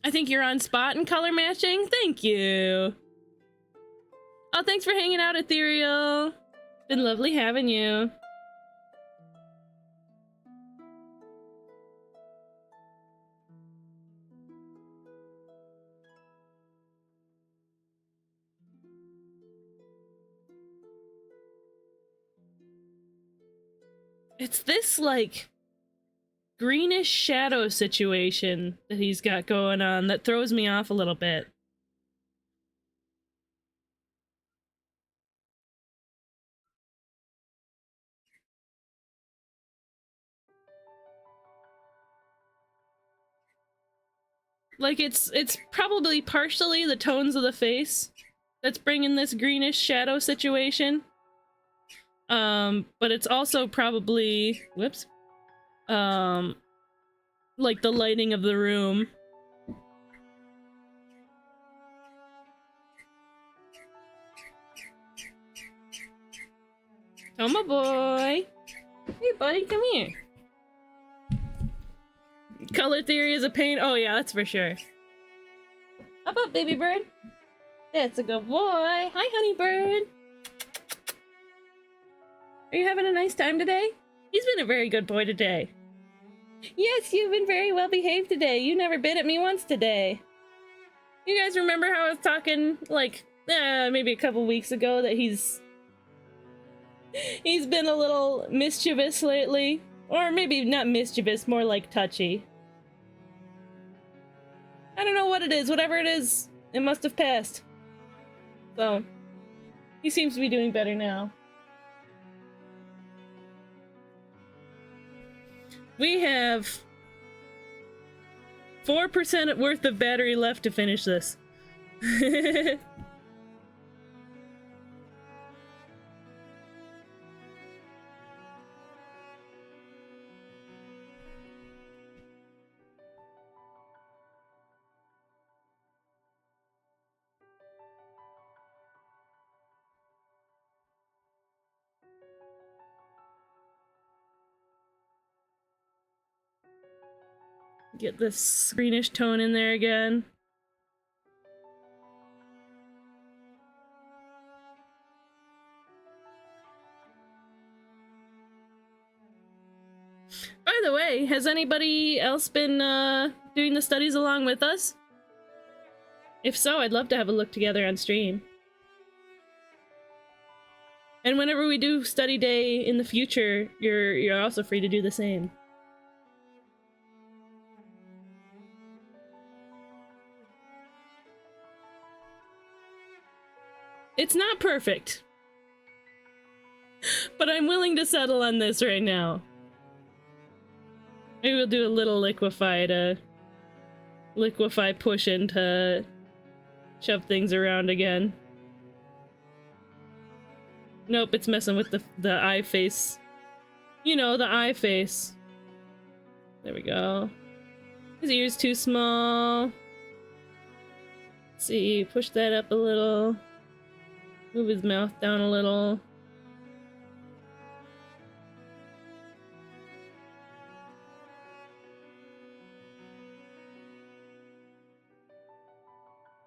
I think you're on spot in color matching. Thank you. Oh, thanks for hanging out, Ethereal. Been lovely having you. It's this, like, greenish shadow situation that he's got going on that throws me off a little bit. Like, it's probably partially the tones of the face that's bringing this greenish shadow situation. But it's also probably, whoops, like the lighting of the room. Toma boy! Hey buddy, come here. Color theory is a pain. Oh yeah, that's for sure. Up up, baby bird. That's a good boy. Hi, honey bird. Are you having a nice time today? He's been a very good boy today. Yes, you've been very well behaved today. You never bit at me once today. You guys remember how I was talking, like, maybe a couple weeks ago that he's been a little mischievous lately? Or maybe not mischievous, more like touchy. I don't know what it is. Whatever it is, it must have passed. So, he seems to be doing better now. We have 4% worth of battery left to finish this. Get this greenish tone in there again. By the way, has anybody else been doing the studies along with us? If so, I'd love to have a look together on stream. And whenever we do study day in the future, you're also free to do the same. It's not perfect, but I'm willing to settle on this right now. Maybe we'll do a little liquefy pushing to shove things around again. Nope, it's messing with the eye face. You know, the eye face. There we go. His ear's too small. Let's see, push that up a little. Move his mouth down a little.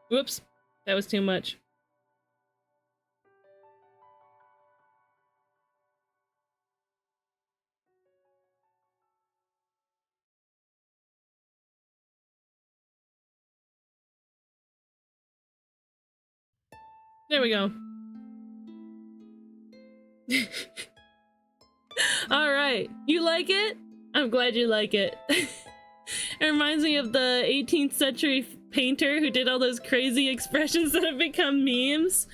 Whoops, that was too much. There we go. Alright, you like it? I'm glad you like it. It reminds me of the 18th century painter who did all those crazy expressions that have become memes.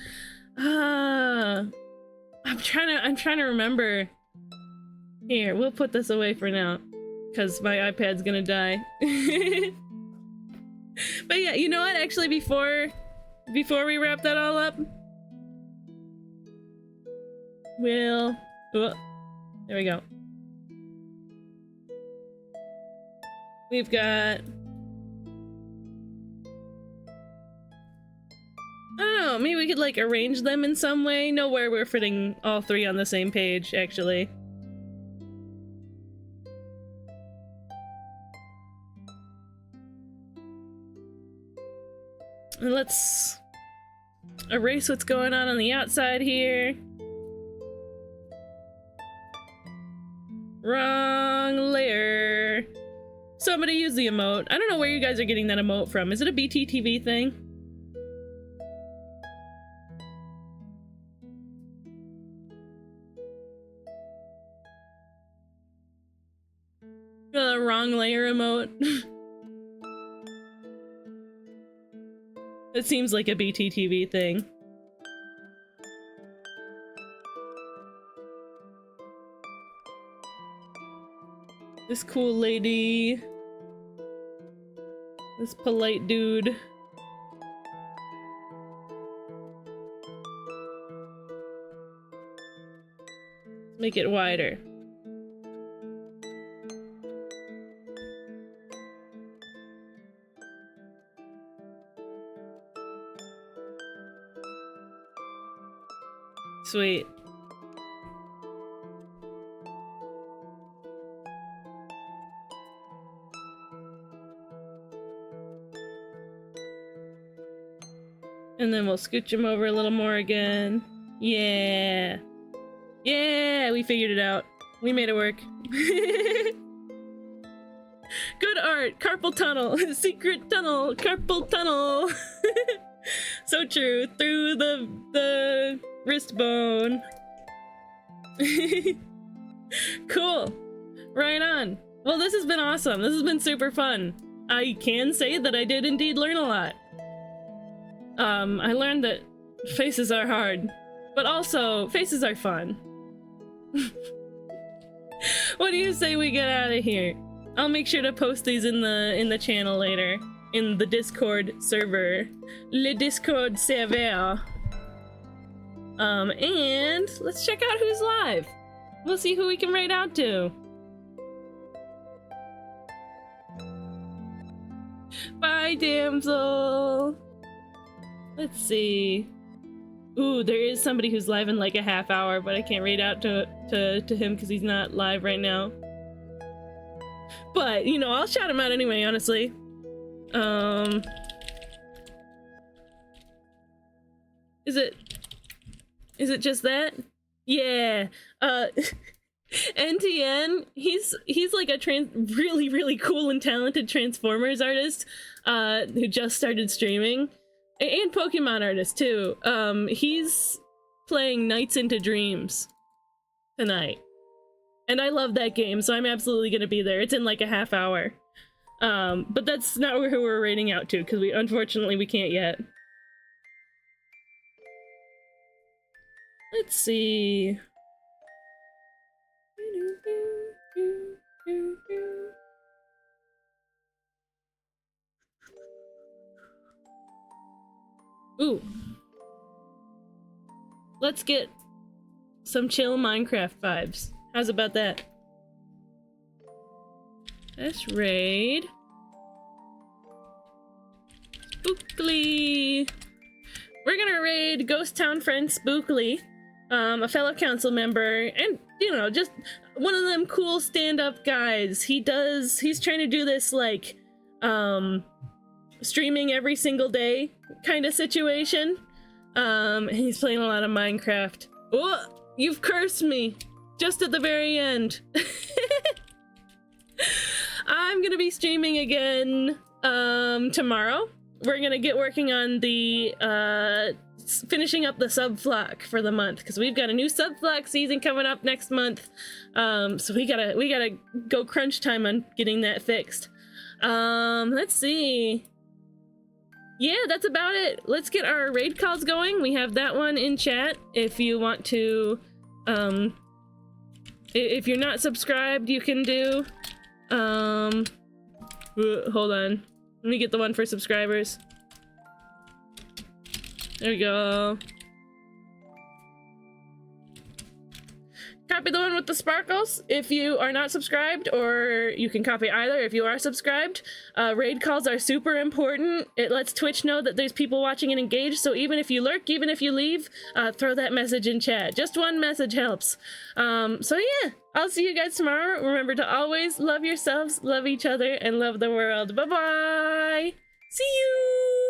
I'm trying to remember. Here, we'll put this away for now, because my iPad's gonna die. But yeah, you know what? Actually, before we wrap that all up, we'll... Oh, there we go. We've got... I don't know, maybe we could like arrange them in some way. Know where we're fitting all three on the same page, actually. And let's erase what's going on the outside here. Wrong layer. Somebody use the emote. I don't know where you guys are getting that emote from. Is it a BTTV thing? Wrong layer emote. It seems like a BTTV thing. This cool lady. This polite dude. Make it wider. Sweet. And then we'll scooch him over a little more again. Yeah. Yeah, we figured it out. We made it work. Good art. Carpal tunnel. Secret tunnel. Carpal tunnel. So true. Through the wrist bone. Cool. Right on. Well, this has been awesome. This has been super fun. I can say that I did indeed learn a lot. I learned that faces are hard, but also faces are fun. What do you say we get out of here? I'll make sure to post these in the channel later, in the Discord server, le Discord server. And let's check out who's live. We'll see who we can raid out to. Bye, damsel. Let's see. Ooh, there is somebody who's live in like a half hour, but I can't raid out to him because he's not live right now. But, you know, I'll shout him out anyway, honestly. Is it just that? Yeah. NTN, he's like a really cool and talented Transformers artist who just started streaming. And Pokemon artist too. He's playing Nights into Dreams tonight. And I love that game, so I'm absolutely gonna be there. It's in like a half hour. But that's not who we're raiding out to, because unfortunately we can't yet. Let's see. Ooh. Let's get some chill Minecraft vibes. How's about that? Let's raid. Spookly. We're gonna raid Ghost Town friend Spookly, a fellow council member, and, you know, just one of them cool stand-up guys. He's trying to do this, like, streaming every single day kind of situation. And he's playing a lot of Minecraft. Oh, you've cursed me just at the very end. I'm gonna be streaming again tomorrow. We're gonna get working on the finishing up the subflock for the month, because we've got a new subflock season coming up next month. So we gotta go crunch time on getting that fixed. Let's see. Yeah, that's about it. Let's get our raid calls going. We have that one in chat if you want to, if you're not subscribed, you can do, hold on. Let me get the one for subscribers. There we go. Copy the one with the sparkles if you are not subscribed, or you can copy either if you are subscribed. Raid calls are super important. It lets Twitch know that there's people watching and engaged, so even if you lurk, even if you leave, throw that message in chat. Just one message helps. So yeah, I'll see you guys tomorrow. Remember to always love yourselves, love each other, and love the world. Bye-bye! See you!